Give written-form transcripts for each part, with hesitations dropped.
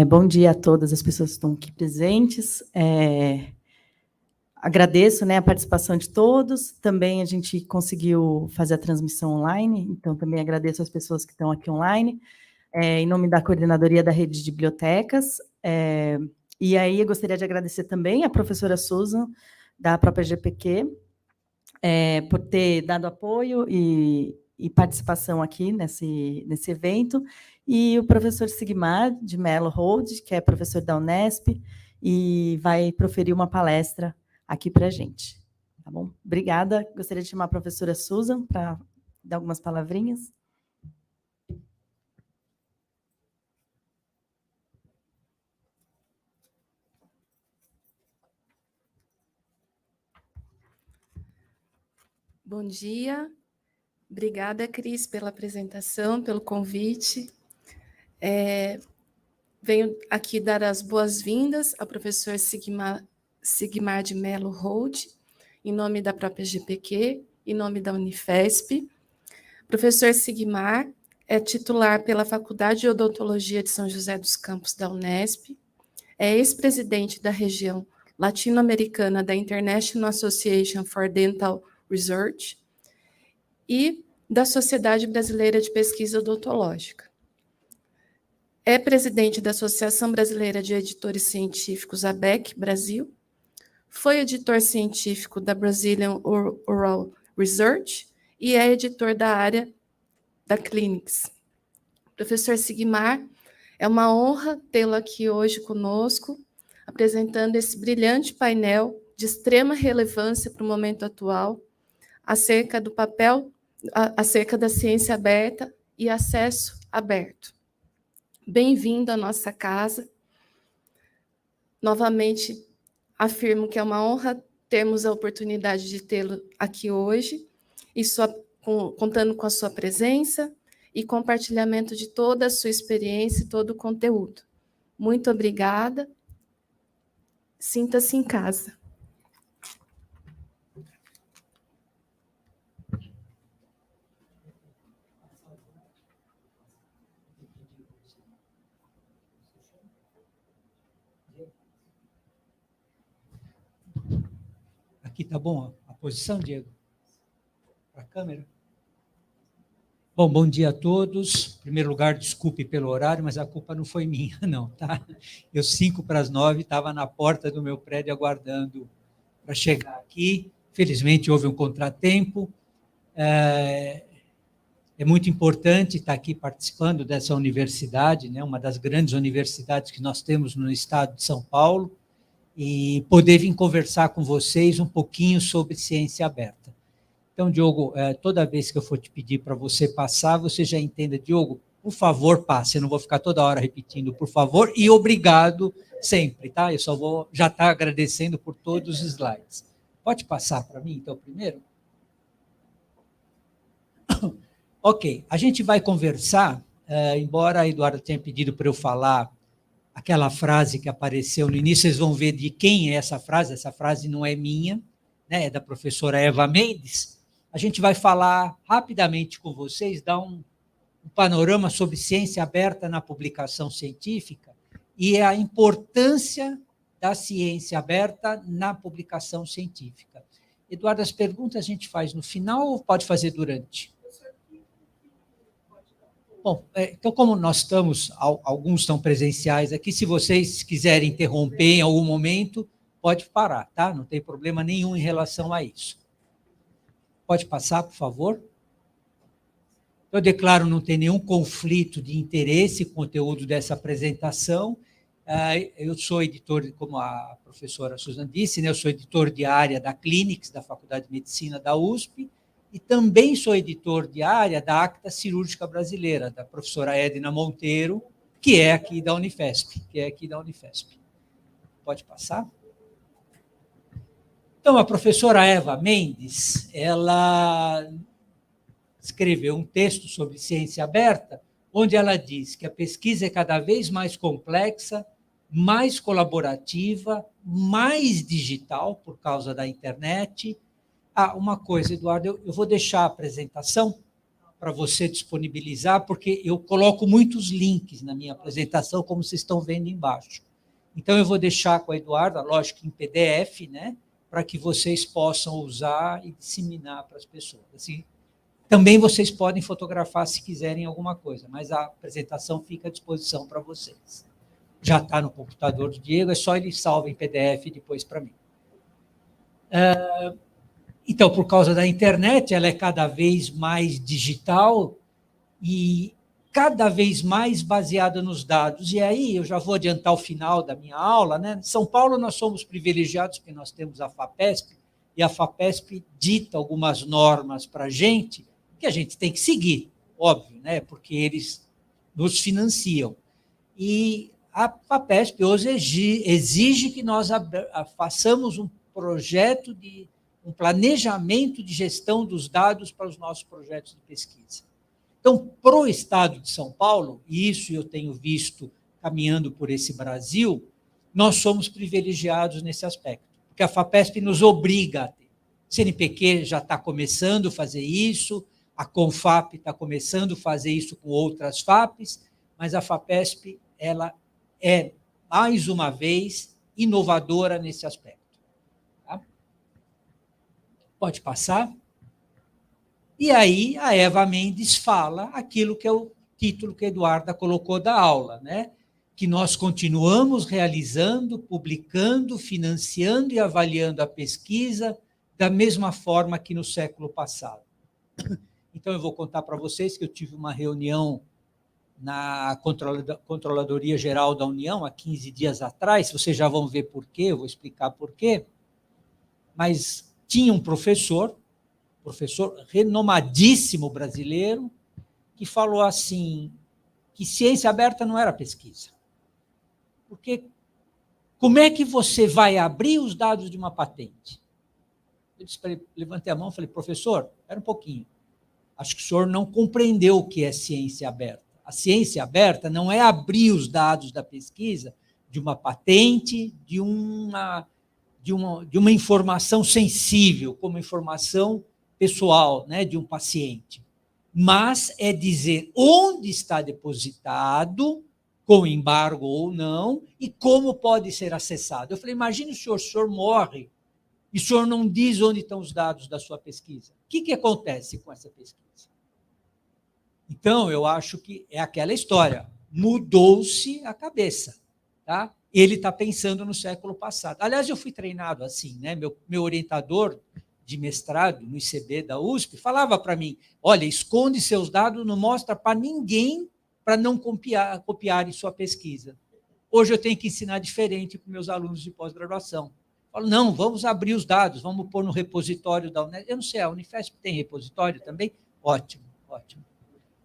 Bom dia a todas as pessoas que estão aqui presentes. Agradeço, né, a participação de todos. Também a gente conseguiu fazer a transmissão online, então também agradeço as pessoas que estão aqui online, em nome da Coordenadoria da Rede de Bibliotecas. E aí eu gostaria de agradecer também a professora Susan, da própria GPQ, por ter dado apoio e participação aqui nesse evento, e o professor Sigmar de Mello Hold, que é professor da Unesp, e vai proferir uma palestra aqui para a gente. Tá bom? Obrigada. Gostaria de chamar a professora Susan para dar algumas palavrinhas. Bom dia. Obrigada, Cris, pela apresentação, pelo convite. Venho aqui dar as boas-vindas ao professor Sigmar de Mello Hold, em nome da própria GPQ, em nome da Unifesp. O professor Sigmar é titular pela Faculdade de Odontologia de São José dos Campos da Unesp, é ex-presidente da região latino-americana da International Association for Dental Research e da Sociedade Brasileira de Pesquisa Odontológica. É presidente da Associação Brasileira de Editores Científicos, ABEC, Brasil. Foi editor científico da Brazilian Oral Research e é editor da área da Clinics. Professor Sigmar, é uma honra tê-lo aqui hoje conosco, apresentando esse brilhante painel de extrema relevância para o momento atual, acerca do papel, acerca da ciência aberta e acesso aberto. Bem-vindo à nossa casa. Novamente, afirmo que é uma honra termos a oportunidade de tê-lo aqui hoje, e contando com a sua presença e compartilhamento de toda a sua experiência e todo o conteúdo. Muito obrigada. Sinta-se em casa. Aqui tá bom a posição, Diego? Para a câmera? Bom dia a todos. Em primeiro lugar, desculpe pelo horário, mas a culpa não foi minha, não, tá? Eu, 8:55, estava na porta do meu prédio aguardando para chegar aqui. Felizmente, houve um contratempo. É muito importante estar aqui participando dessa universidade, né? Uma das grandes universidades que nós temos no estado de São Paulo, e poder vir conversar com vocês um pouquinho sobre ciência aberta. Então, Diogo, toda vez que eu for te pedir para você passar, você já entenda, Diogo, por favor, passe, eu não vou ficar toda hora repetindo, por favor, e obrigado sempre, tá? Eu só vou já estar agradecendo por todos os slides. Pode passar para mim, então, primeiro? Ok, a gente vai conversar, embora a Eduarda tenha pedido para eu falar aquela frase que apareceu no início, vocês vão ver de quem é essa frase não é minha, né, é da professora Eva Mendes. A gente vai falar rapidamente com vocês, dar um panorama sobre ciência aberta na publicação científica e a importância da ciência aberta na publicação científica. Eduardo, as perguntas a gente faz no final ou pode fazer durante? Bom, então, como nós estamos, alguns estão presenciais aqui, se vocês quiserem interromper em algum momento, pode parar, tá? Não tem problema nenhum em relação a isso. Pode passar, por favor? Eu declaro não ter nenhum conflito de interesse com o conteúdo dessa apresentação. Eu sou editor, como a professora Susan disse, né? Eu sou editor de área da Clinics, da Faculdade de Medicina da USP, e também sou editor de área da Acta Cirúrgica Brasileira, da professora Edna Monteiro, que é aqui da Unifesp. Pode passar? Então, a professora Eva Mendes, ela escreveu um texto sobre ciência aberta, onde ela diz que a pesquisa é cada vez mais complexa, mais colaborativa, mais digital, por causa da internet. Uma coisa, Eduardo, eu vou deixar a apresentação, para você disponibilizar, porque eu coloco muitos links na minha apresentação, como vocês estão vendo embaixo. Então, eu vou deixar com a Eduarda, lógico, em PDF, né, para que vocês possam usar e disseminar para as pessoas. Assim, também vocês podem fotografar se quiserem alguma coisa, mas a apresentação fica à disposição para vocês. Já está no computador do Diego, é só ele salva em PDF depois para mim. Então, por causa da internet, ela é cada vez mais digital e cada vez mais baseada nos dados. E aí, eu já vou adiantar o final da minha aula, né? Em São Paulo, nós somos privilegiados porque nós temos a FAPESP, e a FAPESP dita algumas normas para a gente que a gente tem que seguir, óbvio, né? Porque eles nos financiam. E a FAPESP hoje exige que nós façamos um projeto um planejamento de gestão dos dados para os nossos projetos de pesquisa. Então, para o Estado de São Paulo, e isso eu tenho visto caminhando por esse Brasil, nós somos privilegiados nesse aspecto, porque a FAPESP nos obriga a ter. O CNPq já está começando a fazer isso, a CONFAP está começando a fazer isso com outras FAPs, mas a FAPESP ela é, mais uma vez, inovadora nesse aspecto. Tá? Pode passar. E aí a Eva Mendes fala aquilo que é o título que a Eduarda colocou da aula, né? Que nós continuamos realizando, publicando, financiando e avaliando a pesquisa da mesma forma que no século passado. Então, eu vou contar para vocês que eu tive uma reunião na Controladoria Geral da União, há 15 dias atrás, vocês já vão ver por quê, eu vou explicar por quê, mas tinha um professor renomadíssimo brasileiro, que falou assim, que ciência aberta não era pesquisa. Porque como é que você vai abrir os dados de uma patente? Eu disse para ele, levantei a mão e falei, professor, espera um pouquinho, acho que o senhor não compreendeu o que é ciência aberta. A ciência aberta não é abrir os dados da pesquisa de uma patente, de uma informação sensível, como informação pessoal, né, de um paciente, mas é dizer onde está depositado, com embargo ou não, e como pode ser acessado. Eu falei, imagine se o senhor morre e o senhor não diz onde estão os dados da sua pesquisa. O que acontece com essa pesquisa? Então, eu acho que é aquela história, mudou-se a cabeça, tá? Ele está pensando no século passado. Aliás, eu fui treinado assim, né? Meu orientador de mestrado no ICB da USP falava para mim, olha, esconde seus dados, não mostra para ninguém para não copiarem sua pesquisa. Hoje eu tenho que ensinar diferente para os meus alunos de pós-graduação. Falo, não, vamos abrir os dados, vamos pôr no repositório da Unesp. Eu não sei, a Unifesp tem repositório também? Ótimo, ótimo.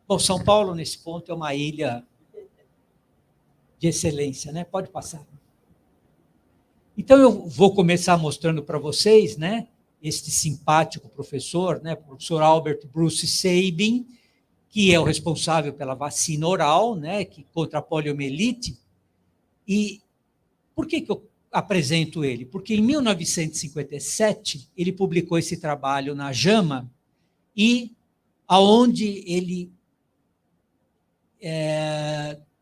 Bom, São Paulo, nesse ponto, é uma ilha de excelência, né? Pode passar. Então, eu vou começar mostrando para vocês, né, este simpático professor, né, professor Albert Bruce Sabin, que é o responsável pela vacina oral, né, contra a poliomielite. E por que eu apresento ele? Porque em 1957 ele publicou esse trabalho na JAMA, e aonde ele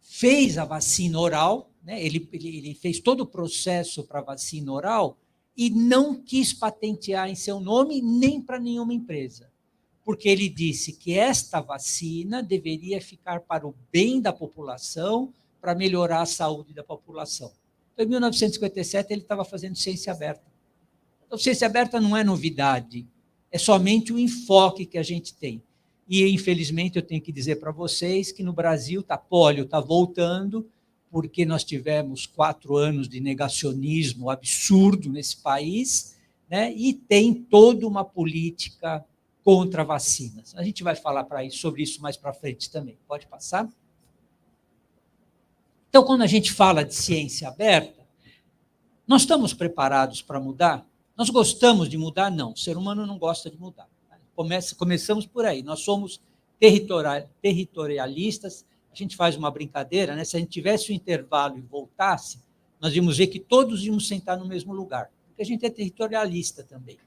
fez a vacina oral, né, ele fez todo o processo para a vacina oral e não quis patentear em seu nome nem para nenhuma empresa, porque ele disse que esta vacina deveria ficar para o bem da população, para melhorar a saúde da população. Então, em 1957, ele estava fazendo ciência aberta. Então, ciência aberta não é novidade, é somente o enfoque que a gente tem. E, infelizmente, eu tenho que dizer para vocês que no Brasil polio está voltando, porque nós tivemos 4 anos de negacionismo absurdo nesse país, né? E tem toda uma política contra vacinas. A gente vai falar sobre isso mais para frente também. Pode passar? Então, quando a gente fala de ciência aberta, nós estamos preparados para mudar? Nós gostamos de mudar? Não, o ser humano não gosta de mudar. Começamos por aí, nós somos territorialistas, a gente faz uma brincadeira, né? Se a gente tivesse um intervalo e voltasse, nós íamos ver que todos íamos sentar no mesmo lugar, porque a gente é territorialista também.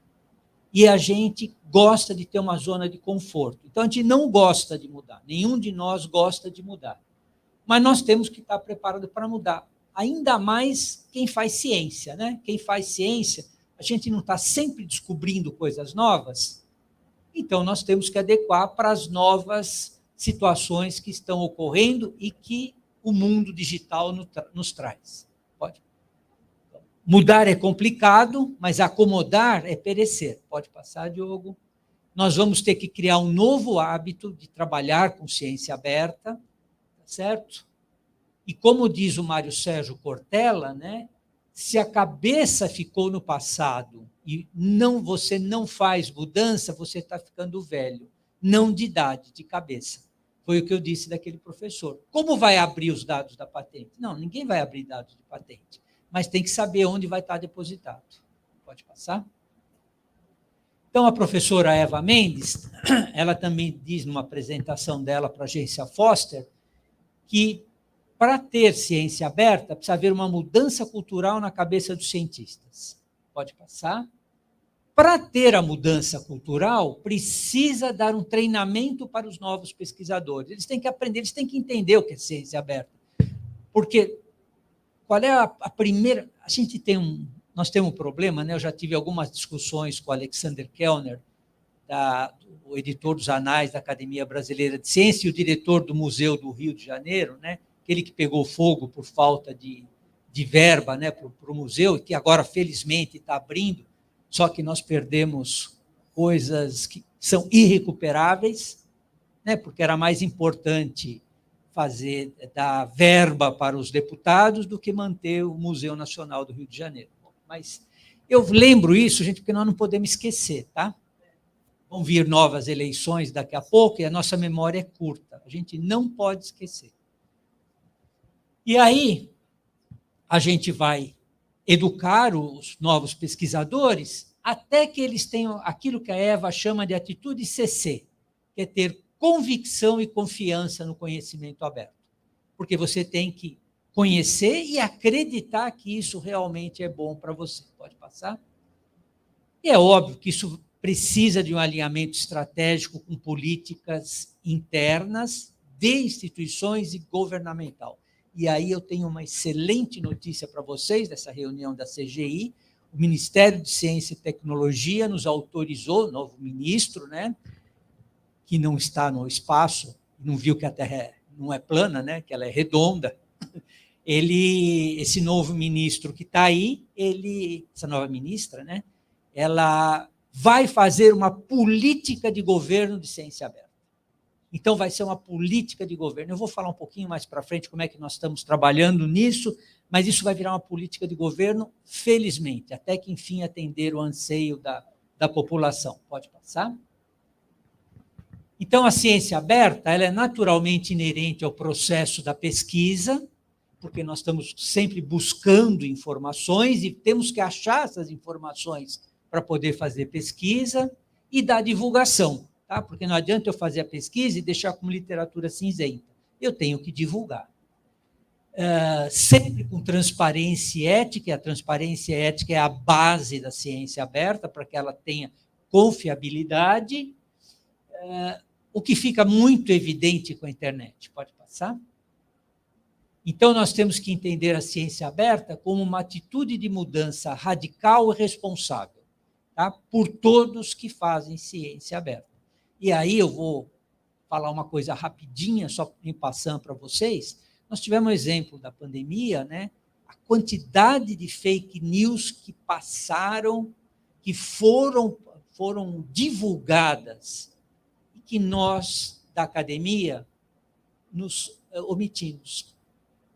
e a gente gosta de ter uma zona de conforto. Então, a gente não gosta de mudar, nenhum de nós gosta de mudar. Mas nós temos que estar preparados para mudar. Ainda mais quem faz ciência, né? Quem faz ciência, a gente não está sempre descobrindo coisas novas, então nós temos que adequar para as novas situações que estão ocorrendo e que o mundo digital nos traz. Pode. Mudar é complicado, mas acomodar é perecer. Pode passar, Diogo. Nós vamos ter que criar um novo hábito de trabalhar com ciência aberta, certo? E como diz o Mário Sérgio Cortella, né, se a cabeça ficou no passado e você não faz mudança, você está ficando velho, não de idade, de cabeça. Foi o que eu disse daquele professor. Como vai abrir os dados da patente? Não, ninguém vai abrir dados de patente, mas tem que saber onde vai estar depositado. Pode passar? Então, a professora Eva Mendes, ela também diz numa apresentação dela para a agência Foster, que para ter ciência aberta, precisa haver uma mudança cultural na cabeça dos cientistas. Pode passar? Para ter a mudança cultural, precisa dar um treinamento para os novos pesquisadores. Eles têm que aprender, eles têm que entender o que é ciência aberta. Porque qual é a primeira... Nós temos um problema, né? Eu já tive algumas discussões com o Alexander Kellner, o editor dos Anais da Academia Brasileira de Ciência e o diretor do Museu do Rio de Janeiro, né? Aquele que pegou fogo por falta de verba, né, para o museu, e que agora, felizmente, está abrindo, só que nós perdemos coisas que são irrecuperáveis, né, porque era mais importante dar verba para os deputados do que manter o Museu Nacional do Rio de Janeiro. Mas eu lembro isso, gente, porque nós não podemos esquecer, tá? Vão vir novas eleições daqui a pouco e a nossa memória é curta, a gente não pode esquecer. E aí, a gente vai educar os novos pesquisadores até que eles tenham aquilo que a Eva chama de atitude CC, que é ter convicção e confiança no conhecimento aberto. Porque você tem que conhecer e acreditar que isso realmente é bom para você. Pode passar? E é óbvio que isso precisa de um alinhamento estratégico com políticas internas de instituições e governamental. E aí eu tenho uma excelente notícia para vocês dessa reunião da CGI. O Ministério de Ciência e Tecnologia nos autorizou, novo ministro, né, que não está no espaço, não viu que a Terra não é plana, né, que ela é redonda. Esse novo ministro que está aí, essa nova ministra, né, ela vai fazer uma política de governo de ciência aberta. Então, vai ser uma política de governo. Eu vou falar um pouquinho mais para frente como é que nós estamos trabalhando nisso, mas isso vai virar uma política de governo, felizmente, até que, enfim, atender o anseio da população. Pode passar? Então, a ciência aberta ela é naturalmente inerente ao processo da pesquisa, porque nós estamos sempre buscando informações e temos que achar essas informações para poder fazer pesquisa e da divulgação. Tá? Porque não adianta eu fazer a pesquisa e deixar como literatura cinzenta. Eu tenho que divulgar. Sempre com transparência e ética, e a transparência e ética é a base da ciência aberta, para que ela tenha confiabilidade, o que fica muito evidente com a internet. Pode passar? Então, nós temos que entender a ciência aberta como uma atitude de mudança radical e responsável, tá? Por todos que fazem ciência aberta. E aí eu vou falar uma coisa rapidinha, só me passando para vocês. Nós tivemos um exemplo da pandemia, né? A quantidade de fake news que passaram, que foram divulgadas, e que nós, da academia, nos omitimos.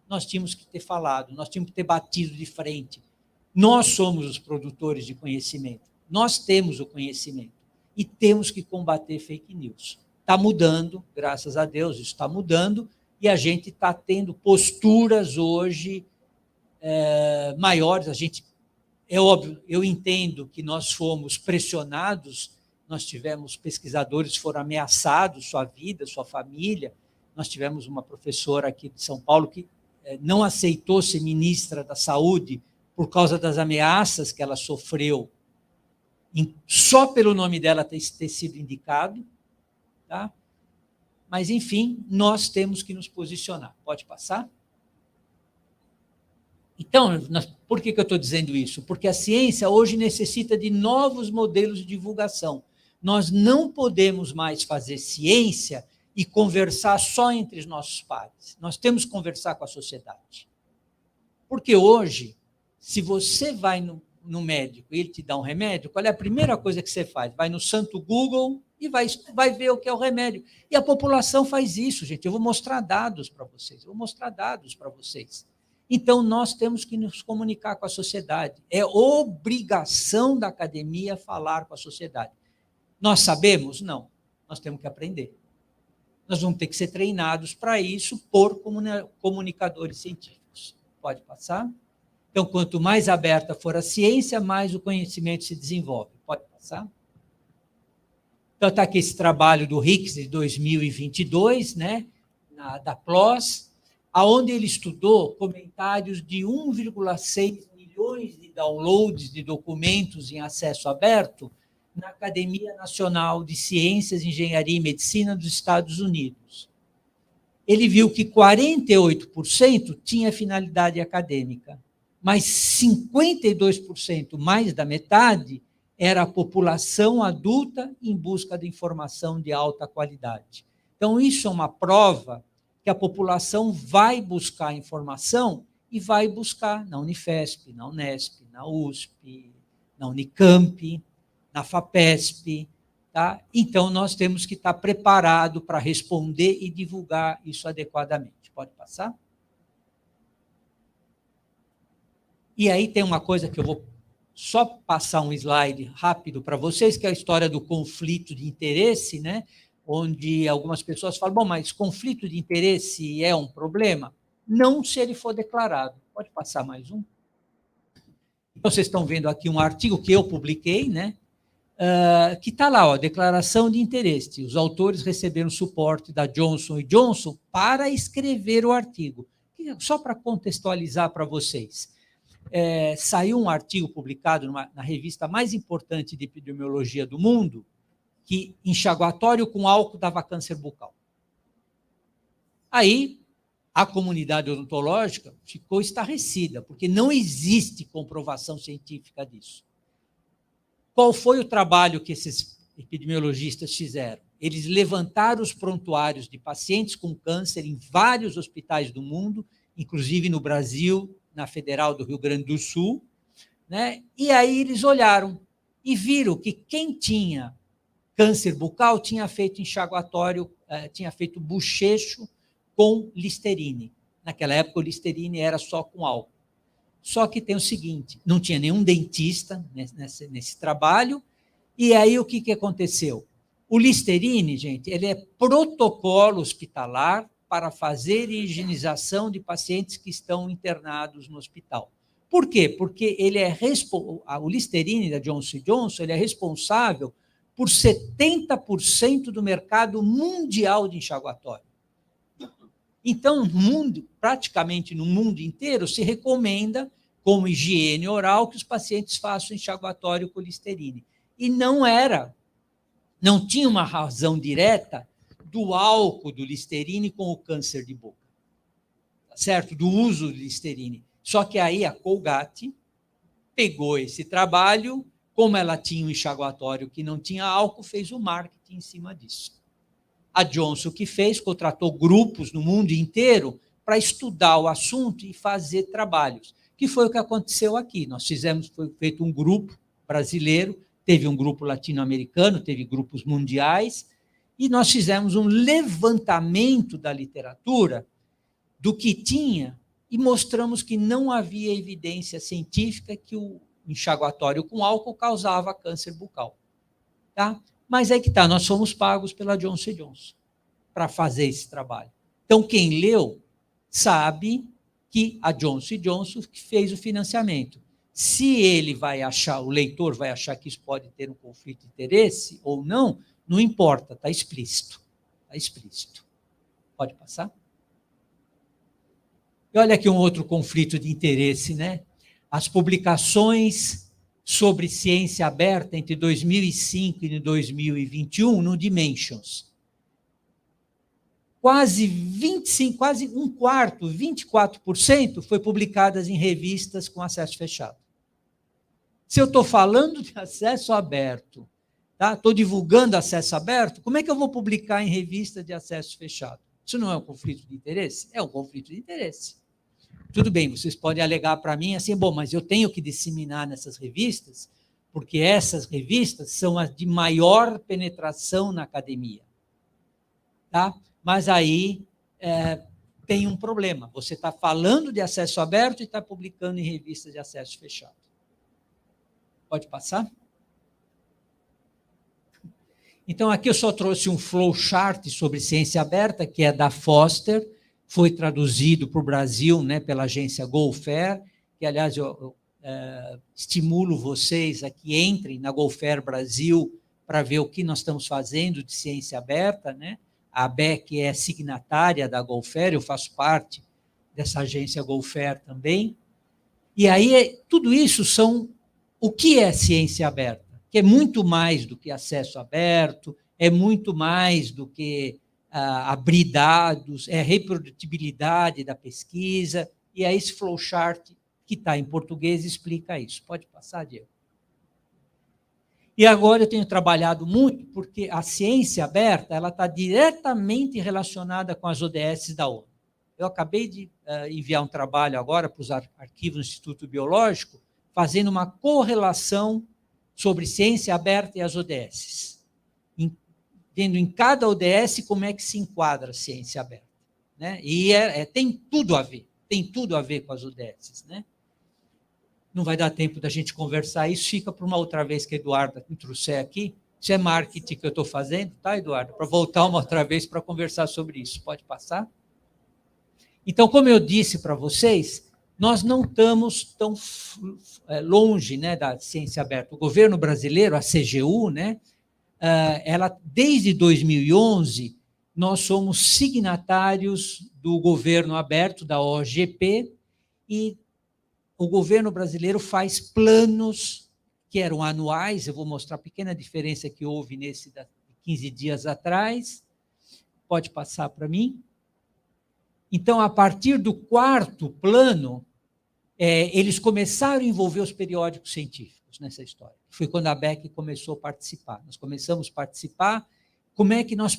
Nós tínhamos que ter falado, nós tínhamos que ter batido de frente. Nós somos os produtores de conhecimento, nós temos o conhecimento. E temos que combater fake news. Está mudando, graças a Deus, isso está mudando, e a gente está tendo posturas hoje maiores. É óbvio, eu entendo que nós fomos pressionados, nós tivemos pesquisadores que foram ameaçados, sua vida, sua família. Nós tivemos uma professora aqui de São Paulo que não aceitou ser ministra da Saúde por causa das ameaças que ela sofreu só pelo nome dela ter sido indicado, tá? Mas, enfim, nós temos que nos posicionar. Pode passar? Então, por que eu estou dizendo isso? Porque a ciência hoje necessita de novos modelos de divulgação. Nós não podemos mais fazer ciência e conversar só entre os nossos pares. Nós temos que conversar com a sociedade. Porque hoje, se você vai no médico e ele te dá um remédio, qual é a primeira coisa que você faz? Vai no santo Google e vai ver o que é o remédio. E a população faz isso, gente. Eu vou mostrar dados para vocês. Então, nós temos que nos comunicar com a sociedade. É obrigação da academia falar com a sociedade. Nós sabemos? Não. Nós temos que aprender. Nós vamos ter que ser treinados para isso por comunicadores científicos. Pode passar? Então, quanto mais aberta for a ciência, mais o conhecimento se desenvolve. Pode passar? Então, está aqui esse trabalho do Hicks de 2022, né, da PLOS, onde ele estudou comentários de 1,6 milhões de downloads de documentos em acesso aberto na Academia Nacional de Ciências, Engenharia e Medicina dos Estados Unidos. Ele viu que 48% tinha finalidade acadêmica, mas 52%, mais da metade, era a população adulta em busca de informação de alta qualidade. Então, isso é uma prova que a população vai buscar informação e vai buscar na Unifesp, na Unesp, na USP, na Unicamp, na FAPESP. Tá? Então, nós temos que estar preparados para responder e divulgar isso adequadamente. Pode passar? E aí tem uma coisa que eu vou só passar um slide rápido para vocês, que é a história do conflito de interesse, né? Onde algumas pessoas falam, bom, mas conflito de interesse é um problema? Não se ele for declarado. Pode passar mais um? Então, vocês estão vendo aqui um artigo que eu publiquei, né? Que está lá, ó, declaração de interesse. Os autores receberam suporte da Johnson & Johnson para escrever o artigo. Só para contextualizar para vocês. Saiu um artigo publicado na revista mais importante de epidemiologia do mundo, que enxaguatório com álcool dava câncer bucal. Aí, a comunidade odontológica ficou estarrecida, porque não existe comprovação científica disso. Qual foi o trabalho que esses epidemiologistas fizeram? Eles levantaram os prontuários de pacientes com câncer em vários hospitais do mundo, inclusive no Brasil, na Federal do Rio Grande do Sul, né? E aí eles olharam e viram que quem tinha câncer bucal tinha feito enxaguatório, tinha feito bochecho com Listerine. Naquela época, o Listerine era só com álcool. Só que tem o seguinte, não tinha nenhum dentista nesse trabalho, e aí o que aconteceu? O Listerine, gente, ele é protocolo hospitalar para fazer higienização de pacientes que estão internados no hospital. Por quê? Porque o Listerine da Johnson & Johnson ele é responsável por 70% do mercado mundial de enxaguatório. Então, praticamente no mundo inteiro, se recomenda, como higiene oral, que os pacientes façam enxaguatório com Listerine. E não tinha uma razão direta do álcool do Listerine com o câncer de boca, certo? Do uso do Listerine. Só que aí a Colgate pegou esse trabalho, como ela tinha um enxaguatório que não tinha álcool, fez o marketing em cima disso. A Johnson, o que fez, contratou grupos no mundo inteiro para estudar o assunto e fazer trabalhos, que foi o que aconteceu aqui. Foi feito um grupo brasileiro, teve um grupo latino-americano, teve grupos mundiais, e nós fizemos um levantamento da literatura do que tinha e mostramos que não havia evidência científica que o enxaguatório com álcool causava câncer bucal. Tá? Mas é que está, nós fomos pagos pela Johnson & Johnson para fazer esse trabalho. Então, quem leu sabe que a Johnson & Johnson fez o financiamento. Se ele vai achar, o leitor vai achar que isso pode ter um conflito de interesse ou não, não importa, está explícito. Está explícito. Pode passar? E olha aqui um outro conflito de interesse, né? As publicações sobre ciência aberta entre 2005 e 2021 no Dimensions. Quase 25, quase um quarto, 24%, foi publicadas em revistas com acesso fechado. Se eu estou falando de acesso aberto, tá? Estou divulgando acesso aberto, como é que eu vou publicar em revista de acesso fechado? Isso não é um conflito de interesse? É um conflito de interesse. Tudo bem, vocês podem alegar para mim assim, bom, mas eu tenho que disseminar nessas revistas, porque essas revistas são as de maior penetração na academia. Tá? Mas aí tem um problema. Você está falando de acesso aberto e está publicando em revistas de acesso fechado. Pode passar? Então, aqui eu só trouxe um flowchart sobre ciência aberta, que é da Foster, foi traduzido para o Brasil, né, pela agência GoFair, que, aliás, eu estimulo vocês a que entrem na GoFair Brasil para ver o que nós estamos fazendo de ciência aberta, né? A ABEC é signatária da GoFair, eu faço parte dessa agência GoFair também. E aí, tudo isso são o que é ciência aberta, que é muito mais do que acesso aberto, é muito mais do que abrir dados, é a reprodutibilidade da pesquisa, e é esse flowchart que está em português explica isso. Pode passar, Diego? E agora eu tenho trabalhado muito, porque a ciência aberta ela está diretamente relacionada com as ODS da ONU. Eu acabei de enviar um trabalho agora para os arquivos do Instituto Biológico, fazendo uma correlação sobre ciência aberta e as ODS, vendo em cada ODS como é que se enquadra a ciência aberta, né? E tem tudo a ver com as ODS, né? Não vai dar tempo da gente conversar isso, fica para uma outra vez que a Eduarda me trouxer aqui. Isso é marketing que eu estou fazendo, tá, Eduarda? Para voltar uma outra vez para conversar sobre isso. Pode passar? Então, como eu disse para vocês, nós não estamos tão longe, né, da ciência aberta. O governo brasileiro, a CGU, né, ela, desde 2011, nós somos signatários do governo aberto, da OGP, e o governo brasileiro faz planos que eram anuais, eu vou mostrar a pequena diferença que houve nesse de 15 dias atrás. Pode passar para mim? Então, a partir do 4º plano, eles começaram a envolver os periódicos científicos nessa história. Foi quando a ABEC começou a participar. Nós começamos a participar. Como é que nós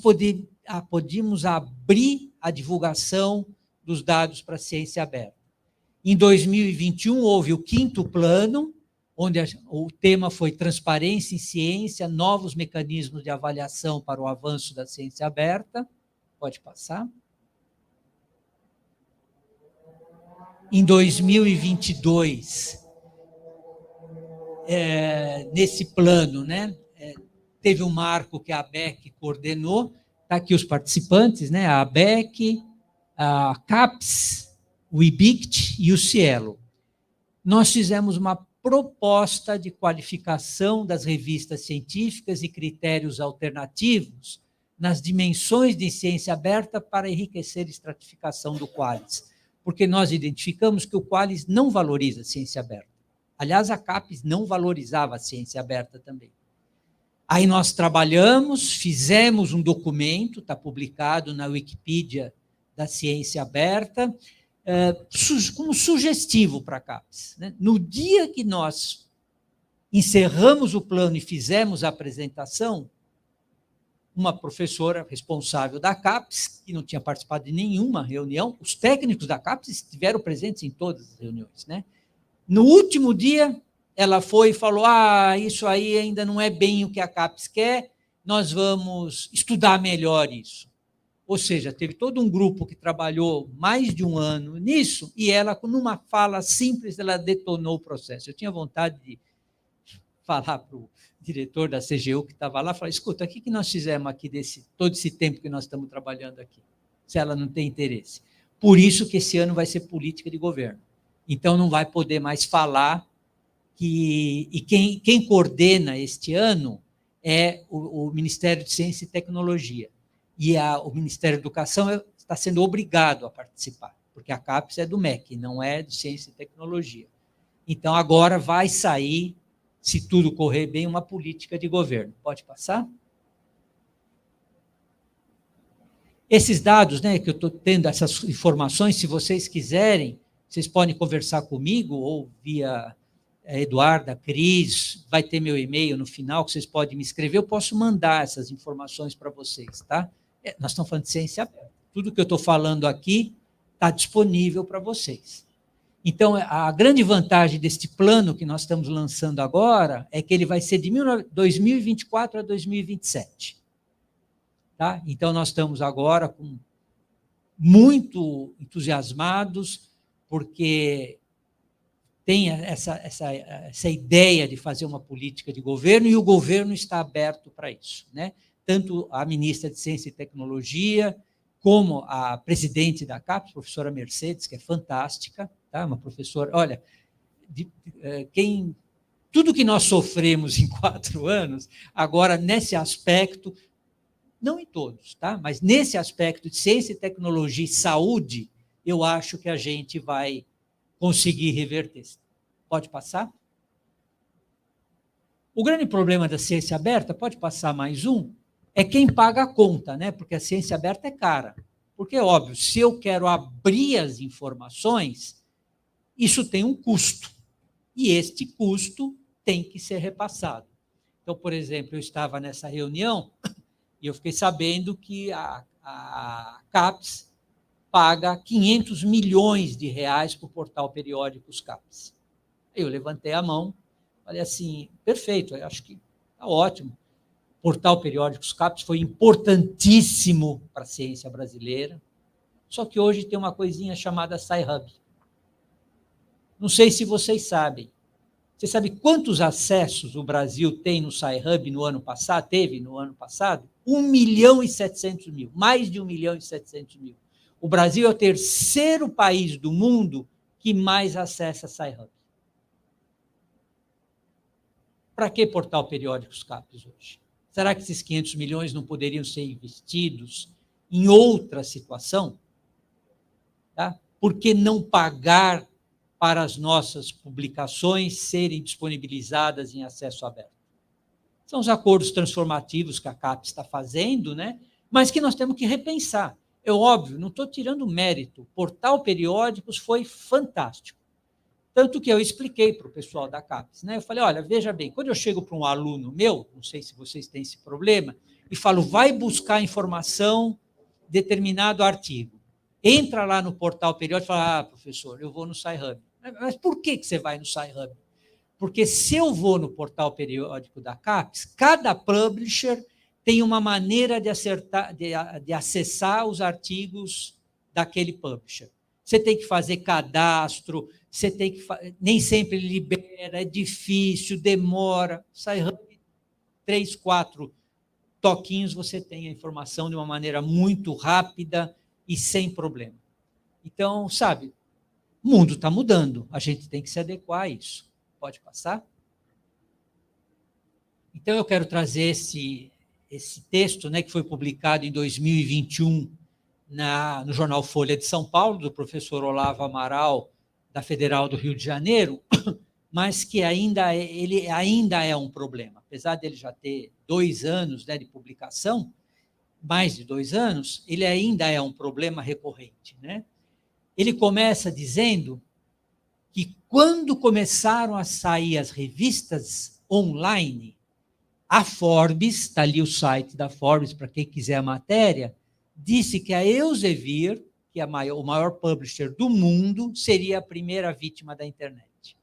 podíamos abrir a divulgação dos dados para a ciência aberta? Em 2021, houve o 5º plano, onde o tema foi transparência em ciência, novos mecanismos de avaliação para o avanço da ciência aberta. Pode passar. Em 2022, nesse plano, né, teve um marco que a ABEC coordenou, está aqui os participantes, né, a ABEC, a CAPES, o IBICT e o Cielo. Nós fizemos uma proposta de qualificação das revistas científicas e critérios alternativos nas dimensões de ciência aberta para enriquecer a estratificação do Qualis, porque nós identificamos que o Qualis não valoriza a ciência aberta. Aliás, a CAPES não valorizava a ciência aberta também. Aí nós trabalhamos, fizemos um documento, está publicado na Wikipedia da ciência aberta, como sugestivo para a CAPES, né? No dia que nós encerramos o plano e fizemos a apresentação, uma professora responsável da CAPES, que não tinha participado de nenhuma reunião, os técnicos da CAPES estiveram presentes em todas as reuniões, né? No último dia, ela foi e falou, isso aí ainda não é bem o que a CAPES quer, nós vamos estudar melhor isso. Ou seja, teve todo um grupo que trabalhou mais de um ano nisso, e ela, numa fala simples, ela detonou o processo. Eu tinha vontade de falar para o diretor da CGU que estava lá, falar, escuta, o que nós fizemos aqui todo esse tempo que nós estamos trabalhando aqui, se ela não tem interesse? Por isso que esse ano vai ser política de governo. Então, não vai poder mais falar e quem coordena este ano é o Ministério de Ciência e Tecnologia. E o Ministério da Educação está sendo obrigado a participar, porque a CAPES é do MEC, não é de Ciência e Tecnologia. Então, agora vai sair se tudo correr bem, uma política de governo. Pode passar? Esses dados, né, que eu estou tendo, essas informações, se vocês quiserem, vocês podem conversar comigo ou via Eduarda, Cris, vai ter meu e-mail no final, que vocês podem me escrever, eu posso mandar essas informações para vocês, tá? Nós estamos falando de ciência aberta. Tudo que eu estou falando aqui está disponível para vocês. Então, a grande vantagem deste plano que nós estamos lançando agora é que ele vai ser de 2024 a 2027. Tá? Então, nós estamos agora muito entusiasmados, porque tem essa ideia de fazer uma política de governo, e o governo está aberto para isso, né? Tanto a ministra de Ciência e Tecnologia, como a presidente da CAPES, professora Mercedes, que é fantástica, tá? Uma professora, olha, tudo que nós sofremos em 4 anos, agora, nesse aspecto, não em todos, tá? Mas nesse aspecto de ciência e tecnologia e saúde, eu acho que a gente vai conseguir reverter. Pode passar? O grande problema da ciência aberta, pode passar mais um, é quem paga a conta, né? Porque a ciência aberta é cara. Porque, óbvio, se eu quero abrir as informações, isso tem um custo. E este custo tem que ser repassado. Então, por exemplo, eu estava nessa reunião e eu fiquei sabendo que a CAPES paga 500 milhões de reais para o portal Periódicos CAPES. Eu levantei a mão, falei assim, perfeito, eu acho que está ótimo. O portal Periódicos CAPES foi importantíssimo para a ciência brasileira, só que hoje tem uma coisinha chamada Sci-Hub. Não sei se vocês sabem. Você sabe quantos acessos o Brasil tem no Sci-Hub no ano passado? Teve no ano passado? 1.700.000, mais de 1.700.000. O Brasil é o terceiro país do mundo que mais acessa Sci-Hub. Para que portal Periódicos CAPES hoje? Será que esses 500 milhões não poderiam ser investidos em outra situação? Tá? Por que não pagar para as nossas publicações serem disponibilizadas em acesso aberto? São os acordos transformativos que a CAPES está fazendo, né? Mas que nós temos que repensar. É óbvio, não estou tirando mérito. O portal Periódicos foi fantástico. Tanto que eu expliquei para o pessoal da CAPES, né? Eu falei, olha, veja bem, quando eu chego para um aluno meu, não sei se vocês têm esse problema, e falo, vai buscar informação, determinado artigo. Entra lá no portal Periódico e fala, professor, eu vou no Sci-Hub. Mas por que você vai no Sci-Hub? Porque se eu vou no portal periódico da CAPES, cada publisher tem uma maneira de acessar os artigos daquele publisher. Você tem que fazer cadastro, você tem que nem sempre libera, é difícil, demora. Sci-Hub, 3, 4 toquinhos, você tem a informação de uma maneira muito rápida e sem problema. Então, sabe, o mundo está mudando, a gente tem que se adequar a isso. Pode passar? Então, eu quero trazer esse texto, né, que foi publicado em 2021 no jornal Folha de São Paulo, do professor Olavo Amaral, da Federal do Rio de Janeiro, mas que ele ainda é um problema. Apesar dele já ter 2 anos, né, de publicação, mais de 2 anos, ele ainda é um problema recorrente, né? Ele começa dizendo que quando começaram a sair as revistas online, a Forbes, está ali o site da Forbes, para quem quiser a matéria, disse que a Elsevier, que é o maior publisher do mundo, seria a primeira vítima da internet.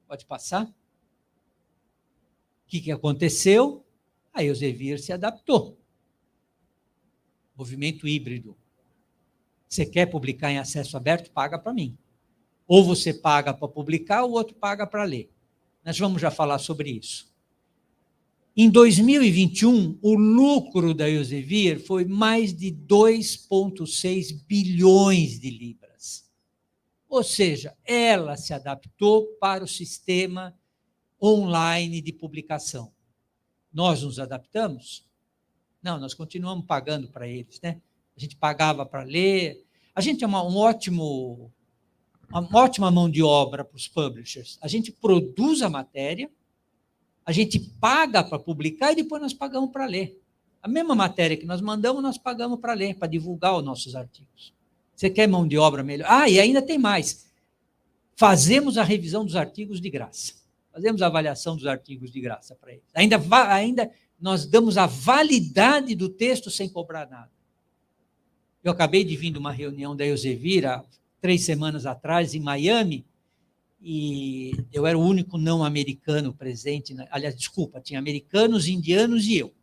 Pode passar? O que aconteceu? A Elsevier se adaptou. Movimento híbrido. Você quer publicar em acesso aberto? Paga para mim. Ou você paga para publicar, ou o outro paga para ler. Nós vamos já falar sobre isso. Em 2021, o lucro da Elsevier foi mais de 2,6 bilhões de libras. Ou seja, ela se adaptou para o sistema online de publicação. Nós nos adaptamos? Não, nós continuamos pagando para eles, né? A gente pagava para ler. A gente é uma ótima mão de obra para os publishers. A gente produz a matéria, A gente paga para publicar e depois nós pagamos para ler. A mesma matéria que nós mandamos, nós pagamos para ler, para divulgar os nossos artigos. Você quer mão de obra melhor? Ah, e ainda tem mais. Fazemos a revisão dos artigos de graça. Fazemos a avaliação dos artigos de graça para eles. Ainda nós damos a validade do texto sem cobrar nada. Eu acabei de vir de uma reunião da Elsevier, 3 semanas atrás, em Miami, e eu era o único não americano presente. Aliás, desculpa, tinha americanos, indianos e eu.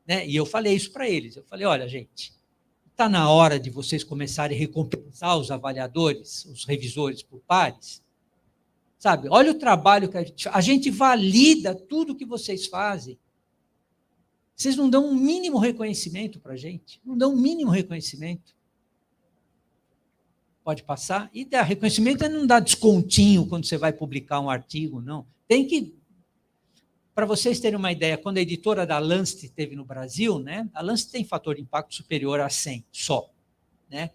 Né? E eu falei isso para eles. Eu falei, olha, gente, está na hora de vocês começarem a recompensar os avaliadores, os revisores por pares. Sabe? Olha o trabalho que a gente valida tudo que vocês fazem. Vocês não dão um mínimo reconhecimento para a gente. Não dão um mínimo reconhecimento. Pode passar. E dar reconhecimento é não dar descontinho quando você vai publicar um artigo, não. Tem que... Para vocês terem uma ideia, quando a editora da Lancet esteve no Brasil, né, a Lancet tem fator de impacto superior a 100 só. Né?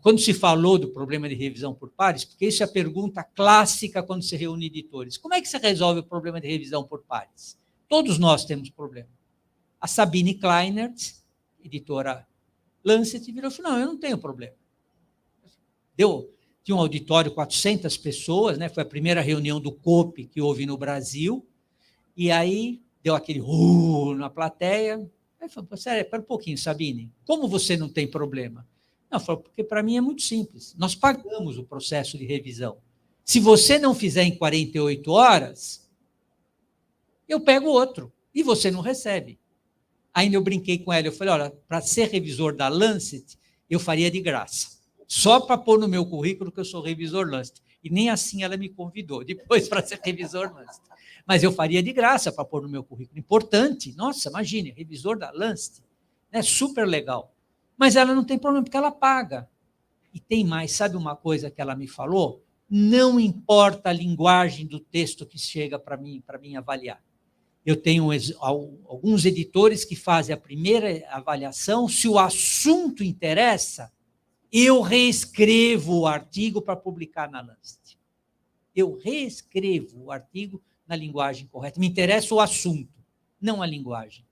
Quando se falou do problema de revisão por pares, porque isso é a pergunta clássica quando se reúne editores. Como é que você resolve o problema de revisão por pares? Todos nós temos problema. A Sabine Kleinert, editora Lancet, virou e falou, não, eu não tenho problema. Tinha um auditório, 400 pessoas, né? Foi a primeira reunião do COPE que houve no Brasil, e aí deu aquele na plateia. Aí falou, sério, espera um pouquinho, Sabine, como você não tem problema? Não, falou, porque para mim é muito simples, nós pagamos o processo de revisão. Se você não fizer em 48 horas, eu pego outro, e você não recebe. Ainda eu brinquei com ela, eu falei, olha, para ser revisor da Lancet, eu faria de graça. Só para pôr no meu currículo que eu sou revisor Lancet. E nem assim ela me convidou, depois para ser revisor Lancet. Mas eu faria de graça para pôr no meu currículo. Importante. Nossa, imagine, revisor da Lancet. Né? Super legal. Mas ela não tem problema, porque ela paga. E tem mais, sabe uma coisa que ela me falou? Não importa a linguagem do texto que chega para mim avaliar. Eu tenho alguns editores que fazem a primeira avaliação, se o assunto interessa, eu reescrevo o artigo para publicar na Lancet. Eu reescrevo o artigo na linguagem correta. Me interessa o assunto, não a linguagem.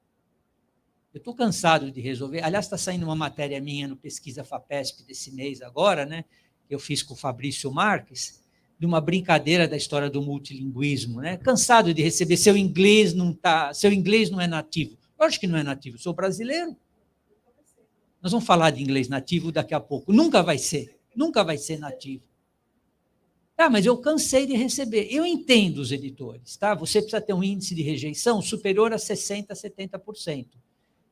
Eu estou cansado de resolver. Aliás, está saindo uma matéria minha no Pesquisa FAPESP desse mês agora, né? Eu fiz com o Fabrício Marques, de uma brincadeira da história do multilinguismo, né? Cansado de receber seu inglês não é nativo. Eu acho que não é nativo, sou brasileiro. Nós vamos falar de inglês nativo daqui a pouco. Nunca vai ser nativo. Tá, mas eu cansei de receber. Eu entendo os editores, tá? Você precisa ter um índice de rejeição superior a 60%, 70%.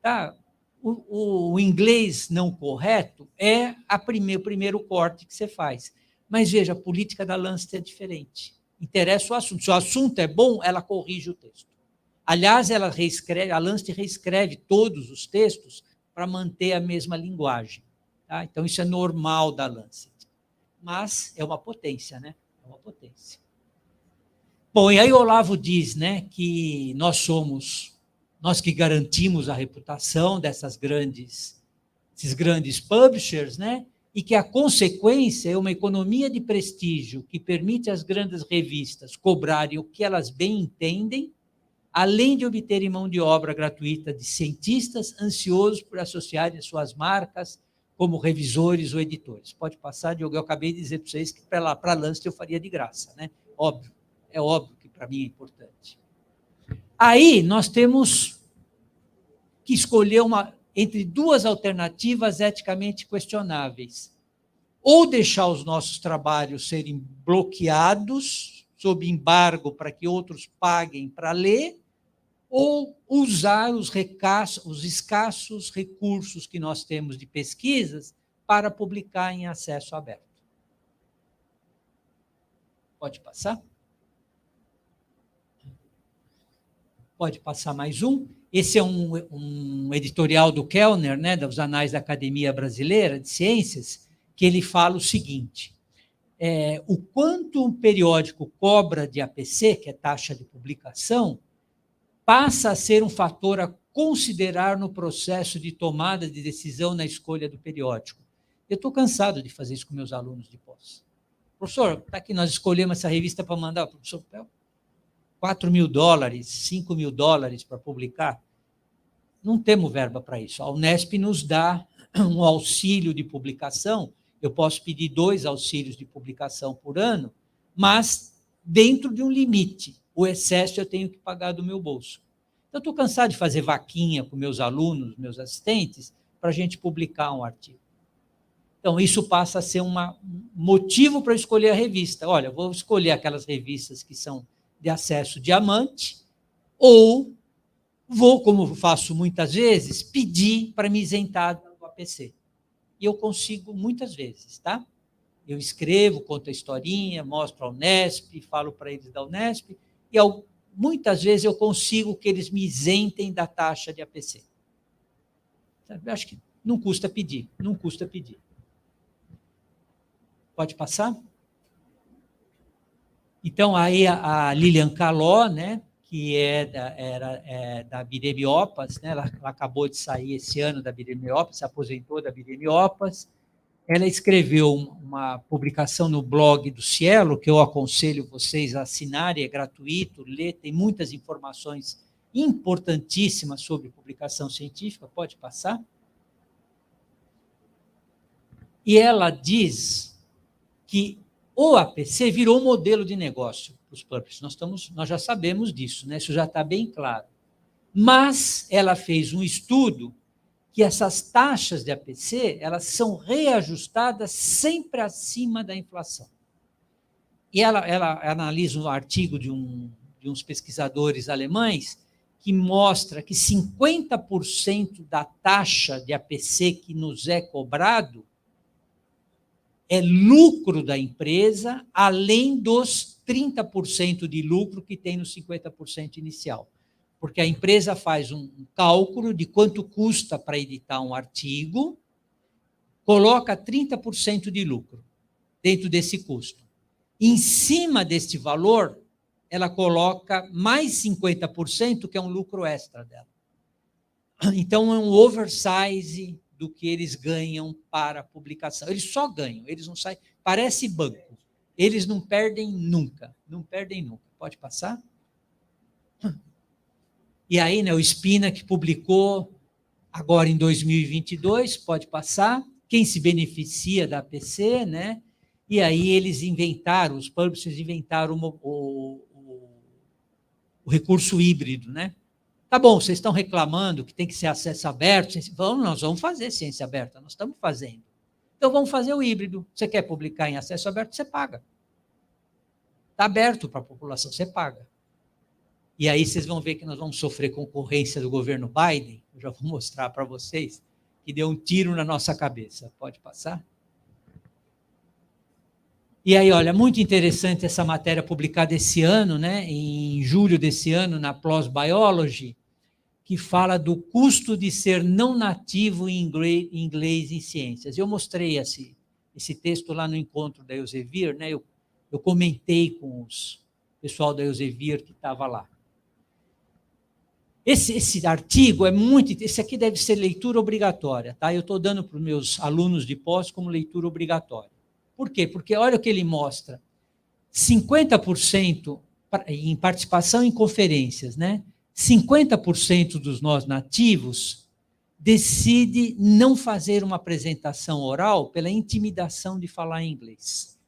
Tá? O inglês não correto é o primeiro corte que você faz. Mas veja, a política da Lancet é diferente. Interessa o assunto. Se o assunto é bom, ela corrige o texto. Aliás, a Lancet reescreve todos os textos para manter a mesma linguagem. Tá? Então, isso é normal da Lancet. Mas é uma potência, né? É uma potência. Bom, e aí o Olavo diz, né, que nós que garantimos a reputação desses grandes publishers, né? E que a consequência é uma economia de prestígio que permite às grandes revistas cobrarem o que elas bem entendem, além de obterem mão de obra gratuita de cientistas ansiosos por associarem suas marcas como revisores ou editores. Pode passar, Diogo, eu acabei de dizer para vocês que para a Lancet eu faria de graça, né? Óbvio, é óbvio que para mim é importante. Aí nós temos que escolher entre duas alternativas eticamente questionáveis. Ou deixar os nossos trabalhos serem bloqueados, sob embargo, para que outros paguem para ler, ou usar os escassos recursos que nós temos de pesquisas para publicar em acesso aberto. Pode passar? Pode passar mais um. Esse é um editorial do Kellner, né, dos Anais da Academia Brasileira de Ciências, que ele fala o seguinte: o quanto um periódico cobra de APC, que é taxa de publicação, passa a ser um fator a considerar no processo de tomada de decisão na escolha do periódico. Eu estou cansado de fazer isso com meus alunos de pós. Professor, está aqui, nós escolhemos essa revista para mandar para o professor Pel. $4.000, $5.000 para publicar. Não temos verba para isso. A Unesp nos dá um auxílio de publicação, eu posso pedir 2 auxílios de publicação por ano, mas dentro de um limite. O excesso eu tenho que pagar do meu bolso. Eu estou cansado de fazer vaquinha com meus alunos, meus assistentes, para a gente publicar um artigo. Então, isso passa a ser um motivo para eu escolher a revista. Olha, vou escolher aquelas revistas que são de acesso diamante, ou vou, como faço muitas vezes, pedir para me isentar do APC. E eu consigo muitas vezes, tá? Eu escrevo, conto a historinha, mostro a Unesp, falo para eles da Unesp, e muitas vezes eu consigo que eles me isentem da taxa de APC. Eu acho que não custa pedir, não custa pedir. Pode passar? Então, aí a Lilian Caló, né, que era da Biremiopas, né, ela acabou de sair esse ano da Biremiopas, se aposentou da Biremiopas. Ela escreveu uma publicação no blog do Cielo, que eu aconselho vocês a assinarem, é gratuito, ler, tem muitas informações importantíssimas sobre publicação científica, pode passar? E ela diz que o APC virou um modelo de negócio para os publishers. Nós já sabemos disso, né? Isso já está bem claro. Mas ela fez um estudo que essas taxas de APC elas são reajustadas sempre acima da inflação. E ela analisa um artigo de uns pesquisadores alemães que mostra que 50% da taxa de APC que nos é cobrado é lucro da empresa, além dos 30% de lucro que tem no 50% inicial. Porque a empresa faz um cálculo de quanto custa para editar um artigo, coloca 30% de lucro dentro desse custo. Em cima deste valor, ela coloca mais 50%, que é um lucro extra dela. Então, é um oversize do que eles ganham para a publicação. Eles só ganham, eles não saem. Parece banco. Eles não perdem nunca. Não perdem nunca. Pode passar? E aí, né, o Spina, que publicou agora em 2022, pode passar. Quem se beneficia da APC, né? E aí eles inventaram, os publishers inventaram o recurso híbrido, né? Tá bom, vocês estão reclamando que tem que ser acesso aberto. Nós vamos fazer ciência aberta, nós estamos fazendo. Então, vamos fazer o híbrido. Você quer publicar em acesso aberto, você paga. Está aberto para a população, você paga. E aí vocês vão ver que nós vamos sofrer concorrência do governo Biden, eu já vou mostrar para vocês, que deu um tiro na nossa cabeça. Pode passar? E aí, olha, muito interessante essa matéria publicada esse ano, né, em julho desse ano, na PLOS Biology, que fala do custo de ser não nativo em inglês em ciências. Eu mostrei esse texto lá no encontro da Elsevier, né, eu comentei com o pessoal da Elsevier que estava lá. Esse artigo é esse aqui deve ser leitura obrigatória, tá? Eu estou dando para os meus alunos de pós como leitura obrigatória. Por quê? Porque olha o que ele mostra. 50% em participação em conferências, né? 50% dos nós nativos decide não fazer uma apresentação oral pela intimidação de falar em inglês.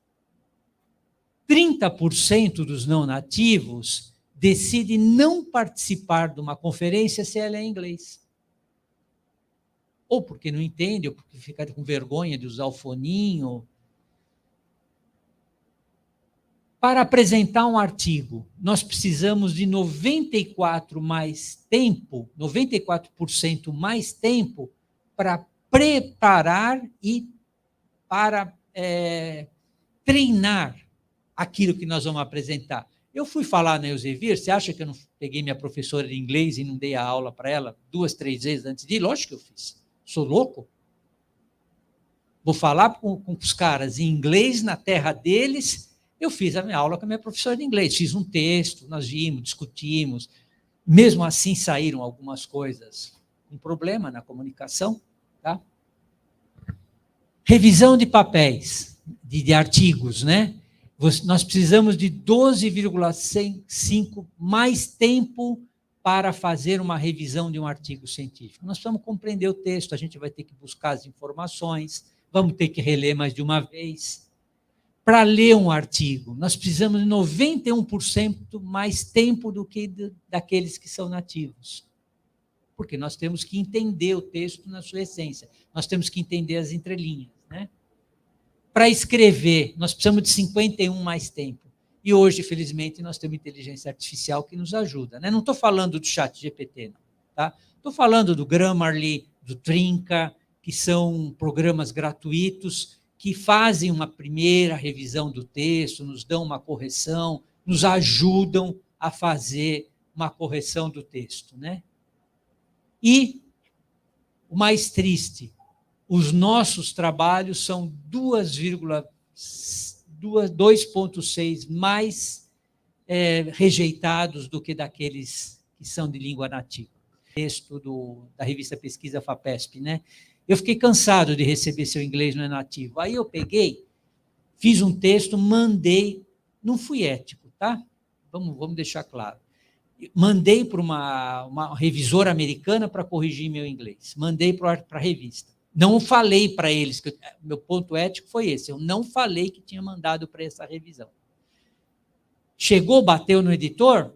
30% dos não nativos decide não participar de uma conferência se ela é em inglês. Ou porque não entende, ou porque fica com vergonha de usar o foninho. Para apresentar um artigo, nós precisamos de 94% mais tempo para preparar e para treinar aquilo que nós vamos apresentar. Eu fui falar na Elsevier, você acha que eu não peguei minha professora de inglês e não dei a aula para ela 2, 3 vezes antes de ir? Lógico que eu fiz. Sou louco? Vou falar com os caras em inglês na terra deles. Eu fiz a minha aula com a minha professora de inglês, fiz um texto, nós vimos, discutimos. Mesmo assim, saíram algumas coisas, um problema na comunicação. Tá? Revisão de papéis, de artigos, né? Nós precisamos de 12,5 mais tempo para fazer uma revisão de um artigo científico. Nós precisamos compreender o texto, a gente vai ter que buscar as informações, vamos ter que reler mais de uma vez. Para ler um artigo, nós precisamos de 91% mais tempo do que daqueles que são nativos. Porque nós temos que entender o texto na sua essência, nós temos que entender as entrelinhas, né? Para escrever, nós precisamos de 51 mais tempo. E hoje, felizmente, nós temos inteligência artificial que nos ajuda, né? Não estou falando do ChatGPT, não, tá? Estou falando do Grammarly, do Trinca, que são programas gratuitos que fazem uma primeira revisão do texto, nos dão uma correção, nos ajudam a fazer uma correção do texto, né? E o mais triste, os nossos trabalhos são 2,6 mais rejeitados do que daqueles que são de língua nativa. Texto da revista Pesquisa FAPESP, né? Eu fiquei cansado de receber seu inglês não é nativo. Aí eu peguei, fiz um texto, mandei, não fui ético, tá? Vamos deixar claro. Mandei para uma revisora americana para corrigir meu inglês. Mandei para a revista. Não falei para eles, meu ponto ético foi esse, eu não falei que tinha mandado para essa revisão. Chegou, bateu no editor,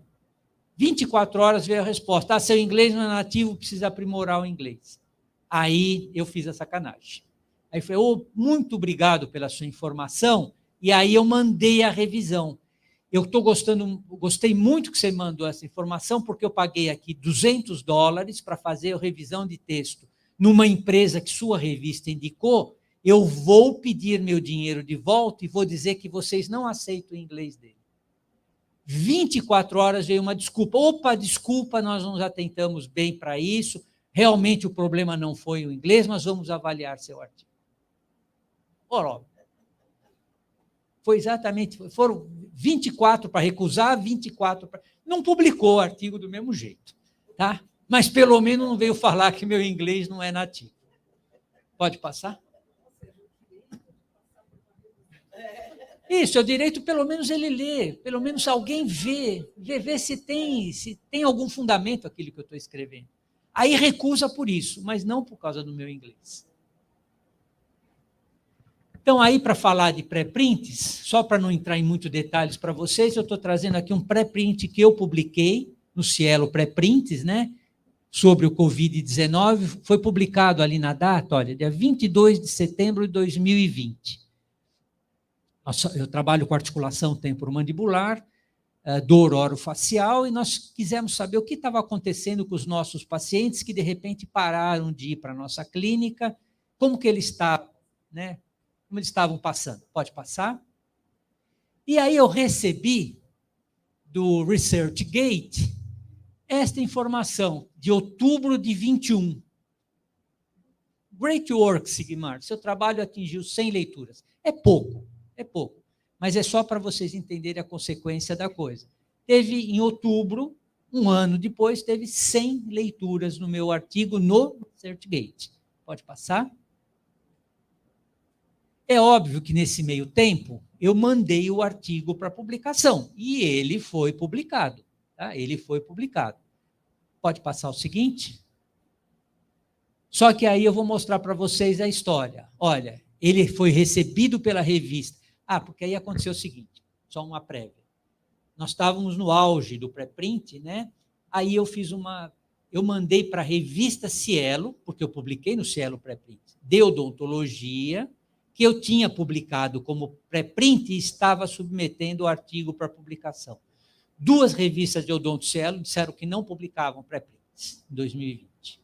24 horas veio a resposta, seu inglês não é nativo, precisa aprimorar o inglês. Aí eu fiz a sacanagem. Aí falei, muito obrigado pela sua informação, e aí eu mandei a revisão. Eu gostei muito que você mandou essa informação, porque eu paguei aqui $200 para fazer a revisão de texto numa empresa que sua revista indicou, eu vou pedir meu dinheiro de volta e vou dizer que vocês não aceitam o inglês dele. 24 horas veio uma desculpa. Opa, desculpa, nós não atentamos bem para isso, realmente o problema não foi o inglês, nós vamos avaliar seu artigo. Ora, foi exatamente, foram 24 para recusar, 24 para... Não publicou o artigo do mesmo jeito, tá? Mas pelo menos não veio falar que meu inglês não é nativo. Pode passar? Isso, é o direito, pelo menos ele lê, pelo menos alguém vê se tem algum fundamento aquilo que eu estou escrevendo. Aí recusa por isso, mas não por causa do meu inglês. Então, aí, para falar de pré-prints, só para não entrar em muitos detalhes para vocês, eu estou trazendo aqui um pré-print que eu publiquei no Cielo Pré-Prints, né? Sobre o Covid-19, foi publicado ali na data, olha, dia 22 de setembro de 2020. Eu trabalho com articulação temporomandibular, dor orofacial, e nós quisemos saber o que estava acontecendo com os nossos pacientes que, de repente, pararam de ir para a nossa clínica, como que eles estavam, né? Como eles estavam passando. Pode passar? E aí eu recebi do ResearchGate esta informação, de outubro de 21. Great work, Sigmar. Seu trabalho atingiu 100 leituras. É pouco, mas é só para vocês entenderem a consequência da coisa. Teve, em outubro, um ano depois, teve 100 leituras no meu artigo no ResearchGate. Pode passar? É óbvio que, nesse meio tempo, eu mandei o artigo para publicação, e ele foi publicado. Tá? Ele foi publicado. Pode passar o seguinte? Só que aí eu vou mostrar para vocês a história. Olha, ele foi recebido pela revista. Porque aí aconteceu o seguinte, só uma prévia. Nós estávamos no auge do pré-print, né? Aí eu mandei para a revista Cielo, porque eu publiquei no Cielo Pré-Print, de odontologia, que eu tinha publicado como pré-print e estava submetendo o artigo para publicação. 2 revistas de Odonto Cielo disseram que não publicavam pré-prints em 2020.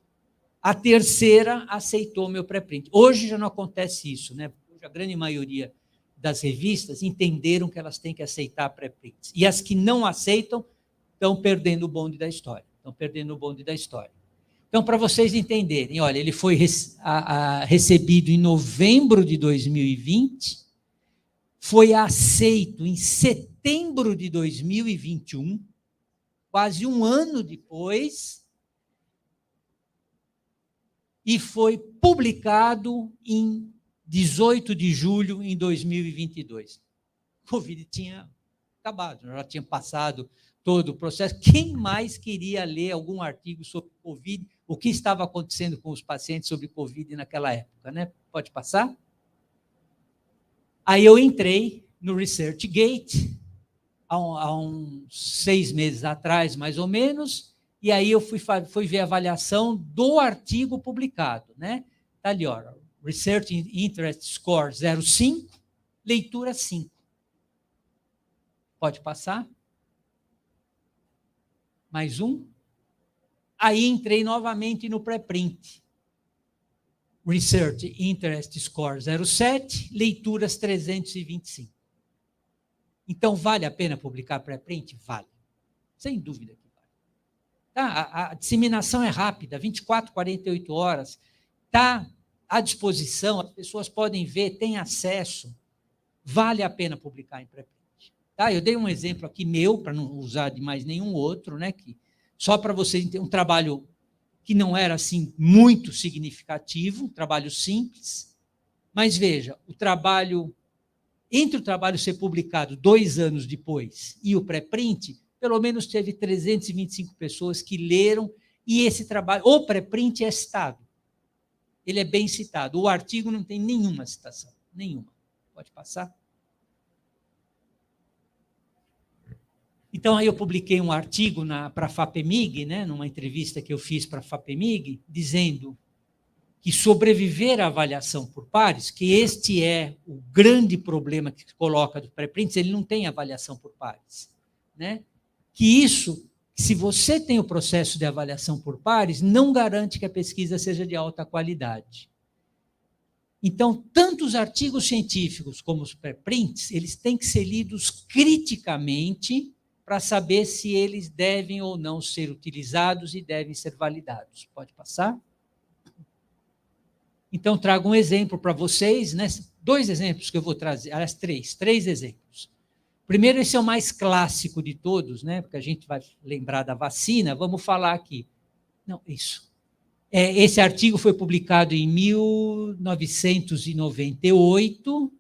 A terceira aceitou meu pré-print. Hoje já não acontece isso, né? Hoje a grande maioria das revistas entenderam que elas têm que aceitar pré-prints. E as que não aceitam estão perdendo o bonde da história. Então, para vocês entenderem, olha, ele foi recebido em novembro de 2020, foi aceito em setembro de 2021, quase um ano depois, e foi publicado em 18 de julho de 2022. Covid tinha acabado, já tinha passado todo o processo. Quem mais queria ler algum artigo sobre Covid, o que estava acontecendo com os pacientes sobre Covid naquela época, né? Pode passar? Aí eu entrei no ResearchGate, há uns 6 meses atrás, mais ou menos, e aí eu fui ver a avaliação do artigo publicado, né? Está ali, ó, Research Interest Score 0,5, leitura 5. Pode passar? Mais um. Aí entrei novamente no pré-print. Research Interest Score 0,7, leituras 325. Então, vale a pena publicar pré-print? Vale. Sem dúvida que vale. Tá? A disseminação é rápida, 24, 48 horas. Está à disposição, as pessoas podem ver, têm acesso. Vale a pena publicar em pré-print. Tá? Eu dei um exemplo aqui meu, para não usar de mais nenhum outro, né? Que, só para vocês terem um trabalho que não era assim muito significativo, um trabalho simples, mas veja, entre o trabalho ser publicado 2 anos depois e o pré-print, pelo menos teve 325 pessoas que leram, e esse trabalho, o pré-print é citado, ele é bem citado, o artigo não tem nenhuma citação, nenhuma. Pode passar? Então, aí eu publiquei um artigo para a FAPEMIG, né, numa entrevista que eu fiz para a FAPEMIG, dizendo que sobreviver à avaliação por pares, que este é o grande problema que se coloca do pré-prints, ele não tem avaliação por pares, né? Que isso, se você tem o processo de avaliação por pares, não garante que a pesquisa seja de alta qualidade. Então, tanto os artigos científicos como os pré-prints, eles têm que ser lidos criticamente para saber se eles devem ou não ser utilizados e devem ser validados. Pode passar? Então, trago um exemplo para vocês, né? 2 exemplos que eu vou trazer, aliás, 3 exemplos. Primeiro, esse é o mais clássico de todos, né? Porque a gente vai lembrar da vacina, vamos falar aqui. Não, isso. Esse artigo foi publicado em 1998.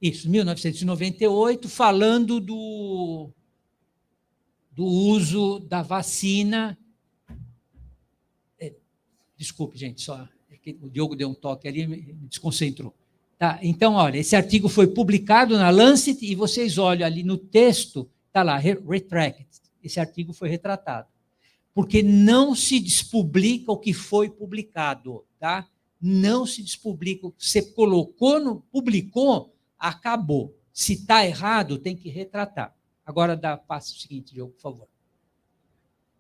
Isso, 1998, falando do uso da vacina. Desculpe, gente, só o Diogo deu um toque ali e me desconcentrou. Tá? Então, olha, esse artigo foi publicado na Lancet e vocês olham ali no texto, está lá, retracted. Esse artigo foi retratado. Porque não se despublica o que foi publicado, tá? Não se despublica. Você colocou, publicou, acabou. Se está errado, tem que retratar. Agora, passa o seguinte, Diogo, por favor.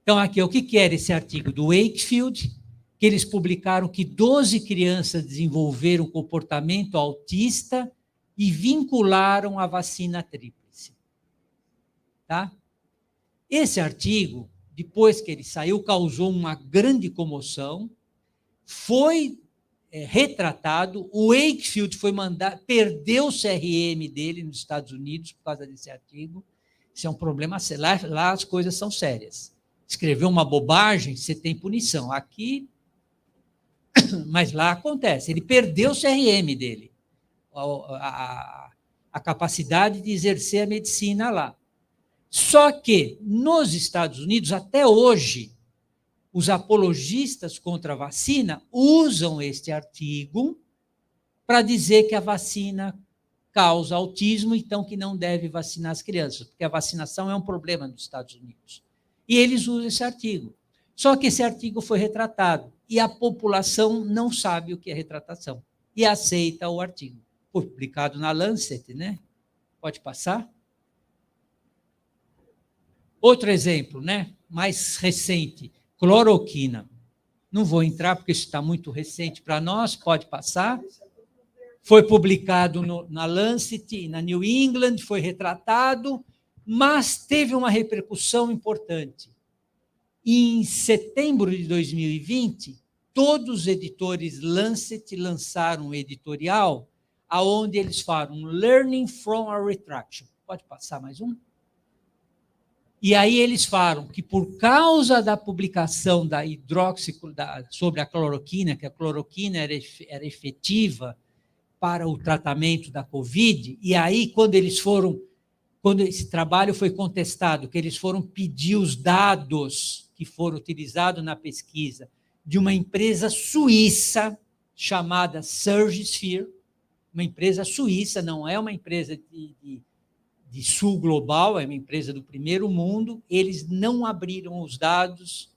Então, aqui, o que era esse artigo do Wakefield? Que eles publicaram que 12 crianças desenvolveram comportamento autista e vincularam a vacina tríplice. Tá? Esse artigo, depois que ele saiu, causou uma grande comoção, foi retratado, o Wakefield perdeu o CRM dele nos Estados Unidos por causa desse artigo. Isso é um problema sério. Lá as coisas são sérias. Escreveu uma bobagem, você tem punição. Aqui, mas lá acontece. Ele perdeu o CRM dele, a capacidade de exercer a medicina lá. Só que, nos Estados Unidos, até hoje, os apologistas contra a vacina usam este artigo para dizer que a vacina causa autismo, então que não deve vacinar as crianças, porque a vacinação é um problema nos Estados Unidos. E eles usam esse artigo. Só que esse artigo foi retratado e a população não sabe o que é retratação e aceita o artigo. Foi publicado na Lancet, né? Pode passar? Outro exemplo, né? Mais recente, cloroquina. Não vou entrar porque isso está muito recente para nós, pode passar. Foi publicado na Lancet, na New England, foi retratado, mas teve uma repercussão importante. Em setembro de 2020, todos os editores Lancet lançaram um editorial onde eles falam Learning from a Retraction. Pode passar mais um? E aí eles falam que por causa da publicação da sobre a cloroquina, que a cloroquina era efetiva para o tratamento da Covid, e aí quando esse trabalho foi contestado, que eles foram pedir os dados que foram utilizados na pesquisa de uma empresa suíça chamada Surgisphere, uma empresa suíça, não é uma empresa de sul global, é uma empresa do primeiro mundo, eles não abriram os dados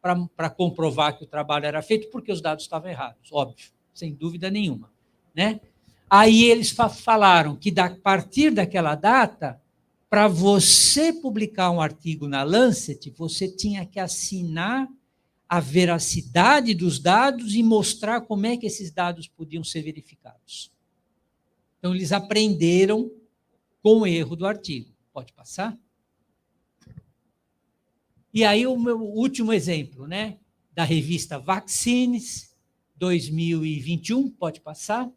para comprovar que o trabalho era feito, porque os dados estavam errados, óbvio, sem dúvida nenhuma. Né? Aí eles falaram que, a partir daquela data, para você publicar um artigo na Lancet, você tinha que assinar a veracidade dos dados e mostrar como é que esses dados podiam ser verificados. Então, eles aprenderam com o erro do artigo. Pode passar? E aí, o meu último exemplo, né, da revista Vaccines, 2021, pode passar? O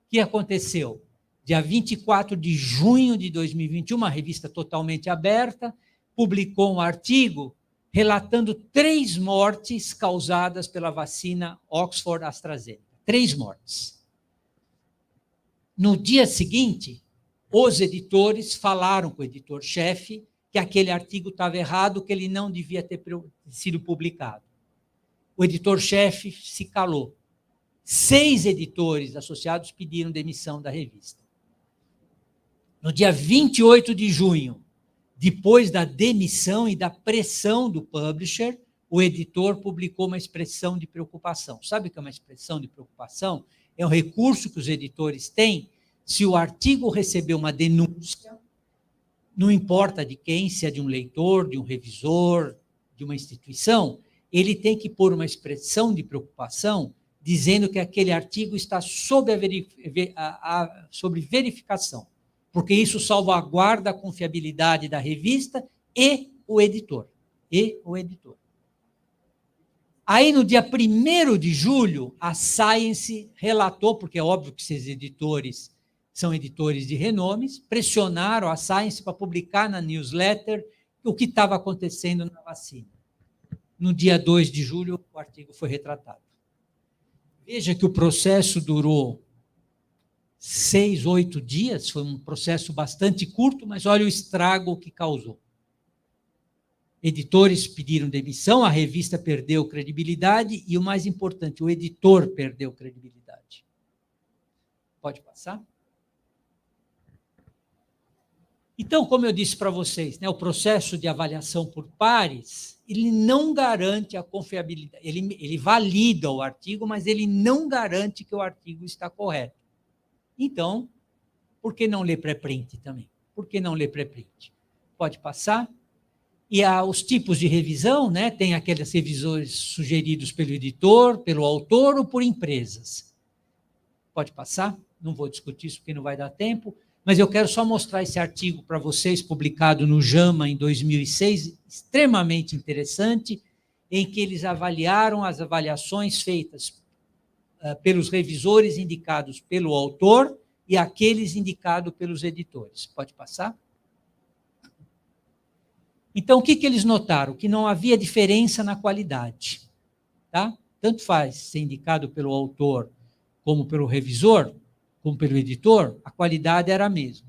que aconteceu? Dia 24 de junho de 2021, uma revista totalmente aberta, publicou um artigo relatando 3 mortes causadas pela vacina Oxford-AstraZeneca. 3 mortes. No dia seguinte, os editores falaram com o editor-chefe que aquele artigo estava errado, que ele não devia ter sido publicado. O editor-chefe se calou. 6 editores associados pediram demissão da revista. No dia 28 de junho, depois da demissão e da pressão do publisher, o editor publicou uma expressão de preocupação. Sabe o que é uma expressão de preocupação? É um recurso que os editores têm. Se o artigo receber uma denúncia, não importa de quem, se é de um leitor, de um revisor, de uma instituição, ele tem que pôr uma expressão de preocupação dizendo que aquele artigo está sob sobre verificação, porque isso salvaguarda a confiabilidade da revista e o editor. Aí, no dia 1º de julho, a Science relatou, porque é óbvio que esses editores são editores de renomes, pressionaram a Science para publicar na newsletter o que estava acontecendo na vacina. No dia 2 de julho, o artigo foi retratado. Veja que o processo durou 6, 8 dias, foi um processo bastante curto, mas olha o estrago que causou. Editores pediram demissão, a revista perdeu credibilidade e, o mais importante, o editor perdeu credibilidade. Pode passar? Então, como eu disse para vocês, né, o processo de avaliação por pares, ele não garante a confiabilidade, ele valida o artigo, mas ele não garante que o artigo está correto. Então, por que não ler pré-print também? Por que não ler pré-print? Pode passar? E os tipos de revisão, né, tem aqueles revisores sugeridos pelo editor, pelo autor ou por empresas. Pode passar? Não vou discutir isso porque não vai dar tempo. Mas eu quero só mostrar esse artigo para vocês, publicado no JAMA em 2006, extremamente interessante, em que eles avaliaram as avaliações feitas pelos revisores indicados pelo autor e aqueles indicados pelos editores. Pode passar? Então, o que eles notaram? Que não havia diferença na qualidade. Tá? Tanto faz ser indicado pelo autor como pelo revisor, como pelo editor, a qualidade era a mesma.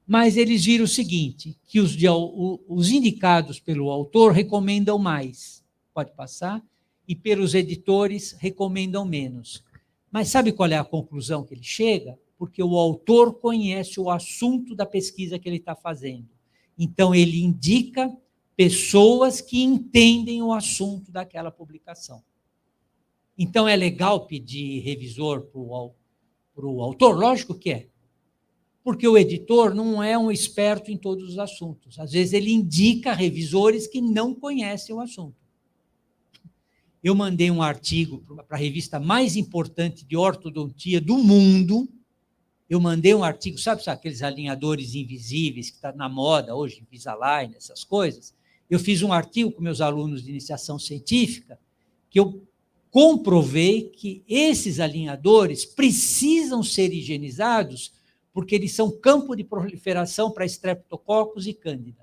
Mas eles viram o seguinte, que os indicados pelo autor recomendam mais, pode passar, e pelos editores recomendam menos. Mas sabe qual é a conclusão que ele chega? Porque o autor conhece o assunto da pesquisa que ele está fazendo. Então, ele indica pessoas que entendem o assunto daquela publicação. Então, é legal pedir revisor para o autor? Lógico que é. Porque o editor não é um experto em todos os assuntos. Às vezes, ele indica revisores que não conhecem o assunto. Eu mandei um artigo para a revista mais importante de ortodontia do mundo. Eu mandei um artigo, sabe aqueles alinhadores invisíveis que está na moda hoje, Invisalign, essas coisas? Eu fiz um artigo com meus alunos de iniciação científica que eu comprovei que esses alinhadores precisam ser higienizados porque eles são campo de proliferação para estreptococcus e cândida.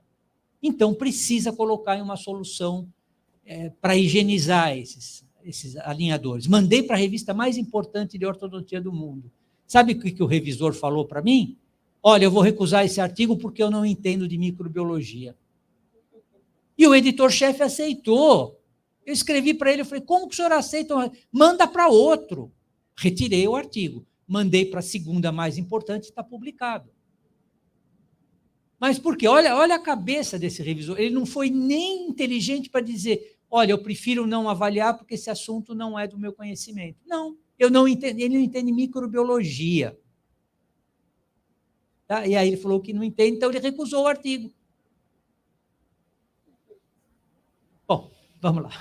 Então, precisa colocar em uma solução para higienizar esses alinhadores. Mandei para a revista mais importante de ortodontia do mundo. Sabe o que o revisor falou para mim? Olha, eu vou recusar esse artigo porque eu não entendo de microbiologia. E o editor-chefe aceitou. Eu escrevi para ele, eu falei, como que o senhor aceita? Manda para outro. Retirei o artigo. Mandei para a segunda mais importante e está publicado. Mas por quê? Olha a cabeça desse revisor. Ele não foi nem inteligente para dizer, olha, eu prefiro não avaliar porque esse assunto não é do meu conhecimento. Não, eu não entendo, ele não entende microbiologia. Tá? E aí ele falou que não entende, então ele recusou o artigo. Bom, vamos lá.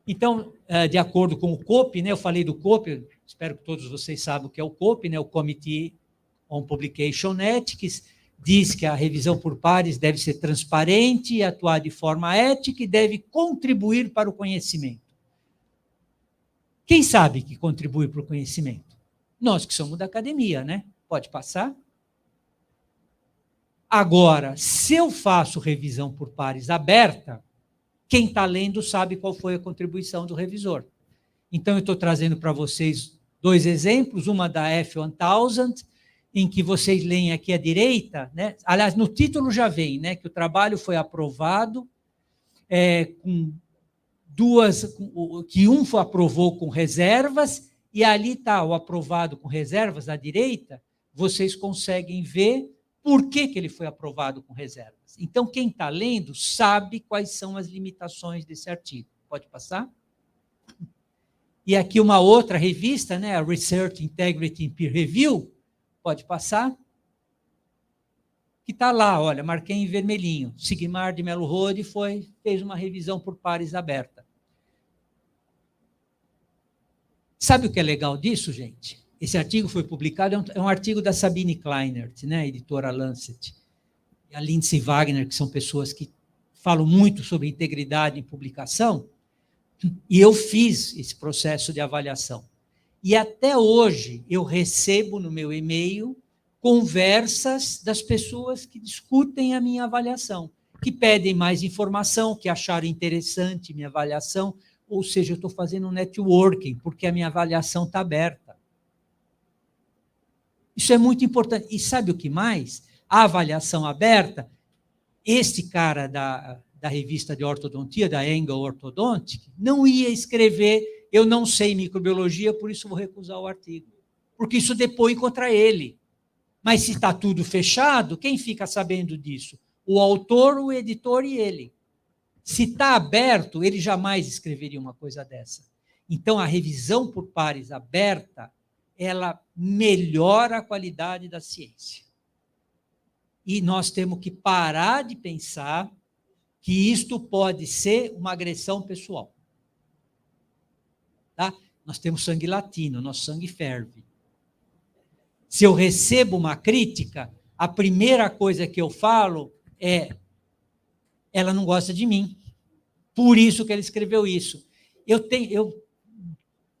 Então, de acordo com o COPE, né, eu falei do COPE, espero que todos vocês saibam o que é o COPE, né, o Committee on Publication Ethics, diz que a revisão por pares deve ser transparente, atuar de forma ética e deve contribuir para o conhecimento. Quem sabe que contribui para o conhecimento? Nós que somos da academia, né? Pode passar? Agora, se eu faço revisão por pares aberta, quem está lendo sabe qual foi a contribuição do revisor. Então, eu estou trazendo para vocês 2 exemplos, uma da F1000, em que vocês leem aqui à direita, né? Aliás, no título já vem, né, que o trabalho foi aprovado, que um aprovou com reservas, e ali está o aprovado com reservas à direita, vocês conseguem ver por que ele foi aprovado com reservas. Então, quem está lendo sabe quais são as limitações desse artigo. Pode passar? E aqui uma outra revista, né, a Research Integrity and Peer Review, pode passar? Que está lá, olha, marquei em vermelhinho. Sigmar de Mello Rode fez uma revisão por pares aberta. Sabe o que é legal disso, gente? Esse artigo foi publicado, é um artigo da Sabine Kleinert, né, editora Lancet, e a Lindsay Wagner, que são pessoas que falam muito sobre integridade em publicação, e eu fiz esse processo de avaliação. E até hoje eu recebo no meu e-mail conversas das pessoas que discutem a minha avaliação, que pedem mais informação, que acharam interessante minha avaliação, ou seja, eu estou fazendo um networking, porque a minha avaliação está aberta. Isso é muito importante. E sabe o que mais? A avaliação aberta, este cara da revista de ortodontia, da Engel Orthodontic, não ia escrever, eu não sei microbiologia, por isso vou recusar o artigo. Porque isso depõe contra ele. Mas se está tudo fechado, quem fica sabendo disso? O autor, o editor e ele. Se está aberto, ele jamais escreveria uma coisa dessa. Então, a revisão por pares aberta, ela melhora a qualidade da ciência. E nós temos que parar de pensar que isto pode ser uma agressão pessoal. Tá? Nós temos sangue latino, nosso sangue ferve. Se eu recebo uma crítica, a primeira coisa que eu falo é: ela não gosta de mim, por isso que ela escreveu isso. Eu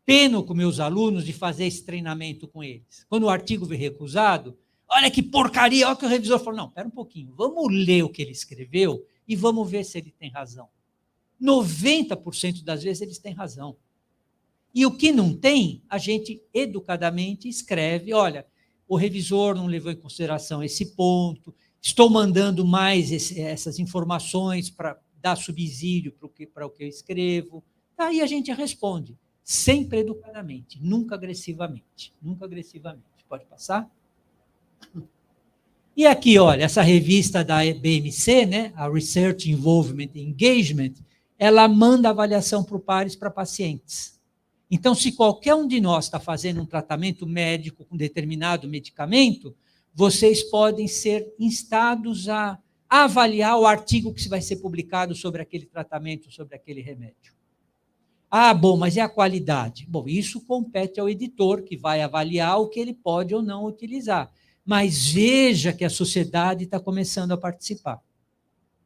peno com meus alunos de fazer esse treinamento com eles. Quando o artigo vem recusado, olha que porcaria, olha o que o revisor falou. Não, espera um pouquinho, vamos ler o que ele escreveu e vamos ver se ele tem razão. 90% das vezes eles têm razão. E o que não tem, a gente educadamente escreve, olha, o revisor não levou em consideração esse ponto, estou mandando mais essas informações para dar subsídio para o que eu escrevo. Aí a gente responde, sempre educadamente, nunca agressivamente. Nunca agressivamente. Pode passar? E aqui, olha, essa revista da BMC, né, a Research Involvement and Engagement, ela manda avaliação por pares para pacientes. Então, se qualquer um de nós está fazendo um tratamento médico com determinado medicamento, vocês podem ser instados a avaliar o artigo que vai ser publicado sobre aquele tratamento, sobre aquele remédio. Ah, bom, mas e a qualidade? Bom, isso compete ao editor, que vai avaliar o que ele pode ou não utilizar. Mas veja que a sociedade está começando a participar.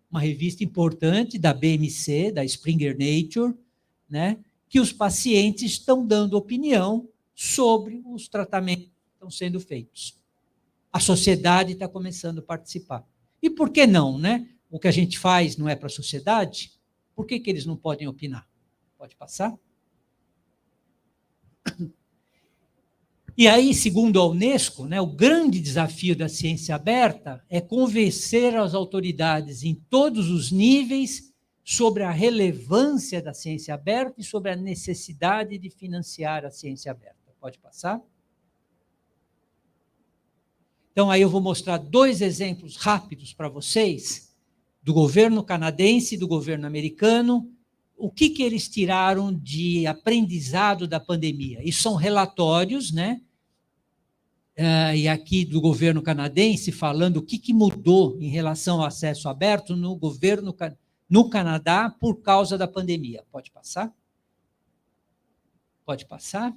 Uma revista importante da BMC, da Springer Nature, né, que os pacientes estão dando opinião sobre os tratamentos que estão sendo feitos. A sociedade está começando a participar. E por que não, né? O que a gente faz não é para a sociedade? Por que eles não podem opinar? Pode passar? E aí, segundo a Unesco, né, o grande desafio da ciência aberta é convencer as autoridades em todos os níveis sobre a relevância da ciência aberta e sobre a necessidade de financiar a ciência aberta. Pode passar? Então, aí eu vou mostrar 2 exemplos rápidos para vocês, do governo canadense e do governo americano, o que eles tiraram de aprendizado da pandemia. Isso são relatórios, né? E aqui do governo canadense, falando o que mudou em relação ao acesso aberto no governo no Canadá por causa da pandemia. Pode passar? Pode passar?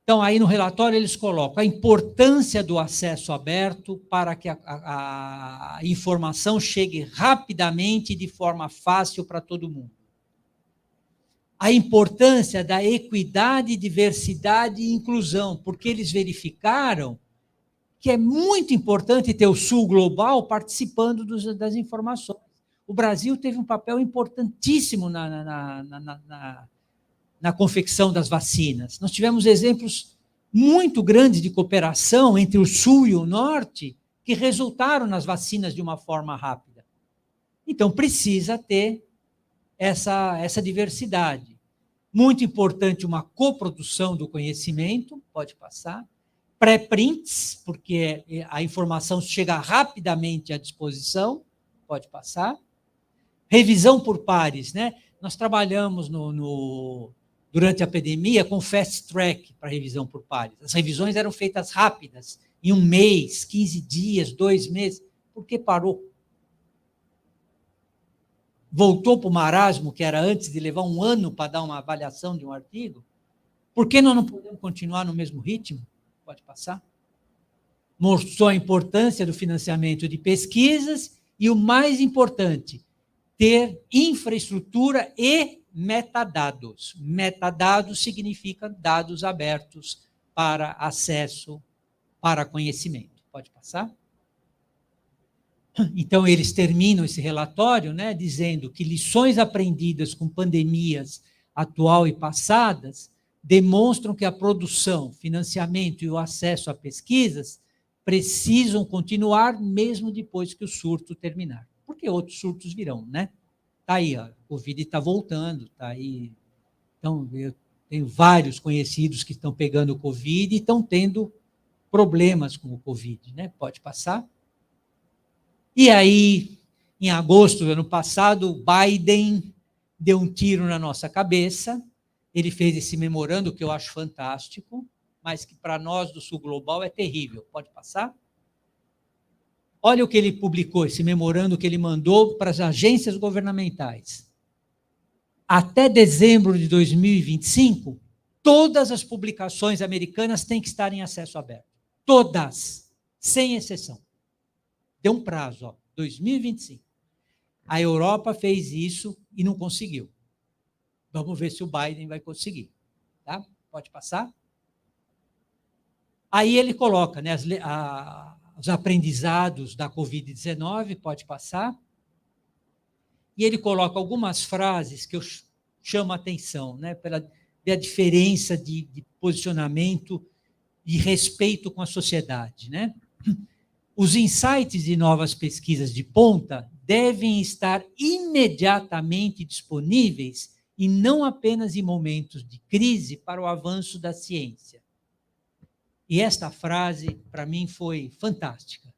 Então, aí no relatório eles colocam a importância do acesso aberto para que a informação chegue rapidamente e de forma fácil para todo mundo. A importância da equidade, diversidade e inclusão, porque eles verificaram que é muito importante ter o Sul Global participando das informações. O Brasil teve um papel importantíssimo na confecção das vacinas. Nós tivemos exemplos muito grandes de cooperação entre o Sul e o Norte que resultaram nas vacinas de uma forma rápida. Então, precisa ter essa diversidade. Muito importante uma coprodução do conhecimento, pode passar. Pré-prints, porque a informação chega rapidamente à disposição, pode passar. Revisão por pares, né? Nós trabalhamos durante a pandemia com fast track para revisão por pares. As revisões eram feitas rápidas, em 1 mês, 15 dias, 2 meses. Por que parou? Voltou para o marasmo, que era antes de levar 1 ano para dar uma avaliação de um artigo? Por que nós não podemos continuar no mesmo ritmo? Pode passar? Mostrou a importância do financiamento de pesquisas e, o mais importante, ter infraestrutura e metadados. Metadados significa dados abertos para acesso, para conhecimento. Pode passar? Então, eles terminam esse relatório, né, dizendo que lições aprendidas com pandemias atual e passadas demonstram que a produção, financiamento e o acesso a pesquisas precisam continuar mesmo depois que o surto terminar. Porque outros surtos virão, né? Está aí, ó, o Covid está voltando, está aí. Então, eu tenho vários conhecidos que estão pegando o Covid e estão tendo problemas com o Covid, né? Pode passar? E aí, em agosto do ano passado, Biden deu um tiro na nossa cabeça. Ele fez esse memorando, que eu acho fantástico, mas que para nós do Sul Global é terrível. Pode passar? Olha o que ele publicou, esse memorando que ele mandou para as agências governamentais. Até dezembro de 2025, todas as publicações americanas têm que estar em acesso aberto. Todas, sem exceção. Deu um prazo, ó, 2025. A Europa fez isso e não conseguiu. Vamos ver se o Biden vai conseguir. Tá? Pode passar? Aí ele coloca, né, os aprendizados da Covid-19, pode passar. E ele coloca algumas frases que eu chamo a atenção, né, pela diferença de posicionamento e respeito com a sociedade, né? Os insights de novas pesquisas de ponta devem estar imediatamente disponíveis e não apenas em momentos de crise para o avanço da ciência. E esta frase, para mim, foi fantástica.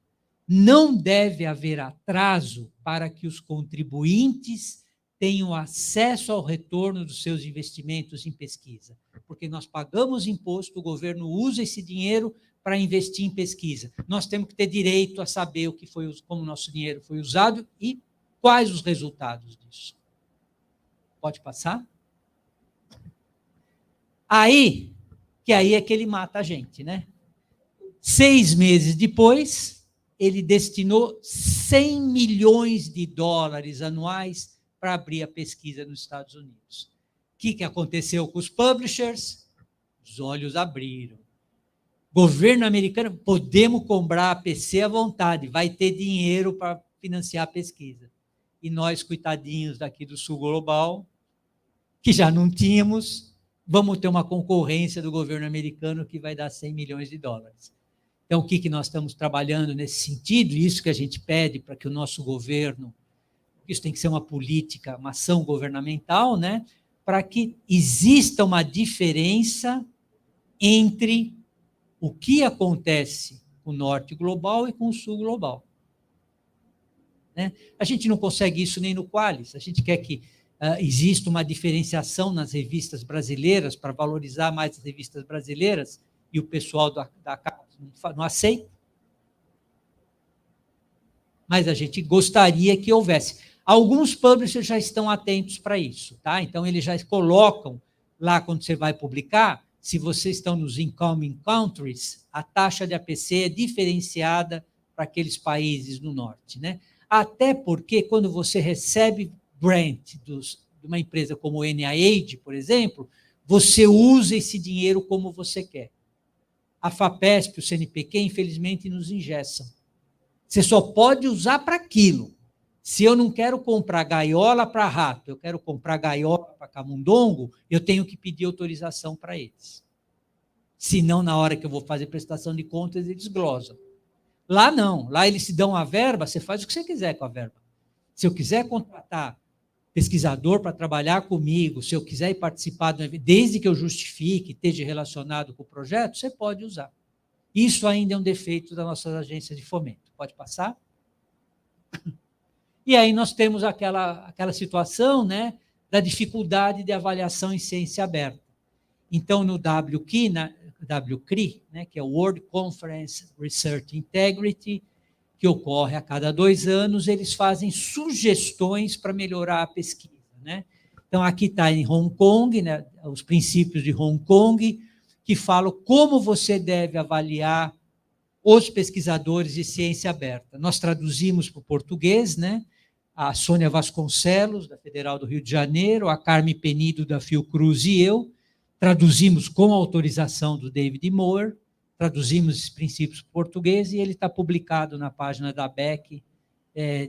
Não deve haver atraso para que os contribuintes tenham acesso ao retorno dos seus investimentos em pesquisa, porque nós pagamos imposto, o governo usa esse dinheiro para investir em pesquisa. Nós temos que ter direito a saber como o nosso dinheiro foi usado e quais os resultados disso. Pode passar? Aí é que ele mata a gente, né? 6 meses depois, ele destinou 100 milhões de dólares anuais para abrir a pesquisa nos Estados Unidos. O que aconteceu com os publishers? Os olhos abriram. Governo americano, podemos comprar a PC à vontade, vai ter dinheiro para financiar a pesquisa. E nós, coitadinhos daqui do Sul Global, que já não tínhamos, vamos ter uma concorrência do governo americano que vai dar 100 milhões de dólares. Então, o que nós estamos trabalhando nesse sentido? Isso que a gente pede para que o nosso governo, isso tem que ser uma política, uma ação governamental, né? Para que exista uma diferença entre o que acontece com o Norte global e com o Sul global. Né? A gente não consegue isso nem no Qualis, a gente quer que exista uma diferenciação nas revistas brasileiras para valorizar mais as revistas brasileiras e o pessoal da casa não aceita. Mas a gente gostaria que houvesse. Alguns publishers já estão atentos para isso, tá? Então, eles já colocam lá, quando você vai publicar, se vocês estão nos incoming countries, a taxa de APC é diferenciada para aqueles países no norte, né? Até porque, quando você recebe grant de uma empresa como o NIH, por exemplo, você usa esse dinheiro como você quer. A FAPESP, o CNPq, infelizmente, nos engessam. Você só pode usar para aquilo. Se eu não quero comprar gaiola para rato, eu quero comprar gaiola para camundongo, eu tenho que pedir autorização para eles. Senão, na hora que eu vou fazer prestação de contas, eles glosam. Lá não. Lá eles te dão a verba, você faz o que você quiser com a verba. Se eu quiser contratar pesquisador para trabalhar comigo, se eu quiser ir participar do evento, desde que eu justifique, esteja relacionado com o projeto, você pode usar. Isso ainda é um defeito da nossa agência de fomento. Pode passar? E aí nós temos aquela situação, né, da dificuldade de avaliação em ciência aberta. Então, no WCRI, né, que é o World Conference Research Integrity, que ocorre a cada 2 anos, eles fazem sugestões para melhorar a pesquisa. Né? Então, aqui está em Hong Kong, né, os princípios de Hong Kong, que falam como você deve avaliar os pesquisadores de ciência aberta. Nós traduzimos para o português, né? A Sônia Vasconcelos, da Federal do Rio de Janeiro, a Carme Penido, da Fiocruz, e eu, traduzimos com autorização do David Moore, traduzimos esses princípios para o português, e ele está publicado na página da ABEC,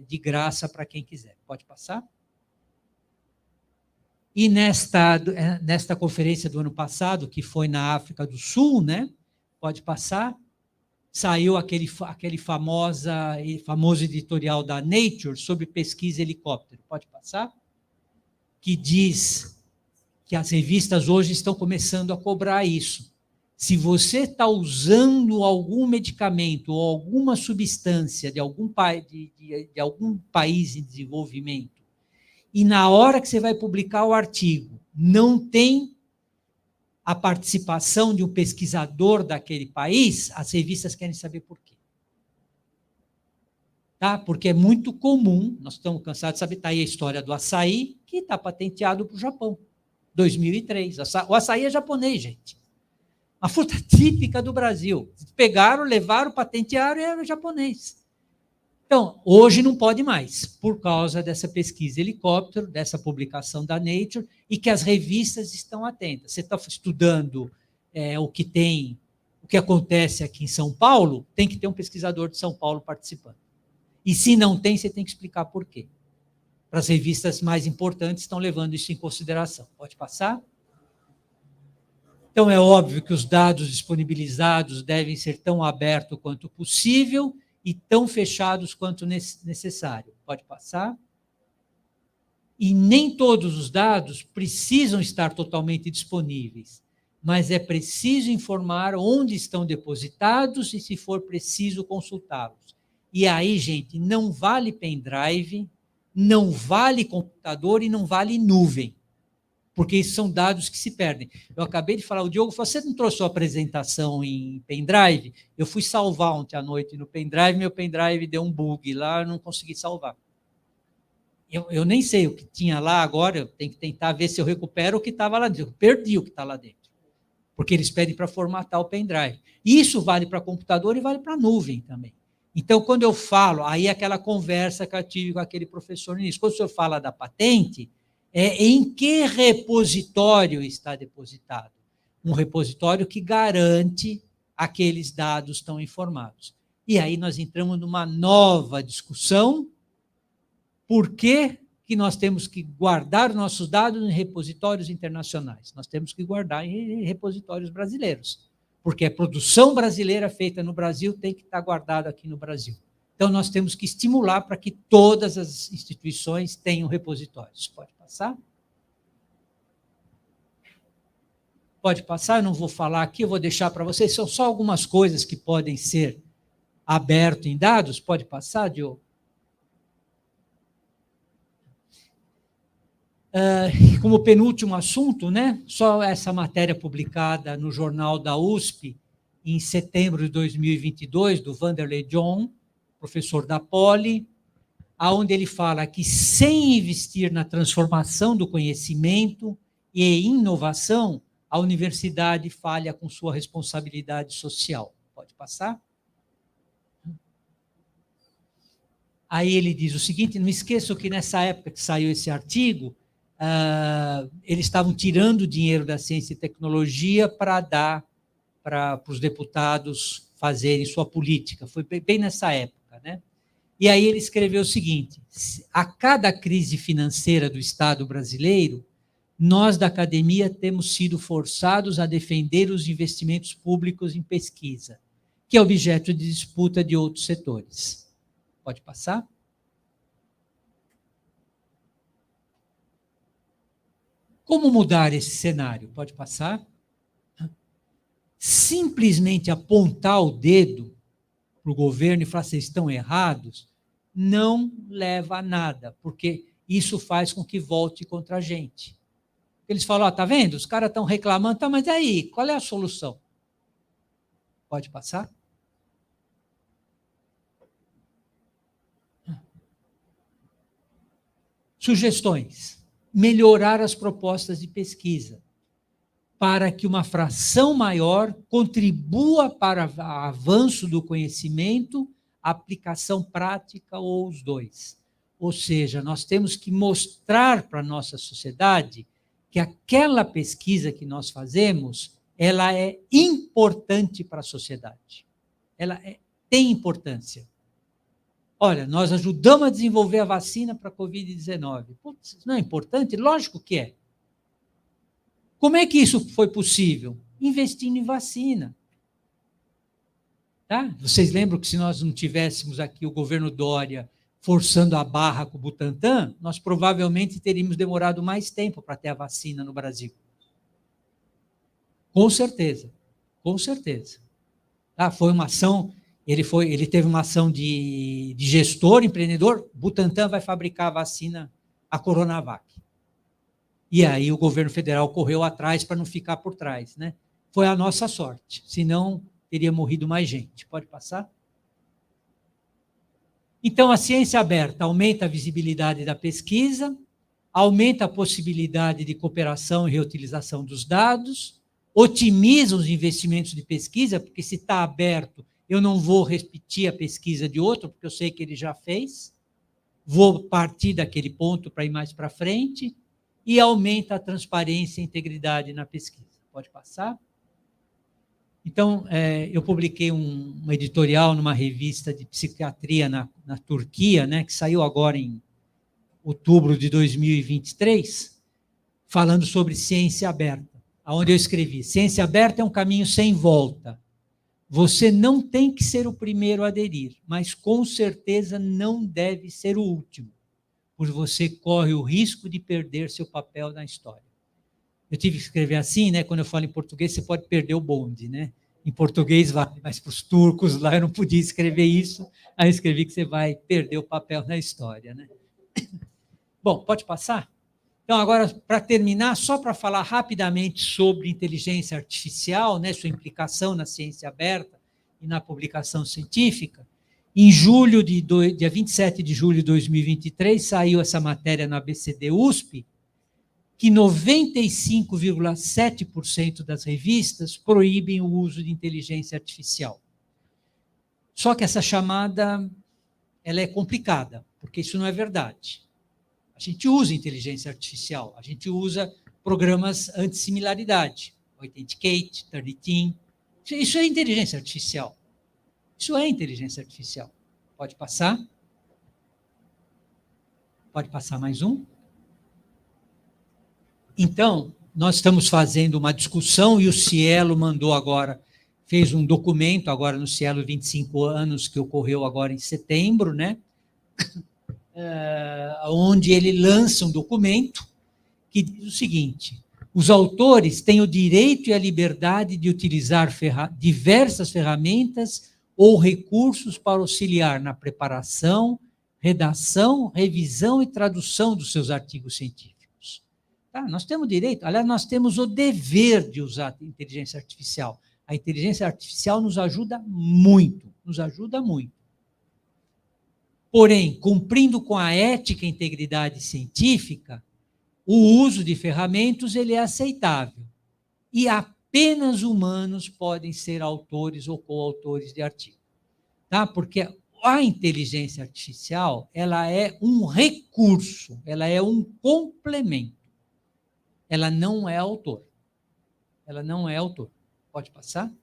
de graça para quem quiser. Pode passar? E nesta conferência do ano passado, que foi na África do Sul, né? Pode passar? Saiu aquele famoso editorial da Nature sobre pesquisa helicóptero. Pode passar? Que diz que as revistas hoje estão começando a cobrar isso. Se você está usando algum medicamento ou alguma substância de algum país em desenvolvimento, e na hora que você vai publicar o artigo, não tem a participação de um pesquisador daquele país, as revistas querem saber por quê. Tá? Porque é muito comum, nós estamos cansados de saber, está aí a história do açaí, que está patenteado para o Japão, 2003. O açaí é japonês, gente. Uma fruta típica do Brasil. Pegaram, levaram, patentearam e era japonês. Então, hoje não pode mais, por causa dessa pesquisa helicóptero, dessa publicação da Nature, e que as revistas estão atentas. Você está estudando o que acontece aqui em São Paulo, tem que ter um pesquisador de São Paulo participando. E se não tem, você tem que explicar por quê. Para as revistas mais importantes estão levando isso em consideração. Pode passar? Então, é óbvio que os dados disponibilizados devem ser tão abertos quanto possível, e tão fechados quanto necessário. Pode passar? E nem todos os dados precisam estar totalmente disponíveis, mas é preciso informar onde estão depositados e, se for preciso, consultá-los. E aí, gente, não vale pendrive, não vale computador e não vale nuvem, porque isso são dados que se perdem. Eu acabei de falar, o Diogo falou, você não trouxe sua apresentação em pendrive? Eu fui salvar ontem à noite no pendrive, meu pendrive deu um bug lá, eu não consegui salvar. Eu nem sei o que tinha lá agora, eu tenho que tentar ver se eu recupero o que estava lá dentro. Eu perdi o que está lá dentro, porque eles pedem para formatar o pendrive. Isso vale para computador e vale para nuvem também. Então, quando eu falo, aí é aquela conversa que eu tive com aquele professor no início, quando o senhor fala da patente, em que repositório está depositado? Um repositório que garante aqueles dados estão informados. E aí nós entramos numa nova discussão, por que nós temos que guardar nossos dados em repositórios internacionais? Nós temos que guardar em repositórios brasileiros, porque a produção brasileira feita no Brasil tem que estar guardada aqui no Brasil. Então, nós temos que estimular para que todas as instituições tenham repositórios. Pode passar? Pode passar, eu não vou falar aqui, eu vou deixar para vocês, são só algumas coisas que podem ser abertas em dados. Pode passar, Diogo? Como penúltimo assunto, né, só essa matéria publicada no jornal da USP, em setembro de 2022, do Vanderlei John, professor da Poli, onde ele fala que, sem investir na transformação do conhecimento e inovação, a universidade falha com sua responsabilidade social. Pode passar? Aí ele diz o seguinte, não esqueçam que nessa época que saiu esse artigo, eles estavam tirando dinheiro da ciência e tecnologia para dar para os deputados fazerem sua política. Foi bem nessa época, né? E aí ele escreveu o seguinte, a cada crise financeira do Estado brasileiro, nós da academia temos sido forçados a defender os investimentos públicos em pesquisa, que é objeto de disputa de outros setores. Pode passar? Como mudar esse cenário? Pode passar? Simplesmente apontar o dedo para o governo e falar que vocês estão errados, não leva a nada, porque isso faz com que volte contra a gente. Eles falam, tá vendo? Os caras estão reclamando, tá, mas aí, qual é a solução? Pode passar? Sugestões. Melhorar as propostas de pesquisa, para que uma fração maior contribua para o avanço do conhecimento, aplicação prática ou os dois. Ou seja, nós temos que mostrar para a nossa sociedade que aquela pesquisa que nós fazemos, ela é importante para a sociedade. Ela tem importância. Olha, nós ajudamos a desenvolver a vacina para a Covid-19. Putz, não é importante? Lógico que é. Como é que isso foi possível? Investindo em vacina. Tá? Vocês lembram que se nós não tivéssemos aqui o governo Dória forçando a barra com o Butantan, nós provavelmente teríamos demorado mais tempo para ter a vacina no Brasil. Com certeza, com certeza. Tá? Foi uma ação... Ele teve uma ação de gestor, empreendedor, Butantan vai fabricar a vacina, a Coronavac. E aí o governo federal correu atrás para não ficar por trás, né? Foi a nossa sorte, senão teria morrido mais gente. Pode passar? Então, a ciência aberta aumenta a visibilidade da pesquisa, aumenta a possibilidade de cooperação e reutilização dos dados, otimiza os investimentos de pesquisa, porque se está aberto, eu não vou repetir a pesquisa de outro, porque eu sei que ele já fez, vou partir daquele ponto para ir mais para frente, e aumenta a transparência e integridade na pesquisa. Pode passar? Então, eu publiquei um editorial numa revista de psiquiatria na Turquia, né, que saiu agora em outubro de 2023, falando sobre ciência aberta, onde eu escrevi, ciência aberta é um caminho sem volta. Você não tem que ser o primeiro a aderir, mas com certeza não deve ser o último, pois você corre o risco de perder seu papel na história. Eu tive que escrever assim, né? Quando eu falo em português, você pode perder o bonde, né? Em português vale, mas para os turcos lá eu não podia escrever isso, aí eu escrevi que você vai perder o papel na história, né? Bom, pode passar? Então, agora, para terminar, só para falar rapidamente sobre inteligência artificial, né, sua implicação na ciência aberta e na publicação científica, em dia 27 de julho de 2023, saiu essa matéria na ABCD USP, que 95,7% das revistas proíbem o uso de inteligência artificial. Só que essa chamada ela é complicada, porque isso não é verdade. A gente usa inteligência artificial, a gente usa programas antissimilaridade, Authenticate, Turnitin, Isso é inteligência artificial. Isso é inteligência artificial. Pode passar? Pode passar mais um? Então, nós estamos fazendo uma discussão e o Cielo mandou agora, fez um documento agora no Cielo 25 anos, que ocorreu agora em setembro, né? Onde ele lança um documento que diz o seguinte: os autores têm o direito e a liberdade de utilizar diversas ferramentas ou recursos para auxiliar na preparação, redação, revisão e tradução dos seus artigos científicos. Tá? Nós temos direito, aliás, nós temos o dever de usar a inteligência artificial. A inteligência artificial nos ajuda muito, nos ajuda muito. Porém, cumprindo com a ética e integridade científica, o uso de ferramentas ele é aceitável. E apenas humanos podem ser autores ou coautores de artigo. Tá? Porque a inteligência artificial ela é um recurso, ela é um complemento. Ela não é autor. Ela não é autor. Pode passar?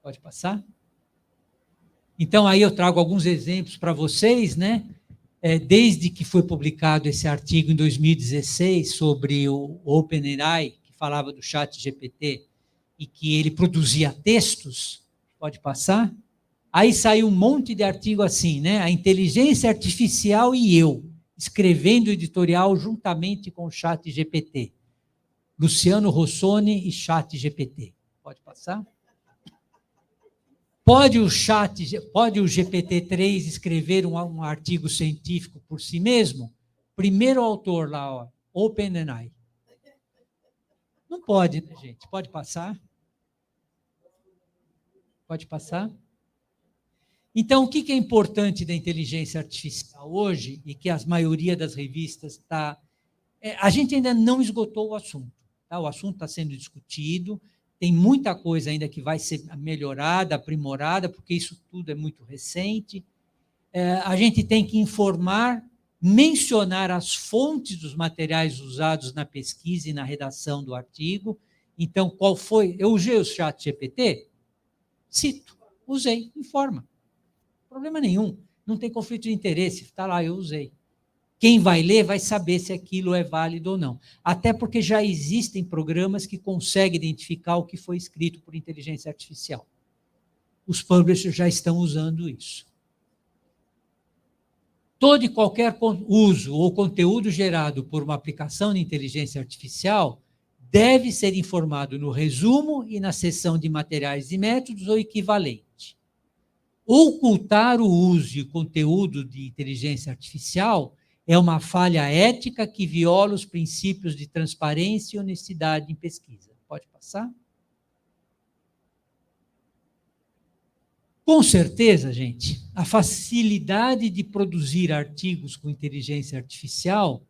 Pode passar? Então, aí eu trago alguns exemplos para vocês, né? Desde que foi publicado esse artigo em 2016 sobre o OpenAI, que falava do ChatGPT, e que ele produzia textos, pode passar? Aí saiu um monte de artigo assim, né? A inteligência artificial e eu, escrevendo o editorial juntamente com o ChatGPT. Luciano Rossoni e ChatGPT. Pode passar? Pode o GPT-3 escrever um artigo científico por si mesmo? Primeiro autor lá, ó, OpenAI. Não pode, né, gente? Pode passar? Pode passar? Então, o que é importante da inteligência artificial hoje, e que a maioria das revistas está... a gente ainda não esgotou o assunto. Tá? O assunto está sendo discutido, tem muita coisa ainda que vai ser melhorada, aprimorada, porque isso tudo é muito recente. A gente tem que informar, mencionar as fontes dos materiais usados na pesquisa e na redação do artigo. Então, qual foi? Eu usei o ChatGPT? Cito, usei, informa. Problema nenhum, não tem conflito de interesse, está lá, eu usei. Quem vai ler vai saber se aquilo é válido ou não. Até porque já existem programas que conseguem identificar o que foi escrito por inteligência artificial. Os publishers já estão usando isso. Todo e qualquer uso ou conteúdo gerado por uma aplicação de inteligência artificial deve ser informado no resumo e na seção de materiais e métodos ou equivalente. Ocultar o uso e o conteúdo de inteligência artificial é uma falha ética que viola os princípios de transparência e honestidade em pesquisa. Pode passar? Com certeza, gente, a facilidade de produzir artigos com inteligência artificial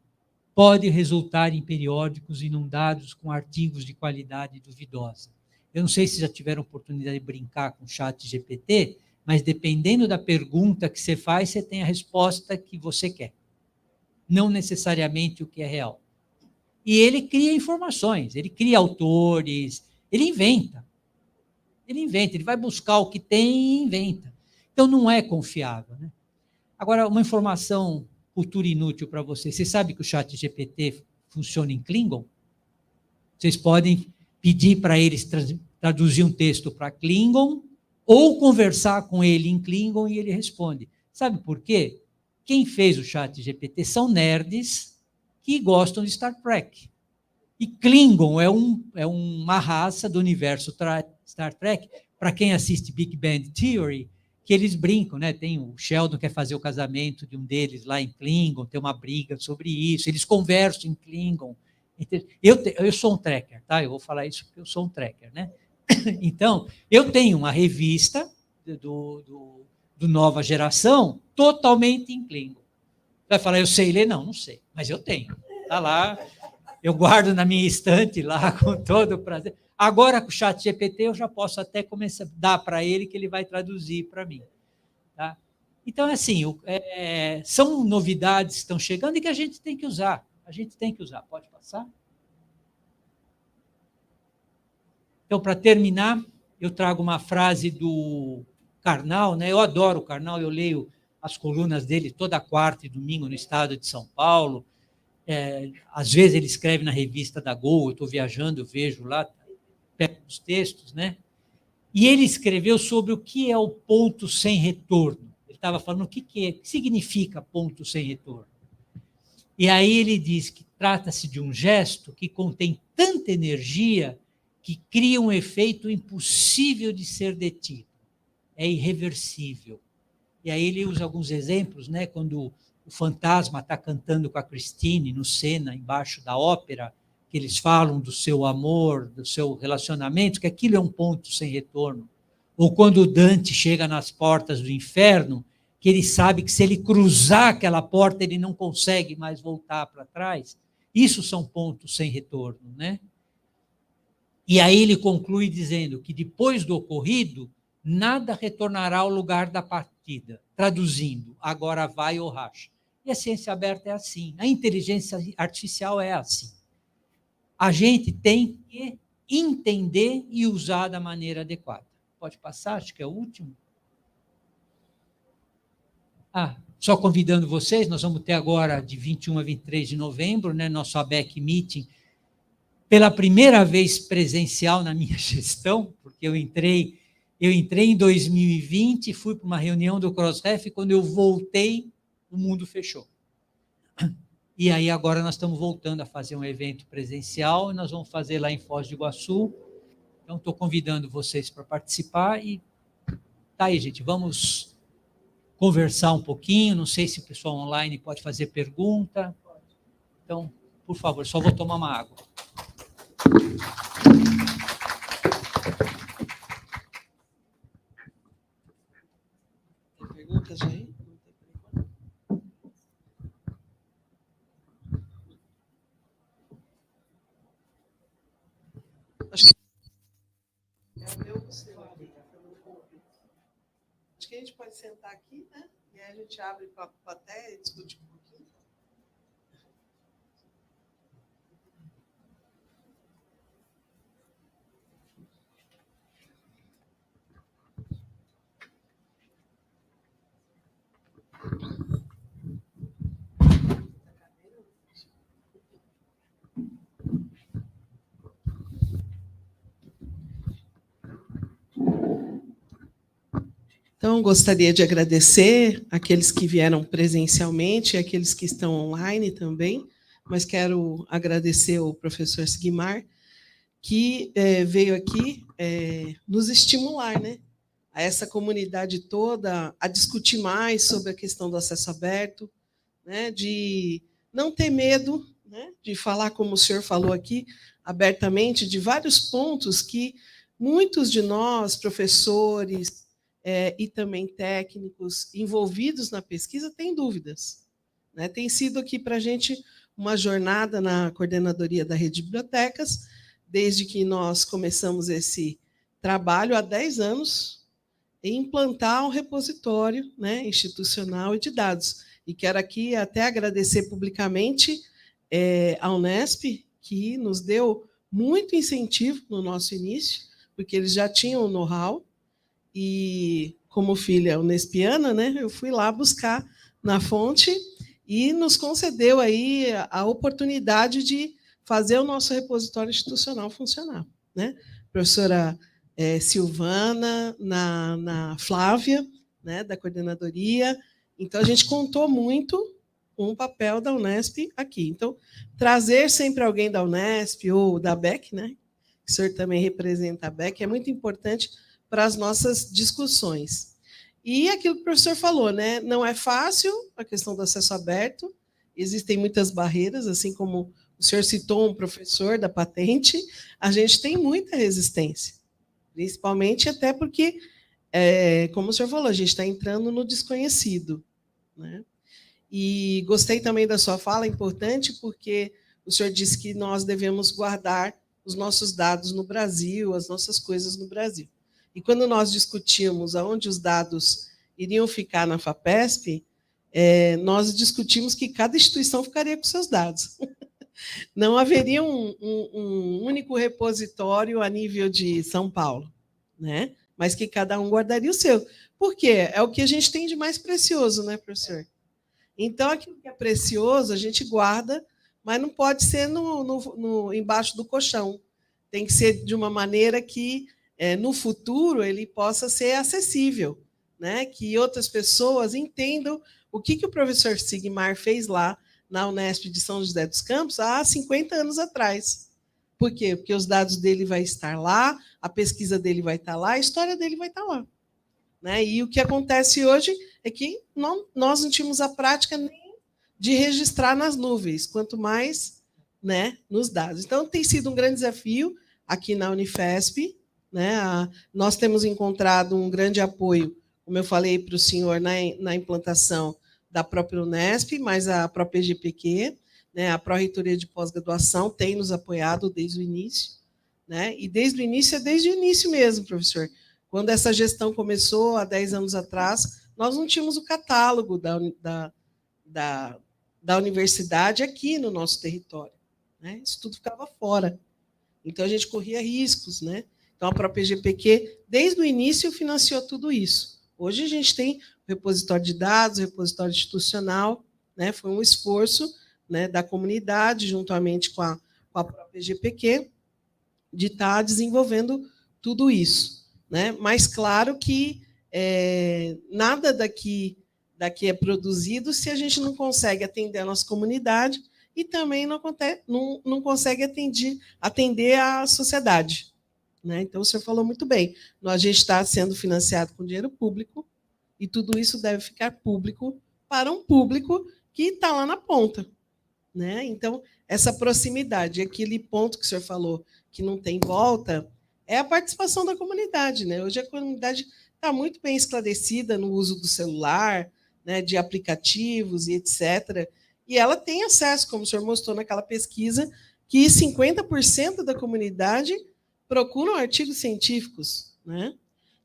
pode resultar em periódicos inundados com artigos de qualidade duvidosa. Eu não sei se já tiveram oportunidade de brincar com o ChatGPT, mas dependendo da pergunta que você faz, você tem a resposta que você quer. Não necessariamente o que é real. E ele cria informações, ele cria autores, ele inventa. Ele vai buscar o que tem e inventa. Então, não é confiável. Né? Agora, uma informação cultura inútil para vocês. Você sabe que o ChatGPT funciona em Klingon? Vocês podem pedir para eles traduzir um texto para Klingon ou conversar com ele em Klingon e ele responde. Sabe por quê? Quem fez o ChatGPT são nerds que gostam de Star Trek. E Klingon é uma raça do universo Star Trek, para quem assiste Big Bang Theory, que eles brincam, né? Tem o Sheldon quer fazer o casamento de um deles lá em Klingon, tem uma briga sobre isso, eles conversam em Klingon. Eu sou um trekker, tá? Eu vou falar isso porque eu sou um trekker, né? Então, eu tenho uma revista do Nova Geração totalmente em Klingon. Vai falar, eu sei ler? Não, não sei, mas eu tenho. Está lá, eu guardo na minha estante lá com todo o prazer. Agora, com o ChatGPT, eu já posso até começar a dar para ele que ele vai traduzir para mim. Tá? Então, assim, são novidades que estão chegando e que a gente tem que usar. A gente tem que usar. Pode passar? Então, para terminar, eu trago uma frase do Karnal, né? Eu adoro o Karnal, eu leio as colunas dele toda quarta e domingo no estado de São Paulo. Às vezes ele escreve na revista da Gol, eu estou viajando, eu vejo lá, pego os textos, né? E ele escreveu sobre o que é o ponto sem retorno. Ele estava falando o que significa ponto sem retorno. E aí ele diz que trata-se de um gesto que contém tanta energia que cria um efeito impossível de ser detido. É irreversível. E aí ele usa alguns exemplos, né? Quando o fantasma está cantando com a Christine no Sena, embaixo da ópera, que eles falam do seu amor, do seu relacionamento, que aquilo é um ponto sem retorno. Ou quando o Dante chega nas portas do inferno, que ele sabe que se ele cruzar aquela porta, ele não consegue mais voltar para trás. Isso são pontos sem retorno, né? E aí ele conclui dizendo que depois do ocorrido, nada retornará ao lugar da partida. Traduzindo, agora vai ou racha. E a ciência aberta é assim. A inteligência artificial é assim. A gente tem que entender e usar da maneira adequada. Pode passar, acho que é o último. Só convidando vocês, nós vamos ter agora de 21 a 23 de novembro, né, nosso ABEC Meeting, pela primeira vez presencial na minha gestão, porque eu entrei em 2020, fui para uma reunião do Crossref, e quando eu voltei, o mundo fechou. E aí agora nós estamos voltando a fazer um evento presencial, e nós vamos fazer lá em Foz do Iguaçu. Então, estou convidando vocês para participar, e tá aí, gente, vamos conversar um pouquinho, não sei se o pessoal online pode fazer pergunta. Então, por favor, só vou tomar uma água. Tem perguntas aí? Acho que a gente pode sentar aqui, né? E aí a gente abre para a plateia e discute um pouquinho. Então, gostaria de agradecer aqueles que vieram presencialmente e aqueles que estão online também, mas quero agradecer ao professor Sigmar, que veio aqui nos estimular, né, a essa comunidade toda a discutir mais sobre a questão do acesso aberto, né, de não ter medo, né, de falar, como o senhor falou aqui, abertamente, de vários pontos que muitos de nós, professores, e também técnicos envolvidos na pesquisa têm dúvidas, né? Tem sido aqui para a gente uma jornada na coordenadoria da Rede de Bibliotecas, desde que nós começamos esse trabalho há 10 anos, em implantar um repositório, né, institucional e de dados. E quero aqui até agradecer publicamente à Unesp, que nos deu muito incentivo no nosso início, porque eles já tinham o know-how, e como filha unespiana, né, eu fui lá buscar na fonte e nos concedeu aí a oportunidade de fazer o nosso repositório institucional funcionar, né? Professora Silvana, na Flávia, né, da coordenadoria. Então, a gente contou muito com o papel da Unesp aqui. Então, trazer sempre alguém da Unesp ou da ABEC, né, que o senhor também representa a ABEC, é muito importante para as nossas discussões. E aquilo que o professor falou, né? Não é fácil a questão do acesso aberto, existem muitas barreiras, assim como o senhor citou um professor da patente, a gente tem muita resistência, principalmente até porque, como o senhor falou, a gente está entrando no desconhecido, né? E gostei também da sua fala, importante, porque o senhor disse que nós devemos guardar os nossos dados no Brasil, as nossas coisas no Brasil. E quando nós discutimos aonde os dados iriam ficar na FAPESP, nós discutimos que cada instituição ficaria com seus dados. Não haveria um único repositório a nível de São Paulo, né? Mas que cada um guardaria o seu. Por quê? É o que a gente tem de mais precioso, né, professor? Então, aquilo que é precioso, a gente guarda, mas não pode ser embaixo do colchão. Tem que ser de uma maneira que, no futuro, ele possa ser acessível, né? Que outras pessoas entendam o que o professor Sigmar fez lá na Unesp de São José dos Campos há 50 anos atrás. Por quê? Porque os dados dele vai estar lá, a pesquisa dele vai estar lá, a história dele vai estar lá. Né? E o que acontece hoje é que nós não tínhamos a prática nem de registrar nas nuvens, quanto mais, né, nos dados. Então, tem sido um grande desafio aqui na Unifesp. Né? Nós temos encontrado um grande apoio, como eu falei para o senhor, na implantação da própria Unesp, mas a própria EGPQ, né, a Pró-Reitoria de Pós-Graduação, tem nos apoiado desde o início. Né? E desde o início mesmo, professor. Quando essa gestão começou, há 10 anos atrás, nós não tínhamos o catálogo da universidade aqui no nosso território. Né? Isso tudo ficava fora. Então, a gente corria riscos. Né? Então, a própria EGPQ, desde o início, financiou tudo isso. Hoje, a gente tem o repositório de dados, o repositório institucional. Né? Foi um esforço, né, da comunidade, juntamente com a própria EGPQ, de estar desenvolvendo tudo isso. Né? Mas, claro que nada daqui é produzido se a gente não consegue atender a nossa comunidade e também não consegue atender a sociedade. Né? Então, o senhor falou muito bem. A gente está sendo financiado com dinheiro público e tudo isso deve ficar público para um público que está lá na ponta. Né? Então, essa proximidade, aquele ponto que o senhor falou que não tem volta, é a participação da comunidade. Né? Hoje a comunidade está muito bem esclarecida no uso do celular, né, de aplicativos e etc. E ela tem acesso, como o senhor mostrou naquela pesquisa, que 50% da comunidade procuram artigos científicos. Né?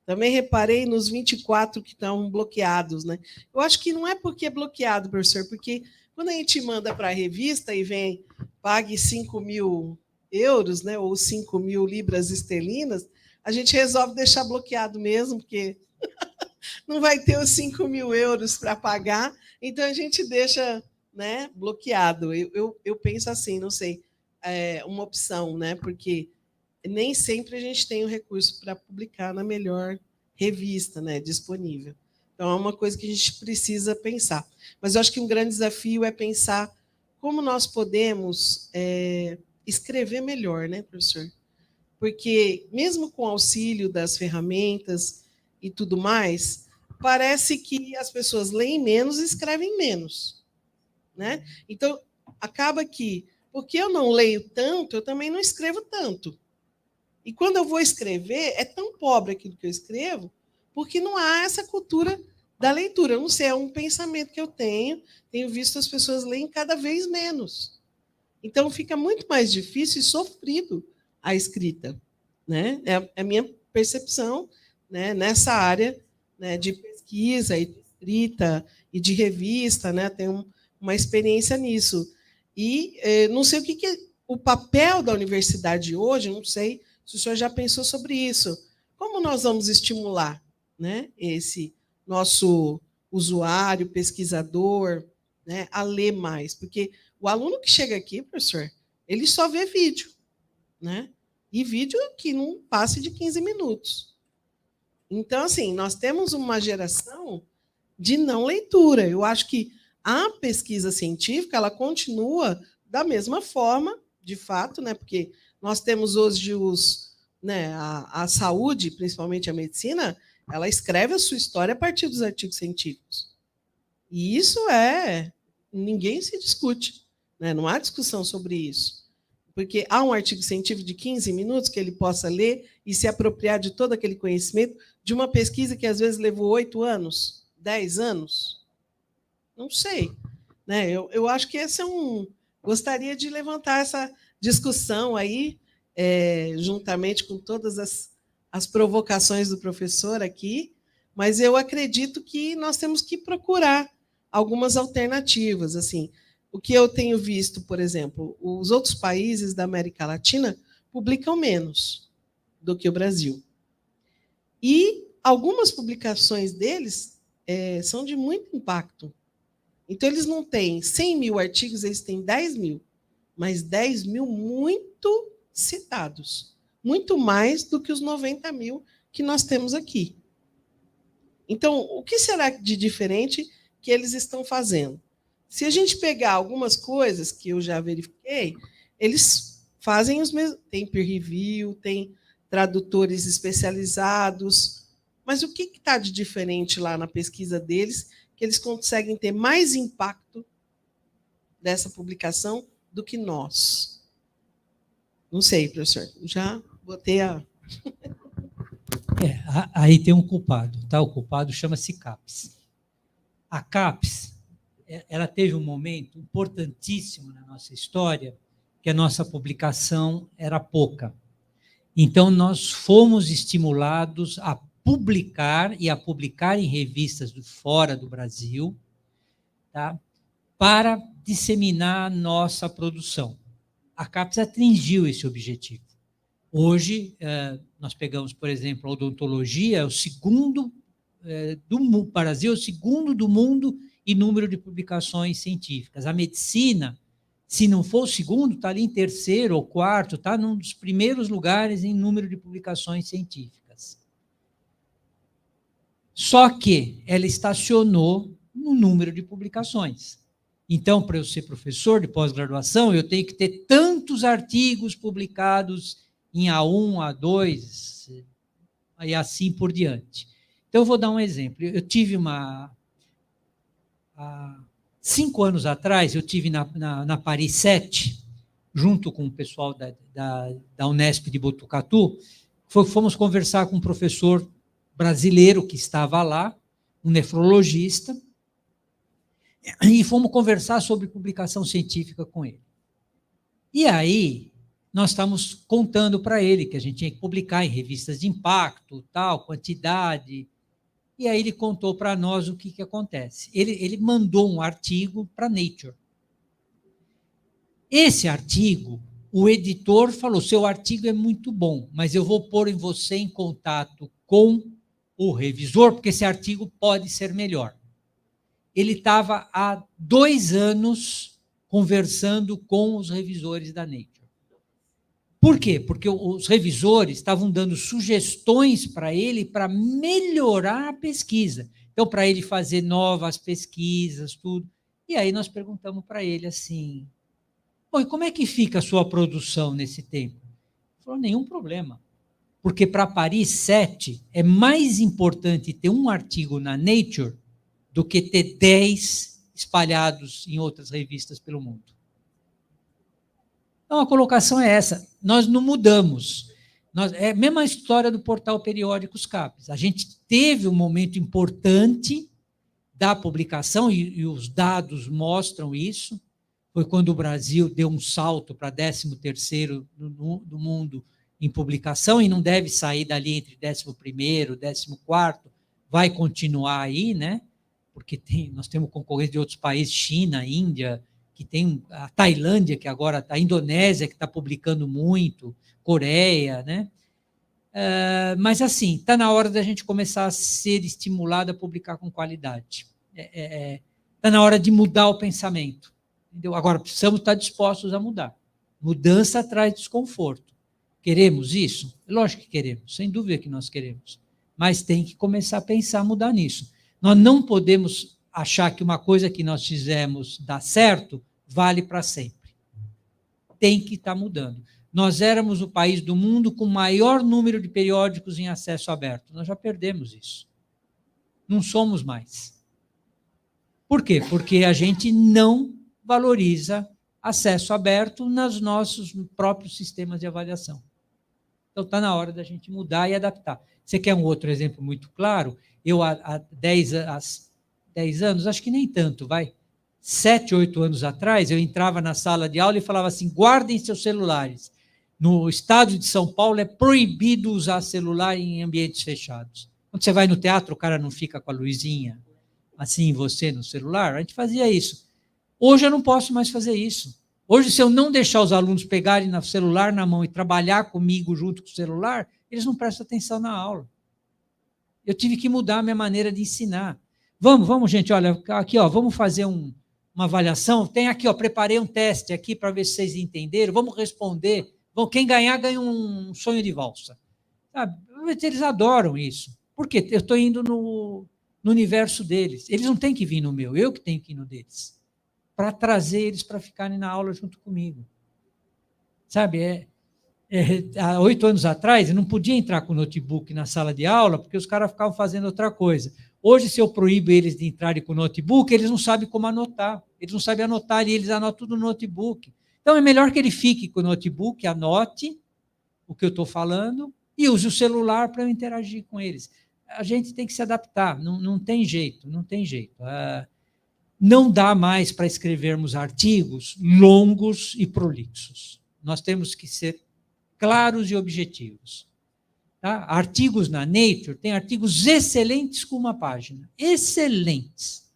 Também reparei nos 24 que estão bloqueados. Né? Eu acho que não é porque é bloqueado, professor, porque quando a gente manda para a revista e vem, pague 5.000 euros, né, ou 5.000 libras esterlinas, a gente resolve deixar bloqueado mesmo, porque não vai ter os 5.000 euros para pagar, então a gente deixa, né, bloqueado. Eu penso assim, não sei, uma opção, né, porque nem sempre a gente tem o recurso para publicar na melhor revista, né, disponível. Então, é uma coisa que a gente precisa pensar. Mas eu acho que um grande desafio é pensar como nós podemos escrever melhor, né, professor? Porque, mesmo com o auxílio das ferramentas e tudo mais, parece que as pessoas leem menos e escrevem menos. Né? Então, acaba que, porque eu não leio tanto, eu também não escrevo tanto. E quando eu vou escrever, é tão pobre aquilo que eu escrevo, porque não há essa cultura da leitura. Eu não sei, é um pensamento que eu tenho visto as pessoas lerem cada vez menos. Então, fica muito mais difícil e sofrido a escrita. Né? É a minha percepção, né, nessa área, né, de pesquisa e de escrita e de revista, né, tenho uma experiência nisso. E não sei o que é o papel da universidade hoje, não sei se o senhor já pensou sobre isso. Como nós vamos estimular, né, esse nosso usuário, pesquisador, né, a ler mais? Porque o aluno que chega aqui, professor, ele só vê vídeo. Né? E vídeo que não passe de 15 minutos. Então, assim, nós temos uma geração de não leitura. Eu acho que a pesquisa científica ela continua da mesma forma, de fato, né? Porque nós temos hoje a saúde, principalmente a medicina, ela escreve a sua história a partir dos artigos científicos. E isso ninguém se discute, né? Não há discussão sobre isso. Porque há um artigo científico de 15 minutos que ele possa ler e se apropriar de todo aquele conhecimento de uma pesquisa que às vezes levou 8 anos, 10 anos. Não sei. Né? Eu acho que esse gostaria de levantar essa discussão aí, juntamente com todas as provocações do professor aqui, mas eu acredito que nós temos que procurar algumas alternativas. Assim, o que eu tenho visto, por exemplo, os outros países da América Latina publicam menos do que o Brasil. E algumas publicações deles são de muito impacto. Então, eles não têm 100 mil artigos, eles têm 10 mil, mas 10 mil muito citados. Muito mais do que os 90 mil que nós temos aqui. Então, o que será de diferente que eles estão fazendo? Se a gente pegar algumas coisas que eu já verifiquei, eles fazem os mesmos. Tem peer review, tem tradutores especializados. Mas o que está de diferente lá na pesquisa deles, que eles conseguem ter mais impacto dessa publicação do que nós? Não sei, professor. Já botei a... Aí tem um culpado, tá? O culpado chama-se CAPES. A CAPES, ela teve um momento importantíssimo na nossa história, que a nossa publicação era pouca. Então, nós fomos estimulados a publicar e a publicar em revistas fora do Brasil, tá? Para disseminar a nossa produção. A CAPES atingiu esse objetivo. Hoje, nós pegamos, por exemplo, a odontologia, o segundo do Brasil, o segundo do mundo em número de publicações científicas. A medicina, se não for o segundo, está ali em terceiro ou quarto, está num dos primeiros lugares em número de publicações científicas. Só que ela estacionou no número de publicações. Então, para eu ser professor de pós-graduação, eu tenho que ter tantos artigos publicados em A1, A2, e assim por diante. Então, eu vou dar um exemplo. Eu tive há 5 anos atrás, eu tive na Paris 7, junto com o pessoal da Unesp de Botucatu, fomos conversar com um professor brasileiro que estava lá, um nefrologista, e fomos conversar sobre publicação científica com ele. E aí, nós estávamos contando para ele que a gente tinha que publicar em revistas de impacto, tal, quantidade. E aí ele contou para nós o que acontece. Ele mandou um artigo para Nature. Esse artigo, o editor falou, seu artigo é muito bom, mas eu vou pôr você em contato com o revisor, porque esse artigo pode ser melhor. Ele estava há 2 anos conversando com os revisores da Nature. Por quê? Porque os revisores estavam dando sugestões para ele para melhorar a pesquisa. Então, para ele fazer novas pesquisas, tudo. E aí nós perguntamos para ele assim, e como é que fica a sua produção nesse tempo? Ele falou, nenhum problema. Porque para Paris 7 é mais importante ter um artigo na Nature do que ter 10 espalhados em outras revistas pelo mundo. Então, a colocação é essa. Nós não mudamos. É a mesma história do portal Periódicos CAPES. A gente teve um momento importante da publicação, e os dados mostram isso. Foi quando o Brasil deu um salto para 13º do mundo em publicação, e não deve sair dali entre 11º e 14º, vai continuar aí, né? Porque nós temos concorrência de outros países, China, Índia, que tem a Tailândia, que agora a Indonésia, que está publicando muito, Coreia, né? Mas, assim, está na hora da gente começar a ser estimulado a publicar com qualidade. Está na hora de mudar o pensamento. Entendeu? Agora, precisamos estar dispostos a mudar. Mudança traz desconforto. Queremos isso? Lógico que queremos, sem dúvida que nós queremos. Mas tem que começar a pensar, mudar nisso. Nós não podemos achar que uma coisa que nós fizemos dá certo, vale para sempre. Tem que estar mudando. Nós éramos o país do mundo com maior número de periódicos em acesso aberto. Nós já perdemos isso. Não somos mais. Por quê? Porque a gente não valoriza acesso aberto nos nossos próprios sistemas de avaliação. Então, está na hora da gente mudar e adaptar. Você quer um outro exemplo muito claro? Eu, há 10 anos, acho que nem tanto, 7, 8 anos atrás, eu entrava na sala de aula e falava assim, guardem seus celulares. No estado de São Paulo é proibido usar celular em ambientes fechados. Quando você vai no teatro, o cara não fica com a luzinha assim, você no celular, a gente fazia isso. Hoje eu não posso mais fazer isso. Hoje, se eu não deixar os alunos pegarem o celular na mão e trabalhar comigo junto com o celular, eles não prestam atenção na aula. Eu tive que mudar a minha maneira de ensinar. Vamos, gente, olha, aqui, ó, vamos fazer uma avaliação. Tem aqui, ó, preparei um teste aqui para ver se vocês entenderam. Vamos responder. Quem ganhar, ganha um sonho de valsa. Sabe? Eles adoram isso. Por quê? Eu estou indo no universo deles. Eles não têm que vir no meu, eu que tenho que ir no deles. Para trazer eles para ficarem na aula junto comigo. Sabe, há 8 anos atrás, eu não podia entrar com o notebook na sala de aula, porque os caras ficavam fazendo outra coisa. Hoje, se eu proíbo eles de entrarem com o notebook, eles não sabem como anotar. Eles não sabem anotar e eles anotam tudo no notebook. Então, é melhor que ele fique com o notebook, anote o que eu estou falando e use o celular para eu interagir com eles. A gente tem que se adaptar, não tem jeito, não tem jeito. Não dá mais para escrevermos artigos longos e prolixos. Nós temos que ser claros e objetivos. Tá? Artigos na Nature, tem artigos excelentes com uma página. Excelentes.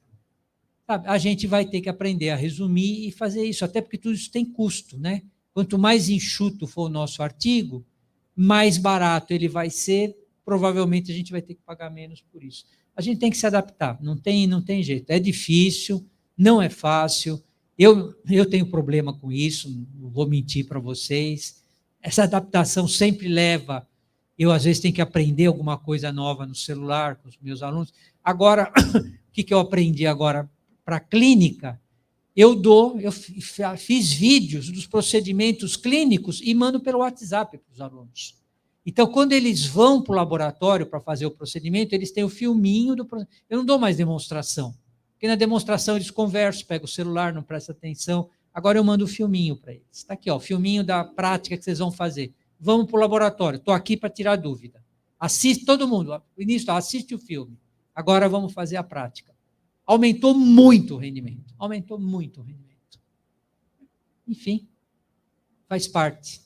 Sabe? A gente vai ter que aprender a resumir e fazer isso, até porque tudo isso tem custo, né? Quanto mais enxuto for o nosso artigo, mais barato ele vai ser, provavelmente a gente vai ter que pagar menos por isso. A gente tem que se adaptar, não tem jeito. É difícil, não é fácil. Eu tenho problema com isso, não vou mentir para vocês. Essa adaptação sempre leva... Eu, às vezes, tenho que aprender alguma coisa nova no celular com os meus alunos. Agora, o que eu aprendi agora para a clínica? Eu fiz vídeos dos procedimentos clínicos e mando pelo WhatsApp para os alunos. Então, quando eles vão para o laboratório para fazer o procedimento, eles têm o filminho do procedimento. Eu não dou mais demonstração, porque na demonstração eles conversam, pegam o celular, não prestam atenção. Agora eu mando o filminho para eles. Está aqui, ó, o filminho da prática que vocês vão fazer. Vamos para o laboratório, estou aqui para tirar dúvida. Assiste todo mundo, início, assiste o filme. Agora vamos fazer a prática. Aumentou muito o rendimento, aumentou muito o rendimento. Enfim, faz parte.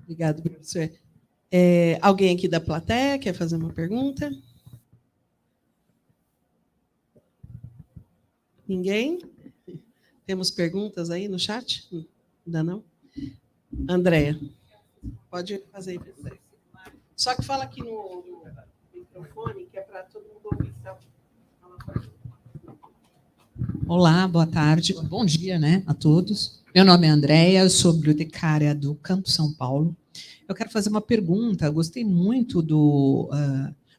Obrigado, professor. Alguém aqui da plateia quer fazer uma pergunta? Ninguém? Temos perguntas aí no chat? Ainda não? Andréia, pode fazer aí, professor. Só que fala aqui no microfone, que é para todo mundo ouvir. Tá? Olá, boa tarde, bom dia, né, a todos. Meu nome é Andréia, eu sou bibliotecária do Campo São Paulo. Eu quero fazer uma pergunta. Eu gostei muito do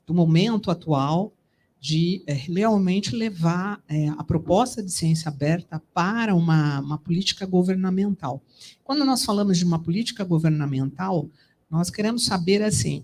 momento atual de realmente levar a proposta de ciência aberta para uma política governamental. Quando nós falamos de uma política governamental, nós queremos saber assim,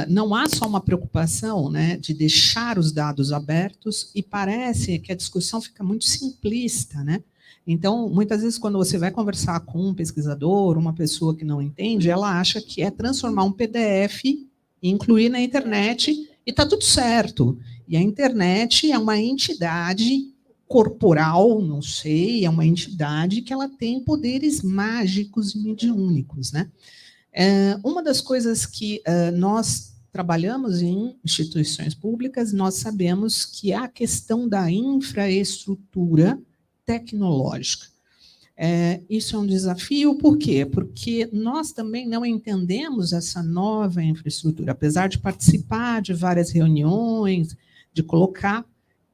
não há só uma preocupação, né, de deixar os dados abertos, e parece que a discussão fica muito simplista, né? Então, muitas vezes, quando você vai conversar com um pesquisador, uma pessoa que não entende, ela acha que é transformar um PDF e incluir na internet e está tudo certo. E a internet é uma entidade corporal, não sei, é uma entidade que ela tem poderes mágicos e mediúnicos, né? Uma das coisas que nós trabalhamos em instituições públicas, nós sabemos que é a questão da infraestrutura tecnológica. Isso é um desafio, por quê? Porque nós também não entendemos essa nova infraestrutura. Apesar de participar de várias reuniões, de colocar,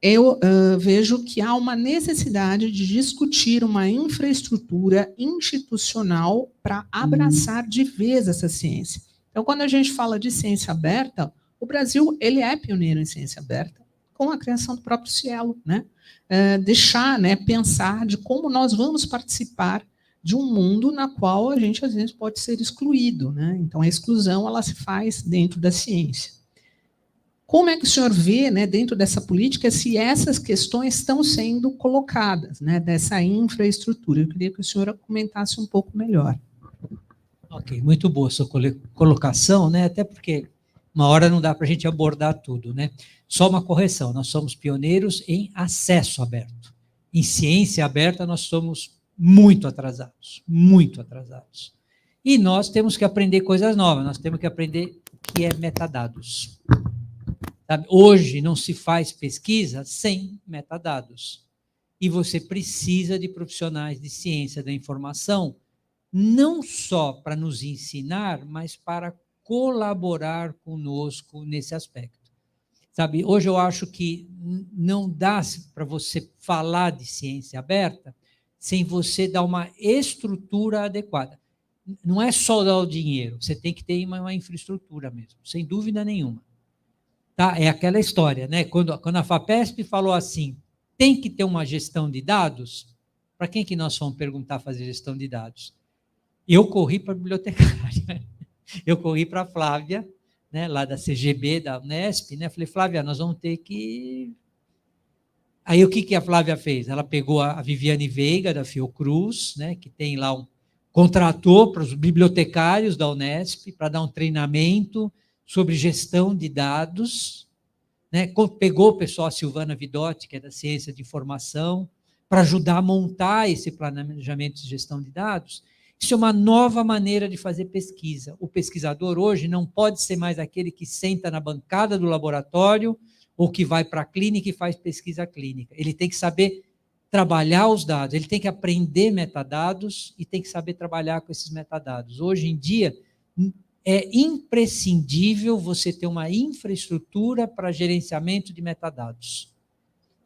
eu vejo que há uma necessidade de discutir uma infraestrutura institucional para abraçar de vez essa ciência. Então, quando a gente fala de ciência aberta, o Brasil ele é pioneiro em ciência aberta, com a criação do próprio Cielo, né? Deixar, né, pensar de como nós vamos participar de um mundo na qual a gente, às vezes, pode ser excluído, né? Então, a exclusão ela se faz dentro da ciência. Como é que o senhor vê, né, dentro dessa política, se essas questões estão sendo colocadas, né, dessa infraestrutura? Eu queria que o senhor comentasse um pouco melhor. Ok, muito boa a sua colocação, né? Até porque uma hora não dá para a gente abordar tudo, né? Só uma correção, nós somos pioneiros em acesso aberto. Em ciência aberta, nós somos muito atrasados, muito atrasados. E nós temos que aprender coisas novas, nós temos que aprender o que é metadados. Sabe? Hoje não se faz pesquisa sem metadados. E você precisa de profissionais de ciência da informação, não só para nos ensinar, mas para colaborar conosco nesse aspecto. Sabe, hoje eu acho que não dá para você falar de ciência aberta sem você dar uma estrutura adequada. Não é só dar o dinheiro, você tem que ter uma infraestrutura mesmo, sem dúvida nenhuma. Tá? É aquela história, né? Quando a FAPESP falou assim, tem que ter uma gestão de dados, para quem que nós fomos perguntar fazer gestão de dados? Eu corri para a bibliotecária, eu corri para a Flávia, né, lá da CGB, da Unesp, né? Falei, Flávia, nós vamos ter que... Aí o que a Flávia fez? Ela pegou a Viviane Veiga, da Fiocruz, né, que tem lá contratou para os bibliotecários da Unesp para dar um treinamento sobre gestão de dados, né? Pegou o pessoal, a Silvana Vidotti, que é da ciência de informação, para ajudar a montar esse planejamento de gestão de dados. Isso é uma nova maneira de fazer pesquisa. O pesquisador hoje não pode ser mais aquele que senta na bancada do laboratório ou que vai para a clínica e faz pesquisa clínica. Ele tem que saber trabalhar os dados, ele tem que aprender metadados e tem que saber trabalhar com esses metadados. Hoje em dia, é imprescindível você ter uma infraestrutura para gerenciamento de metadados.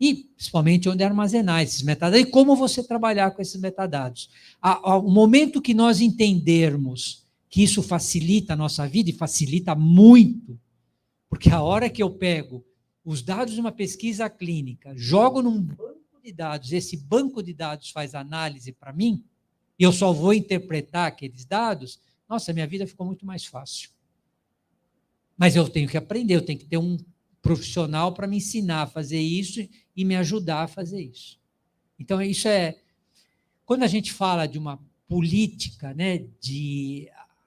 E, principalmente, onde armazenar esses metadados e como você trabalhar com esses metadados. Ao momento que nós entendermos que isso facilita a nossa vida, e facilita muito, porque a hora que eu pego os dados de uma pesquisa clínica, jogo num banco de dados, esse banco de dados faz análise para mim, e eu só vou interpretar aqueles dados, nossa, minha vida ficou muito mais fácil. Mas eu tenho que aprender, eu tenho que ter um profissional para me ensinar a fazer isso e me ajudar a fazer isso. Então, isso é... Quando a gente fala de uma política, né,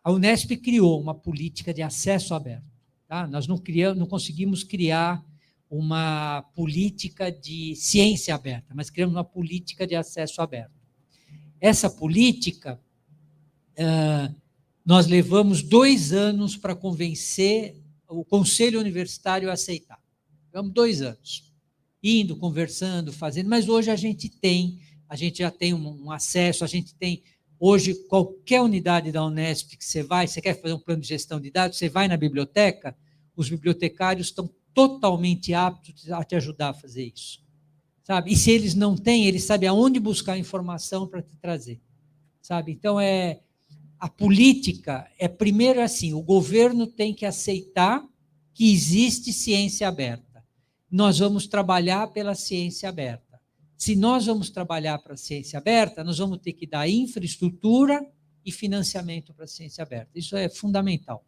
a Unesp criou uma política de acesso aberto. Tá? Nós não conseguimos criar uma política de ciência aberta, mas criamos uma política de acesso aberto. Essa política, nós levamos 2 anos para convencer o Conselho Universitário a aceitar. Levamos 2 anos, indo, conversando, fazendo, mas hoje a gente já tem um acesso, a gente tem, hoje, qualquer unidade da Unesp que você quer fazer um plano de gestão de dados, você vai na biblioteca, os bibliotecários estão totalmente aptos a te ajudar a fazer isso. Sabe? E se eles não têm, eles sabem aonde buscar informação para te trazer. Sabe? Então, a política primeiro assim, o governo tem que aceitar que existe ciência aberta. Nós vamos trabalhar pela ciência aberta. Se nós vamos trabalhar para a ciência aberta, nós vamos ter que dar infraestrutura e financiamento para a ciência aberta. Isso é fundamental.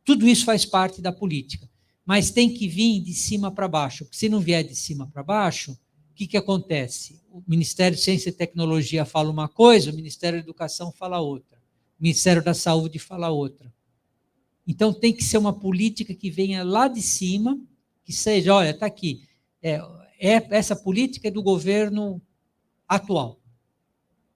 Tudo isso faz parte da política, mas tem que vir de cima para baixo, porque se não vier de cima para baixo, o que acontece? O Ministério de Ciência e Tecnologia fala uma coisa, o Ministério da Educação fala outra, o Ministério da Saúde fala outra. Então, tem que ser uma política que venha lá de cima, que seja, olha, está aqui, essa política é do governo atual.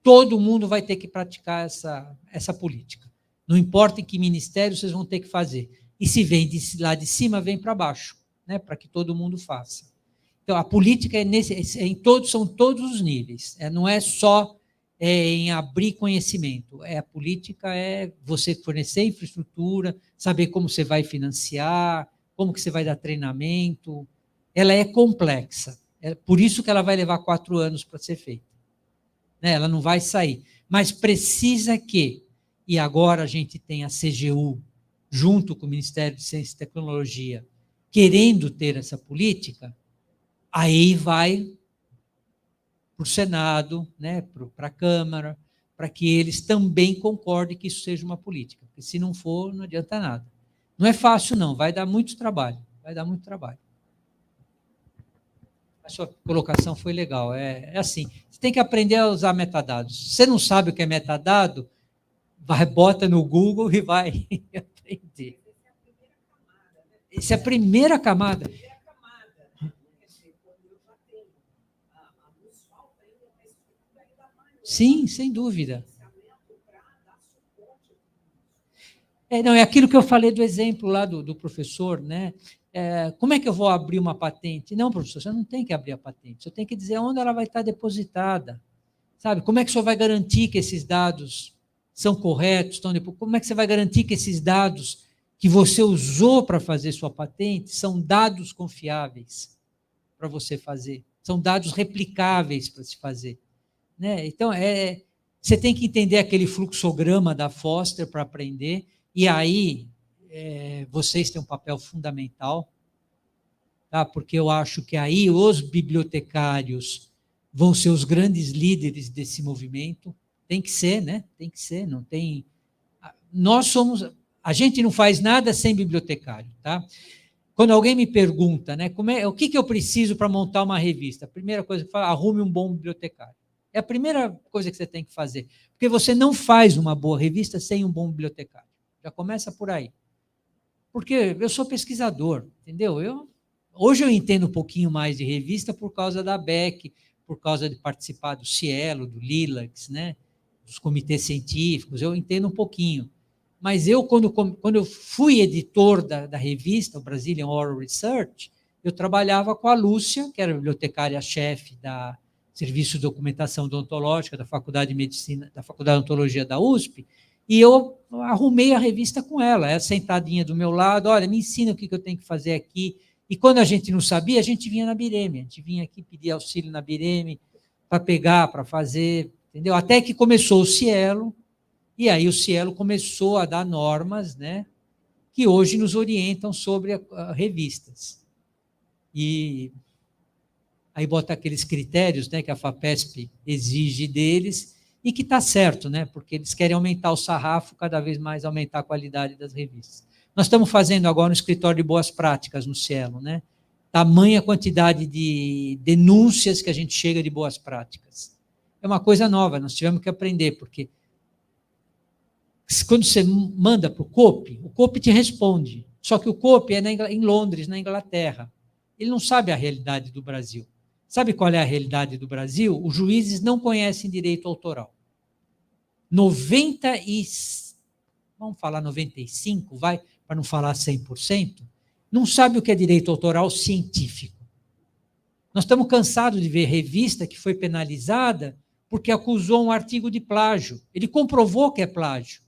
Todo mundo vai ter que praticar essa política. Não importa em que ministério vocês vão ter que fazer. E se vem lá de cima, vem para baixo, né, para que todo mundo faça. Então, a política são todos os níveis. Não é só em abrir conhecimento. A política é você fornecer infraestrutura, saber como você vai financiar, como que você vai dar treinamento. Ela é complexa. É por isso que ela vai levar 4 anos para ser feita. Né? Ela não vai sair. Mas precisa que, e agora a gente tem a CGU, junto com o Ministério de Ciência e Tecnologia, querendo ter essa política, aí vai para o Senado, né, para a Câmara, para que eles também concordem que isso seja uma política. Porque se não for, não adianta nada. Não é fácil, não. Vai dar muito trabalho. Vai dar muito trabalho. A sua colocação foi legal. É assim, você tem que aprender a usar metadados. Se você não sabe o que é metadado, bota no Google e vai aprender. Essa é a primeira camada. Sim, sem dúvida. Não, é aquilo que eu falei do exemplo lá do professor, né? como é que eu vou abrir uma patente? Não, professor, você não tem que abrir a patente, você tem que dizer onde ela vai estar depositada. Sabe? Como é que o senhor vai garantir que esses dados são corretos? Como é que você vai garantir que esses dados que você usou para fazer sua patente são dados confiáveis para você fazer? São dados replicáveis para se fazer. Né? Então, você tem que entender aquele fluxograma da Foster para aprender, e aí vocês têm um papel fundamental, tá? Porque eu acho que aí os bibliotecários vão ser os grandes líderes desse movimento. Tem que ser, né? Tem que ser, não tem... A gente não faz nada sem bibliotecário, tá? Quando alguém me pergunta, né, o que eu preciso para montar uma revista? A primeira coisa que eu falo, arrume um bom bibliotecário. É a primeira coisa que você tem que fazer. Porque você não faz uma boa revista sem um bom bibliotecário. Já começa por aí. Porque eu sou pesquisador, entendeu? Hoje eu entendo um pouquinho mais de revista por causa da Beck, por causa de participar do Cielo, do Lilacs, né, dos comitês científicos, eu entendo um pouquinho. Mas quando eu fui editor da revista, o Brazilian Oral Research, eu trabalhava com a Lúcia, que era bibliotecária-chefe da Serviço de Documentação Odontológica da Faculdade de Medicina, da Faculdade de Odontologia da USP, e eu arrumei a revista com ela, ela sentadinha do meu lado, olha, me ensina o que eu tenho que fazer aqui. E quando a gente não sabia, a gente vinha na Bireme, a gente vinha aqui pedir auxílio na Bireme para pegar, para fazer, entendeu? Até que começou o Cielo, e aí o Cielo começou a dar normas, né, que hoje nos orientam sobre revistas. E aí bota aqueles critérios, né, que a FAPESP exige deles, e que está certo, né, porque eles querem aumentar o sarrafo, cada vez mais aumentar a qualidade das revistas. Nós estamos fazendo agora um escritório de boas práticas no Cielo, né? Tamanha quantidade de denúncias que a gente chega de boas práticas. É uma coisa nova, nós tivemos que aprender, porque quando você manda para o COPE te responde. Só que o COPE é em Londres, na Inglaterra. Ele não sabe a realidade do Brasil. Sabe qual é a realidade do Brasil? Os juízes não conhecem direito autoral. 95, vai, para não falar 100%, não sabe o que é direito autoral científico. Nós estamos cansados de ver revista que foi penalizada porque acusou um artigo de plágio. Ele comprovou que é plágio.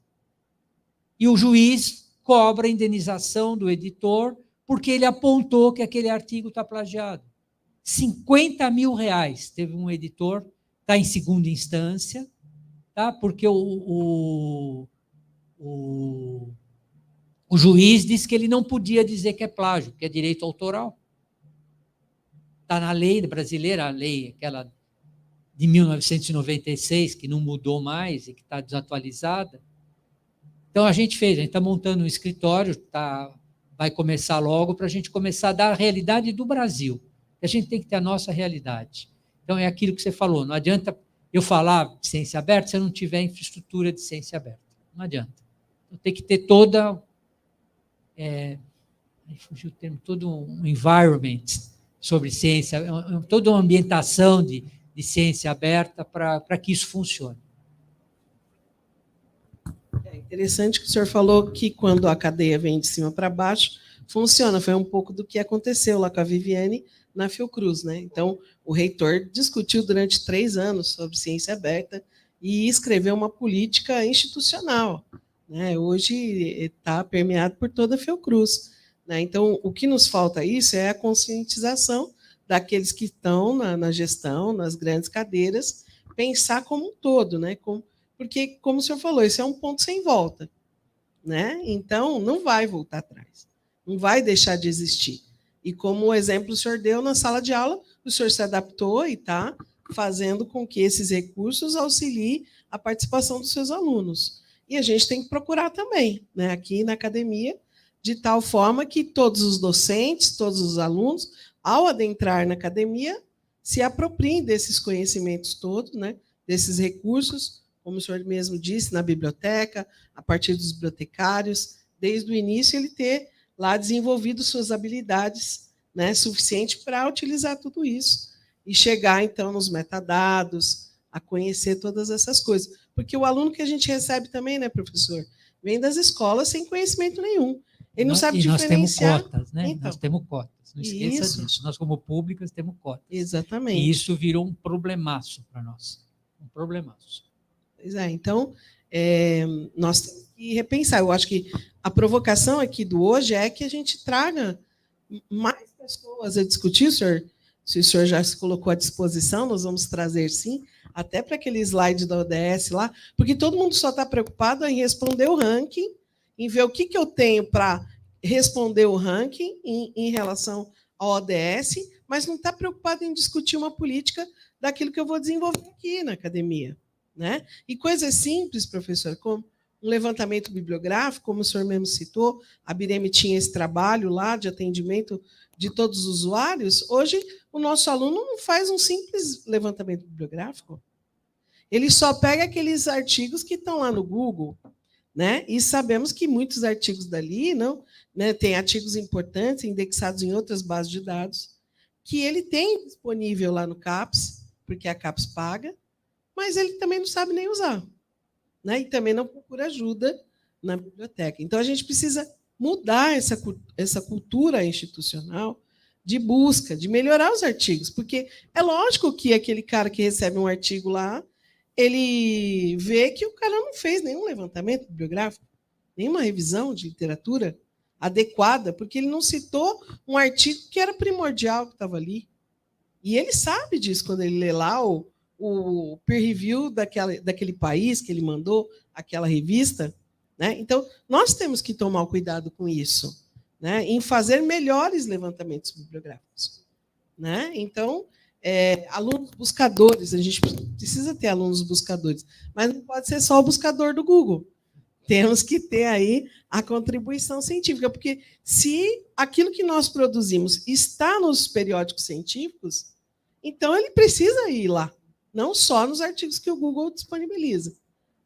E o juiz cobra a indenização do editor porque ele apontou que aquele artigo está plagiado. 50 mil reais. Teve um editor, está em segunda instância, tá? Porque o juiz disse que ele não podia dizer que é plágio, que é direito autoral. Está na lei brasileira, a lei aquela de 1996, que não mudou mais e que está desatualizada. Então, a gente está montando um escritório, vai começar logo, para a gente começar a dar a realidade do Brasil. A gente tem que ter a nossa realidade. Então, é aquilo que você falou, não adianta eu falar de ciência aberta se eu não tiver infraestrutura de ciência aberta. Não adianta. Então, tem que ter toda... fugiu o termo, todo um environment sobre ciência, toda uma ambientação de ciência aberta para que isso funcione. É interessante que o senhor falou que quando a cadeia vem de cima para baixo, funciona. Foi um pouco do que aconteceu lá com a Viviane na Fiocruz, né? Então, o reitor discutiu durante 3 anos sobre ciência aberta e escreveu uma política institucional, né? Hoje está permeado por toda a Fiocruz, né? Então, o que nos falta isso é a conscientização daqueles que estão na gestão, nas grandes cadeiras, pensar como um todo, né? Porque, como o senhor falou, isso é um ponto sem volta, né? Então, não vai voltar atrás, não vai deixar de existir. E como o exemplo o senhor deu na sala de aula, o senhor se adaptou e está fazendo com que esses recursos auxiliem a participação dos seus alunos. E a gente tem que procurar também, né, aqui na academia, de tal forma que todos os docentes, todos os alunos, ao adentrar na academia, se apropriem desses conhecimentos todos, né, desses recursos, como o senhor mesmo disse, na biblioteca, a partir dos bibliotecários, desde o início ele ter lá desenvolvido suas habilidades, né, suficiente para utilizar tudo isso e chegar, então, nos metadados, a conhecer todas essas coisas. Porque o aluno que a gente recebe também, né, professor, vem das escolas sem conhecimento nenhum. Ele não sabe e nós temos diferenciar. cotas, né? Então. Nós temos cotas. Não esqueça Isso. disso. Nós, como públicas, temos cotas. Exatamente. E isso virou um problemaço para nós. Um problemaço. Pois é, então, nós temos que repensar. Eu acho que a provocação aqui do hoje é que a gente traga mais pessoas a discutir, senhor. Se o senhor já se colocou à disposição, nós vamos trazer, sim, até para aquele slide da ODS lá, porque todo mundo só está preocupado em responder o ranking, em ver o que eu tenho para responder o ranking em relação ao ODS, mas não está preocupado em discutir uma política daquilo que eu vou desenvolver aqui na academia, né? E coisas simples, professor, como um levantamento bibliográfico, como o senhor mesmo citou, a Bireme tinha esse trabalho lá de atendimento de todos os usuários. Hoje, o nosso aluno não faz um simples levantamento bibliográfico. Ele só pega aqueles artigos que estão lá no Google, né? E sabemos que muitos artigos dali não, né, tem artigos importantes indexados em outras bases de dados que ele tem disponível lá no CAPES, porque a CAPES paga, mas ele também não sabe nem usar, né? E também não procura ajuda na biblioteca. Então, a gente precisa mudar essa cultura institucional de busca, de melhorar os artigos, porque é lógico que aquele cara que recebe um artigo lá, ele vê que o cara não fez nenhum levantamento bibliográfico, nenhuma revisão de literatura adequada, porque ele não citou um artigo que era primordial que estava ali. E ele sabe disso quando ele lê lá o peer review daquele país que ele mandou, aquela revista, né? Então, nós temos que tomar o cuidado com isso, né? Em fazer melhores levantamentos bibliográficos, né? Então, alunos buscadores, a gente precisa ter alunos buscadores, mas não pode ser só o buscador do Google. Temos que ter aí a contribuição científica, porque se aquilo que nós produzimos está nos periódicos científicos, então ele precisa ir lá, não só nos artigos que o Google disponibiliza,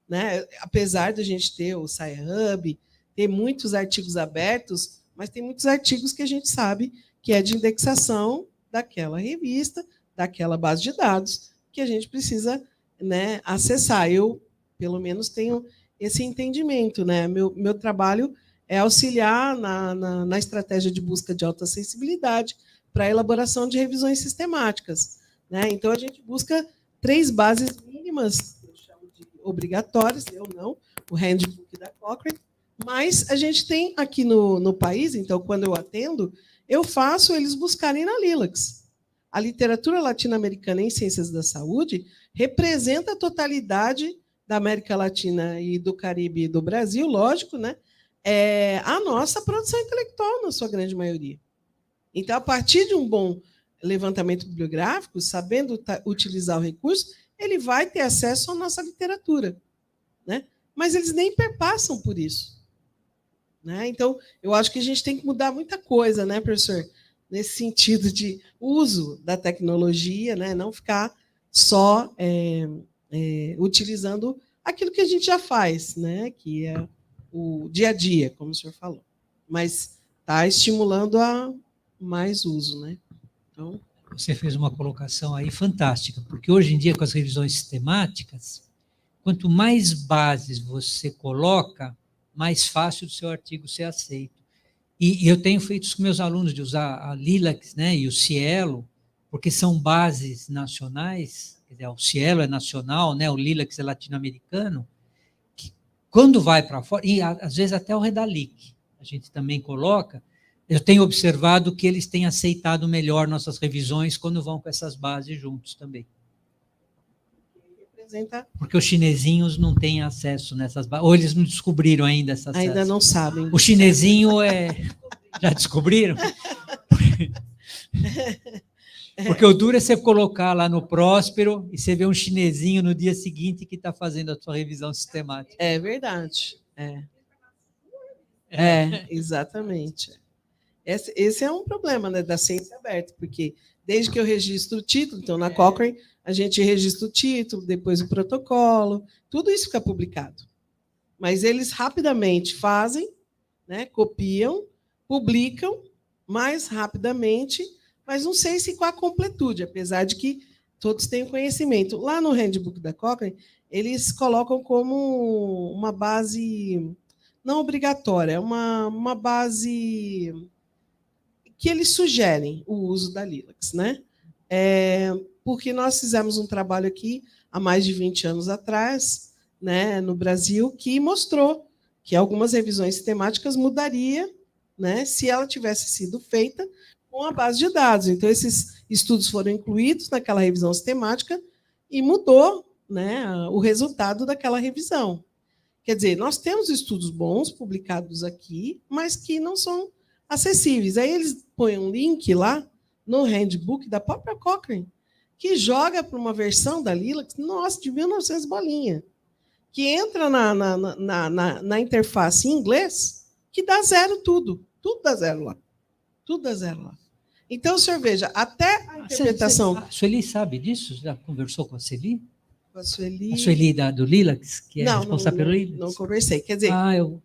né? Apesar de a gente ter o Sci-Hub, ter muitos artigos abertos, mas tem muitos artigos que a gente sabe que é de indexação daquela revista, daquela base de dados, que a gente precisa, né, acessar. Eu, pelo menos, tenho esse entendimento, né? Meu trabalho é auxiliar na estratégia de busca de alta acessibilidade para a elaboração de revisões sistemáticas, né? Então, a gente busca 3 bases mínimas, eu chamo de obrigatórias, eu não, o Handbook da Cochrane, mas a gente tem aqui no país, então, quando eu atendo, eu faço eles buscarem na Lilacs. A literatura latino-americana em ciências da saúde representa a totalidade da América Latina e do Caribe e do Brasil, lógico, né? A nossa produção intelectual, na sua grande maioria. Então, a partir de um bom levantamento bibliográfico, sabendo utilizar o recurso, ele vai ter acesso à nossa literatura, né? Mas eles nem perpassam por isso, né? Então, eu acho que a gente tem que mudar muita coisa, né, professor? Nesse sentido de uso da tecnologia, né? Não ficar só utilizando aquilo que a gente já faz, né? Que é o dia a dia, como o senhor falou. Mas está estimulando a mais uso, né? Então, você fez uma colocação aí fantástica, porque hoje em dia, com as revisões sistemáticas, quanto mais bases você coloca, mais fácil o seu artigo ser aceito. E eu tenho feito isso com meus alunos, de usar a Lilacs, né, e o Cielo, porque são bases nacionais, quer dizer, o Cielo é nacional, né, o Lilacs é latino-americano, que quando vai para fora, e às vezes até o Redalic, a gente também coloca, eu tenho observado que eles têm aceitado melhor nossas revisões quando vão com essas bases juntos também. Porque os chinesinhos não têm acesso nessas bases, ou eles não descobriram ainda essas. Ainda não sabem. O chinesinho já descobriram? Porque o duro é você colocar lá no Próspero e você vê um chinesinho no dia seguinte que está fazendo a sua revisão sistemática. É verdade. Exatamente. Esse é um problema, né, da ciência aberta, porque desde que eu registro o título, então na Cochrane a gente registra o título, depois o protocolo, tudo isso fica publicado. Mas eles rapidamente fazem, né, copiam, publicam mais rapidamente, mas não sei se com a completude, apesar de que todos têm conhecimento. Lá no Handbook da Cochrane, eles colocam como uma base não obrigatória, é uma base que eles sugerem o uso da Lilacs, né? Porque nós fizemos um trabalho aqui há mais de 20 anos atrás, né, no Brasil, que mostrou que algumas revisões sistemáticas mudaria, né, se ela tivesse sido feita com a base de dados. Então, esses estudos foram incluídos naquela revisão sistemática e mudou, né, o resultado daquela revisão. Quer dizer, nós temos estudos bons publicados aqui, mas que não são acessíveis. Aí eles põem um link lá no handbook da própria Cochrane, que joga para uma versão da Lilacs, nossa, de 1900 bolinha, que entra na interface em inglês, que dá zero tudo. Tudo dá zero lá. Tudo dá zero lá. Então, o senhor veja, até a interpretação... A Sueli sabe disso? Já conversou com a Sueli? A Sueli... A Sueli do Lilacs, que é responsável pelo Lilacs? Não conversei. Quer dizer,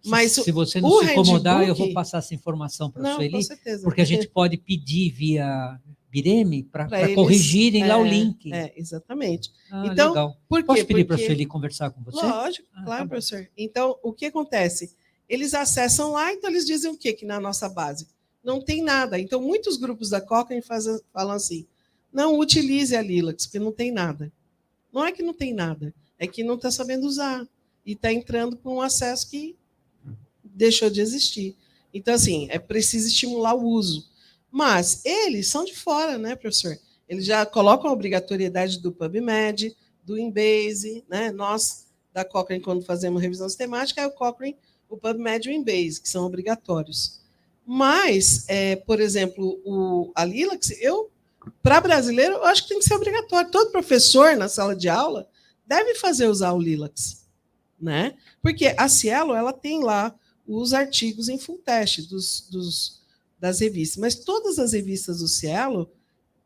mas se você não se incomodar, eu vou passar essa informação para a Sueli, com certeza. Porque a gente pode pedir via Bireme para corrigirem lá o link. Exatamente. Então, legal. Por quê? Posso pedir para a Sueli conversar com você? Lógico, claro, tá, professor. Então, o que acontece? Eles acessam lá, então eles dizem o quê? Que na nossa base não tem nada. Então, muitos grupos da Cochrane falam assim, não utilize a Lilacs, porque não tem nada. Não é que não tem nada, é que não está sabendo usar. E está entrando por um acesso que deixou de existir. Então, assim, é preciso estimular o uso. Mas eles são de fora, né, professor? Eles já colocam a obrigatoriedade do PubMed, do Embase, né? Nós, da Cochrane, quando fazemos revisão sistemática, é o Cochrane, o PubMed e o Embase, que são obrigatórios. Mas, por exemplo, a Lilacs, para brasileiro, eu acho que tem que ser obrigatório. Todo professor, na sala de aula, deve usar o Lilacs, né? Porque a Cielo, ela tem lá os artigos em full teste das revistas, mas todas as revistas do Cielo,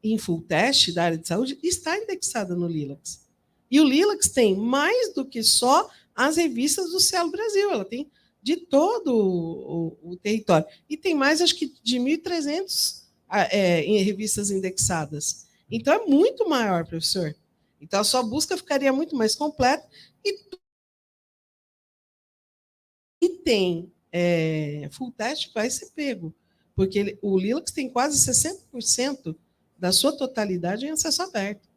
em full teste da área de saúde, está indexada no Lilacs. E o Lilacs tem mais do que só as revistas do Cielo Brasil, ela tem de todo o território. E tem mais, acho que, de 1.300 em revistas indexadas. Então, é muito maior, professor. Então, a sua busca ficaria muito mais completa. E tem full test, vai ser pego. Porque o Lilacs tem quase 60% da sua totalidade em acesso aberto,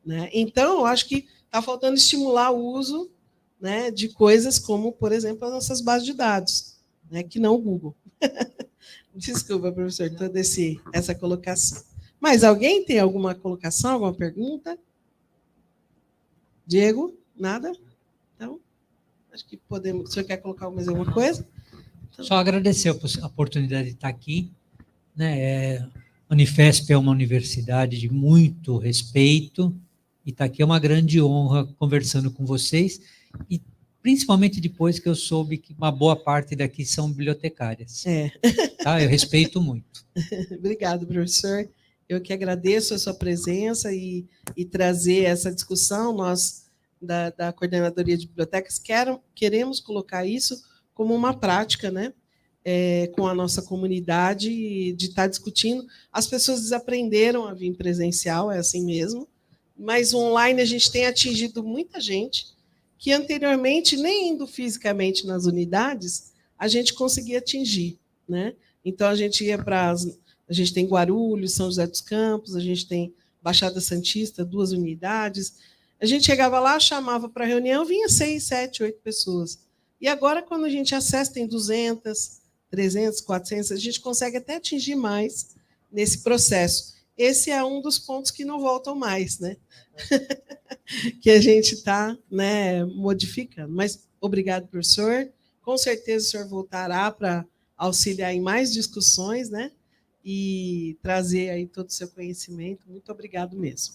né? Então, eu acho que está faltando estimular o uso, né, de coisas como, por exemplo, as nossas bases de dados, né, que não o Google. Desculpa, professor, toda essa colocação. Mas alguém tem alguma colocação, alguma pergunta? Diego? Nada? Então, acho que podemos... O senhor quer colocar mais alguma coisa? Então... Só agradecer a oportunidade de estar aqui, né? A Unifesp é uma universidade de muito respeito, e estar aqui é uma grande honra conversando com vocês, e principalmente depois que eu soube que uma boa parte daqui são bibliotecárias. Tá? Eu respeito muito. Obrigado, professor. Eu que agradeço a sua presença e trazer essa discussão. Nós, da Coordenadoria de Bibliotecas, queremos colocar isso como uma prática, né? Com a nossa comunidade, de estar discutindo. As pessoas desaprenderam a vir presencial, é assim mesmo, mas online a gente tem atingido muita gente que anteriormente, nem indo fisicamente nas unidades, a gente conseguia atingir, né? Então, a gente ia a gente tem Guarulhos, São José dos Campos, a gente tem Baixada Santista, 2 unidades. A gente chegava lá, chamava para reunião, vinha 6, 7, 8 pessoas. E agora, quando a gente acessa, tem 200, 300, 400, a gente consegue até atingir mais nesse processo. Esse é um dos pontos que não voltam mais, né? Que a gente está, né, modificando. Mas obrigado, professor. Com certeza o senhor voltará para auxiliar em mais discussões, né? E trazer aí todo o seu conhecimento. Muito obrigado mesmo.